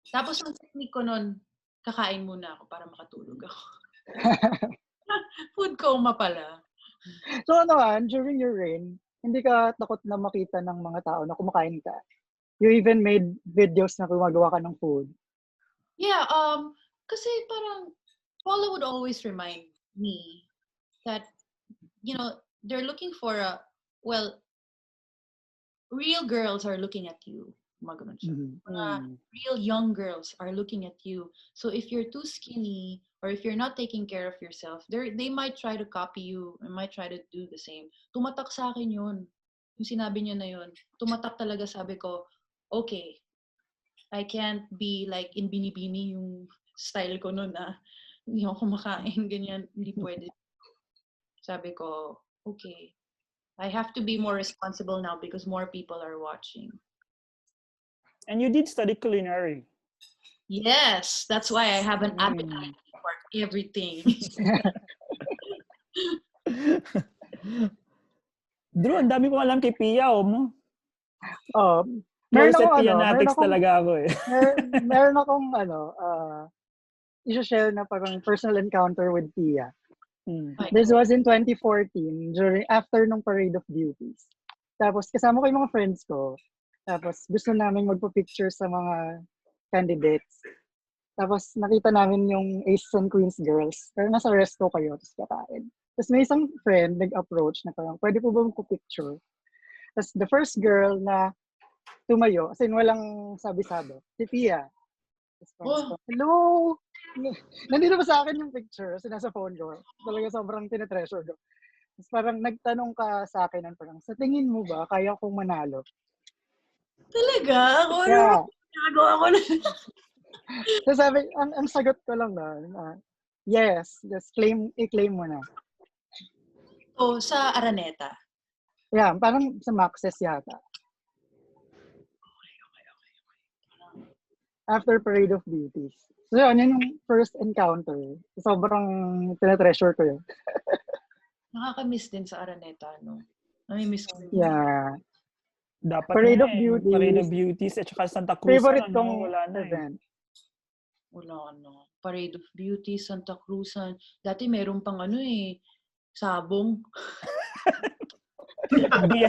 Tapos ang technique ko nun, kakain muna ako para makatulog ako. Food coma pala. So during your reign, hindi ka takot na makita ng mga tao na kumakain ka? You even made videos na gumagawa ka ng food. Yeah, kasi parang Paula would always remind me that they're looking for real girls are looking at you. Real young girls are looking at you. So if you're too skinny or if you're not taking care of yourself, they might try to copy you and might try to do the same. Tumatak sa akin yun. Yung sinabi niya na yun. Tumatak talaga, sabi ko, okay, I can't be like in Binibini yung style ko nun na hindi ako kumakain, ganyan, hindi pwede. Sabi ko, okay, I have to be more responsible now because more people are watching. And you did study culinary. Yes, that's why I have an appetite for everything. Drew, ang dami ko alam kay Pia, mo. Meron Set akong Pianatics talaga ako eh. meron akong i-share na parang personal encounter with Pia. This was in 2014, after nung Parade of Beauties. Tapos kasama ko yung mga friends ko. Tapos gusto namin magpo-picture sa mga candidates. Tapos nakita namin yung Aces and Queens girls. Pero nasa resto kayo, tapos kakain. Tapos may isang friend nag-approach na parang, pwede po ba magpo-picture? Tapos the first girl na tumayo, as in walang sabi-sabi, si Pia. Tapos, hello! Nandito ba sa akin yung picture? Kasi nasa phone ko. Talaga sobrang tinetreasure ko. Tapos parang nagtanong ka sa akin, parang, sa tingin mo ba, kaya kong manalo? Talaga? Ako Yeah. Nagawa ko na. So sabi, ang sagot ko lang na, yes, just i-claim mo na. So, sa Araneta? Yeah, parang sa Maxes yata. After Parade of Beauties. So yun yung first encounter. Sobrang tinetreasure ko yun. Nakaka-miss din sa Araneta, no? Nami-miss ko yun. Yeah. Dapat Parade of Beauties. Parade of Beauties at saka Santa Cruz. Favorite kong wala na event. Wala na. Parade of Beauty, Santa Cruzan. Dati meron pang sabong. hindi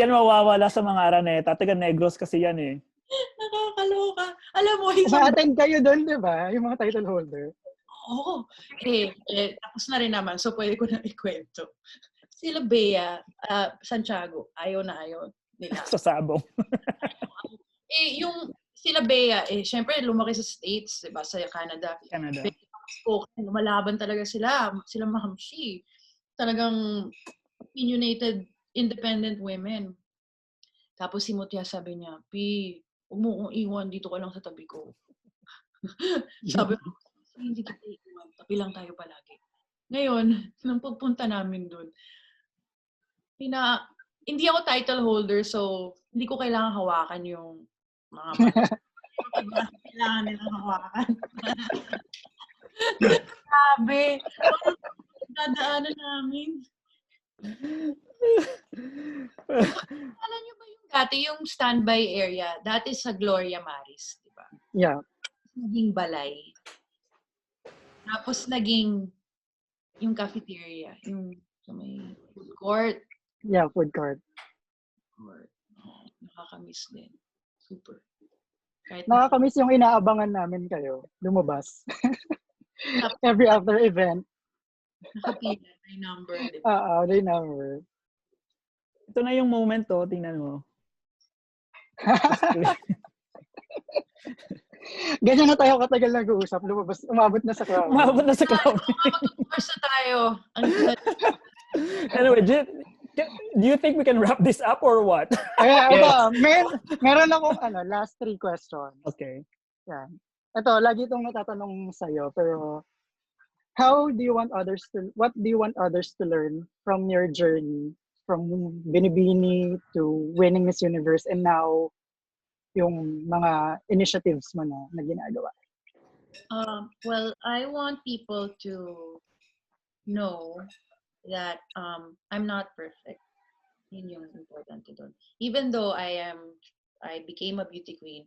yan mawawala sa mga Araneta. Taga Negros kasi yan eh. Nakakaloka. Alam mo, isang... Ma-attend kayo doon, di ba? Yung mga title holder. Oo. Tapos na rin naman. So, pwede ko na ikwento. Sila Bea, Santiago, ayaw na ayaw nila. Sa sabong. Yung sila Bea, syempre lumaki sa States, diba, sa Canada. Lumalaban talaga sila. Sila mahamshi. Talagang opinionated, independent women. Tapos si Mutia sabi niya, Pi, iwan, dito ka lang sa tabi ko. Sabi ko, hindi kita iwan. Tabi lang tayo palagi. Ngayon, nung pagpunta namin doon, hindi ako title holder, so hindi ko kailangan hawakan yung mga kailangan nilang hawakan. Sabi, dadaanan namin. Alam niyo ba yung dati, yung standby area, dati sa Gloria Maris, di ba? Yeah. Naging balay. Tapos naging yung cafeteria, yung sa may food court. Yeah, food court. Nakakamiss din. Super. Nakakamiss yung inaabangan namin kayo. Lumabas. Every after event. Nakapila. May number. May number. Ito na yung moment to. Tingnan mo. Ganyan na tayo katagal nag-uusap. Lumabas. Umabot na sa crowd. Umabot na sa crowd. Umabot na tayo. Anyway, do you think we can wrap this up or what? Ito, meron akong last 3 questions. Okay. Yan. Ito, lagi itong natatanong sa'yo, pero what do you want others to learn from your journey from Binibini to winning Miss Universe and now yung mga initiatives mo na ginagawa? Well, I want people to know that I'm not perfect. Yun yung important doon. Even though I became a beauty queen,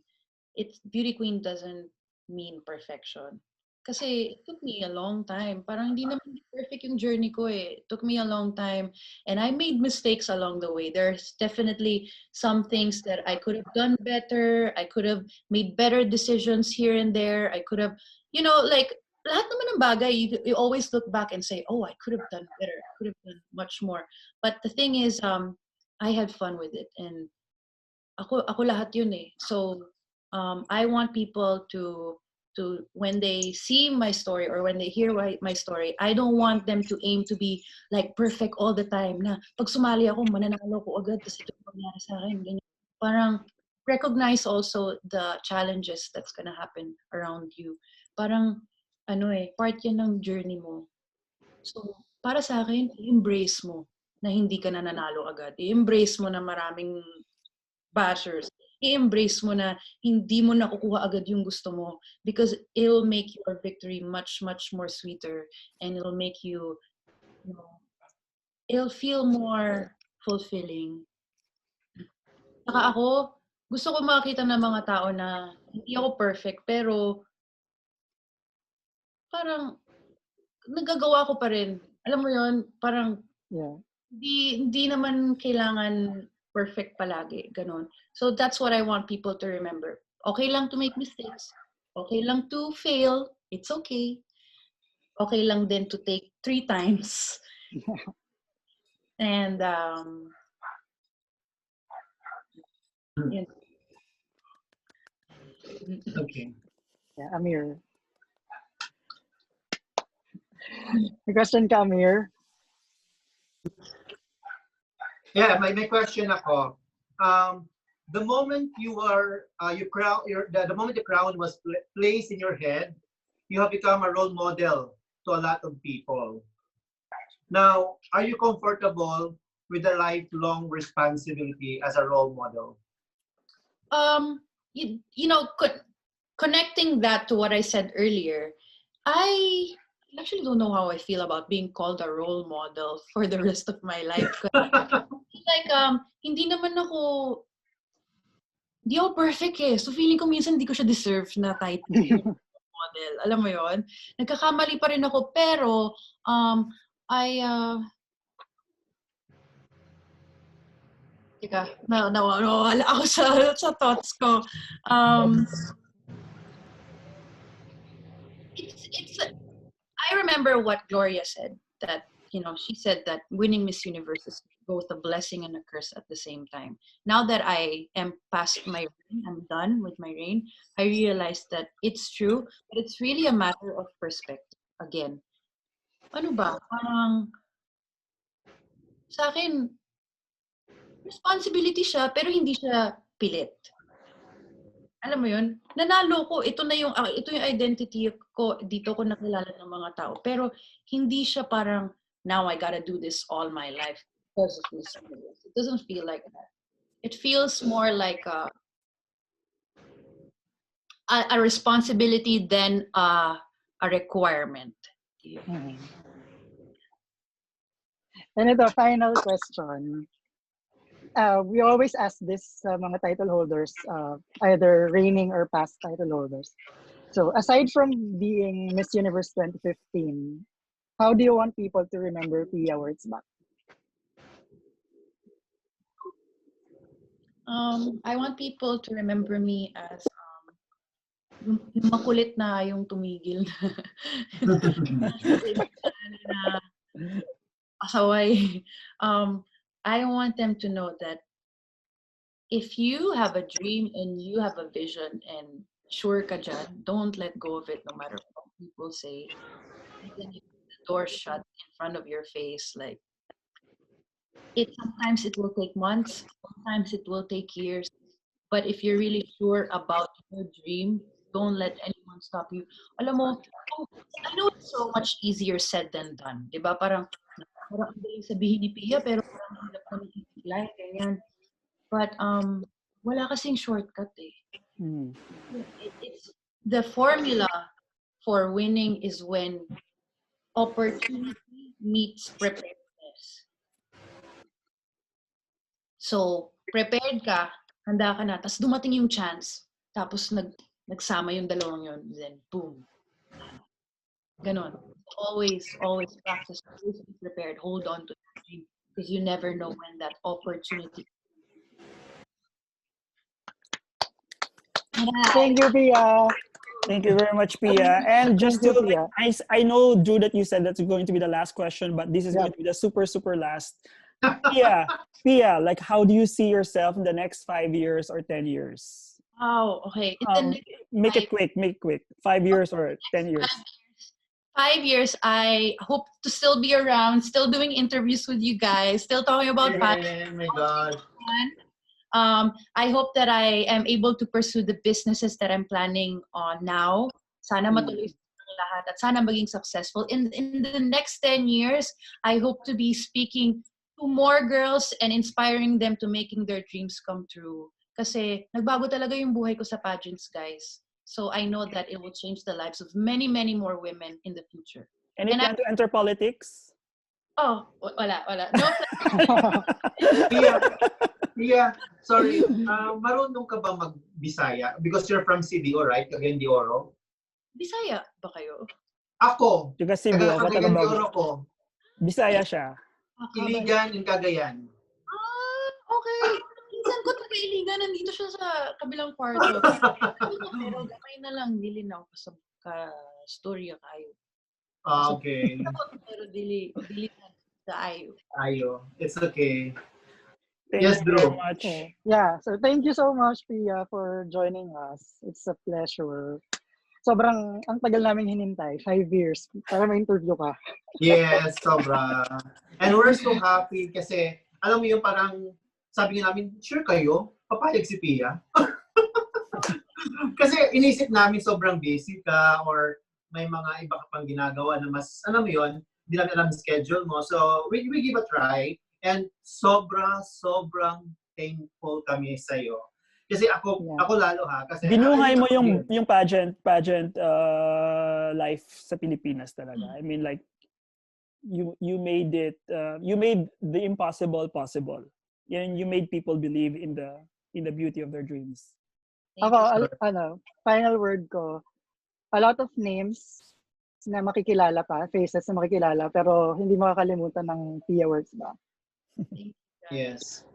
beauty queen doesn't mean perfection. Kasi it took me a long time. Parang hindi naman perfect yung journey ko eh. It took me a long time. And I made mistakes along the way. There's definitely some things that I could have done better. I could have made better decisions here and there. I could have, lahat naman ng bagay, you always look back and say, oh, I could have done better. I could have done much more. But the thing is, I had fun with it. And ako lahat yun eh. So, I want people to when they see my story or when they hear my story, I don't want them to aim to be like perfect all the time na pag sumali ako, mananalo ko agad kasi ito nangyari sa akin. Ganyan. Parang recognize also the challenges that's gonna happen around you. Parang part yan ng journey mo. So, para sa akin, i-embrace mo na hindi ka nananalo agad. I-embrace mo na maraming bashers. I-embrace mo na hindi mo nakukuha agad yung gusto mo because it'll make your victory much, much more sweeter and it'll make you, it'll feel more fulfilling. Saka ako, gusto ko makita ng mga tao na hindi ako perfect pero parang nagagawa ko pa rin. Alam mo yon, parang hindi naman kailangan perfect palagi, ganon. So that's what I want people to remember. Okay lang to make mistakes. Okay lang to fail. It's okay. Okay lang din to take 3 times. And Okay. Yeah, Amir. May question ka, Amir? Yeah, my question ako. The moment the moment the crown was placed in your head, you have become a role model to a lot of people. Now, are you comfortable with the lifelong responsibility as a role model? Connecting that to what I said earlier, I actually don't know how I feel about being called a role model for the rest of my life. Hindi naman ako perfect eh. So feeling ko minsan hindi ko siya deserve na title model. model. Alam mo yon? Nagkakamali pa rin ako, pero teka, nawala ako sa thoughts ko. I remember what Gloria said, that, she said that winning Miss Universe is both a blessing and a curse at the same time. Now that I am past my reign, I'm done with my reign, I realized that it's true, but it's really a matter of perspective. Again, ano ba? Parang, sa akin, responsibility siya, pero hindi siya pilit. Alam mo yun? Nanalo ko, ito yung identity ko, dito ko nakilala ng mga tao. Pero hindi siya parang, now I gotta do this all my life because of Miss Universe. It doesn't feel like that. It feels more like a responsibility than a requirement. And ito, final question. We always ask this sa mga title holders, either reigning or past title holders. So aside from being Miss Universe 2015, how do you want people to remember Pia Wurtzbach? I want people to remember me as yung makulit na yung tumigil na asaway. I want them to know that if you have a dream and you have a vision and sure ka dyan, don't let go of it no matter what people say. Even if the door shut in front of your face, like, sometimes it will take months, sometimes it will take years. But if you're really sure about your dream, don't let anyone stop you. Alam mo, I know it's so much easier said than done. Diba? Parang ang galing sabihin ni Pia, pero parang hirap kami ikiklay, ganyan. But wala kasing shortcut eh. It's the formula for winning is when opportunity meets preparedness. So, prepared ka, handa ka na, tapos dumating yung chance, tapos nagsama yung dalawang yun, then boom. Ganon. Always practice, always be prepared, hold on to your dream, because you never know when that opportunity. Thank you, Pia. Thank you very much, Pia. And just to, I know, Drew, that you said that's going to be the last question, but this is going to be the super, super last. Pia, like, how do you see yourself in the next 5 years or 10 years? Oh, okay. Make it quick. 5 years or 10 years. 5 years, I hope to still be around, still doing interviews with you guys, still talking about Oh my God. I hope that I am able to pursue the businesses that I'm planning on now. Sana matuloy ang lahat at sana maging successful. In the next 10 years, I hope to be speaking to more girls and inspiring them to making their dreams come true. Kasi nagbago talaga yung buhay ko sa pageants, guys. So I know that it will change the lives of many, many more women in the future. Any plan to enter politics? Oh, wala. No. Pia, sorry. Marunong ka ba mag-Bisaya? Because you're from CDO, right? Cagayan de Oro. Bisaya ba kayo? Ako. Taga Cebu, ako taga Cagayan de Oro ko. Bisaya siya. Iligan and Cagayan. Okay. Minsan ko taga Iligan, nandito siya sa kabilang kwarto. Pero gamay na lang, dili na ako sa storya kayo. Okay. Pero dili na kaayo. Ayo. It's okay. Thank Yes, you Drew. very much. Okay. Yeah, so thank you so much, Pia, for joining us. It's a pleasure. Sobrang, ang tagal namin hinintay, 5 years, para ma-interview ka. Yes, sobra. And we're so happy kasi, alam mo yung parang, sabi nga namin, sure kayo? Papayag si Pia? Kasi inisip namin sobrang busy ka or may mga iba ka pang ginagawa na mas, alam mo yun, hindi namin alam yung schedule mo. So, we give a try. And sobrang thankful kami sa'yo. Kasi ako lalo ha. Kasi binuhay mo yung pageant life sa Pilipinas talaga. I mean, like, you made it, you made the impossible possible. And you made people believe in the beauty of their dreams. Ako, final word ko, a lot of names na makikilala pa, faces na makikilala, pero hindi makakalimutan ng Pia Wurtzbach. Yes.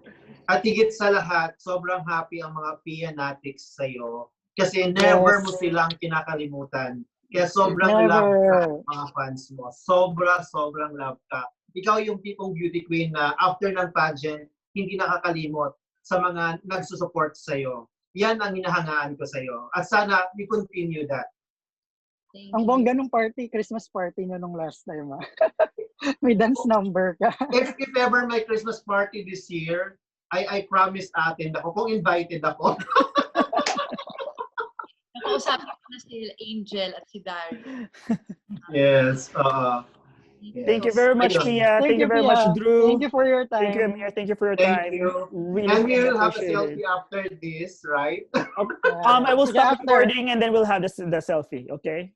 At higit sa lahat, sobrang happy ang mga Pianatics sa'yo kasi never mo silang kinakalimutan. Kaya sobrang love ka mga fans mo. Sobrang love ka. Ikaw yung tipong beauty queen na after ng pageant, hindi nakakalimot sa mga nagsusupport sa'yo. Yan ang hinahangaan ko sa'yo. At sana we continue that. Ang bongga nung party, Christmas party nyo nung last time. May dance number ka. If ever my Christmas party this year, I promise atin ako kung invited ako. Nakausapin ko na si Angel at si Dari. Yes. Thank you very much, Pia. Thank you very much, Drew. Thank you for your time. Thank you, Amir. Thank you for your Thank time. you. Really And we will have a appreciate selfie after this, right? it. I will stop recording and then we'll have the selfie, okay?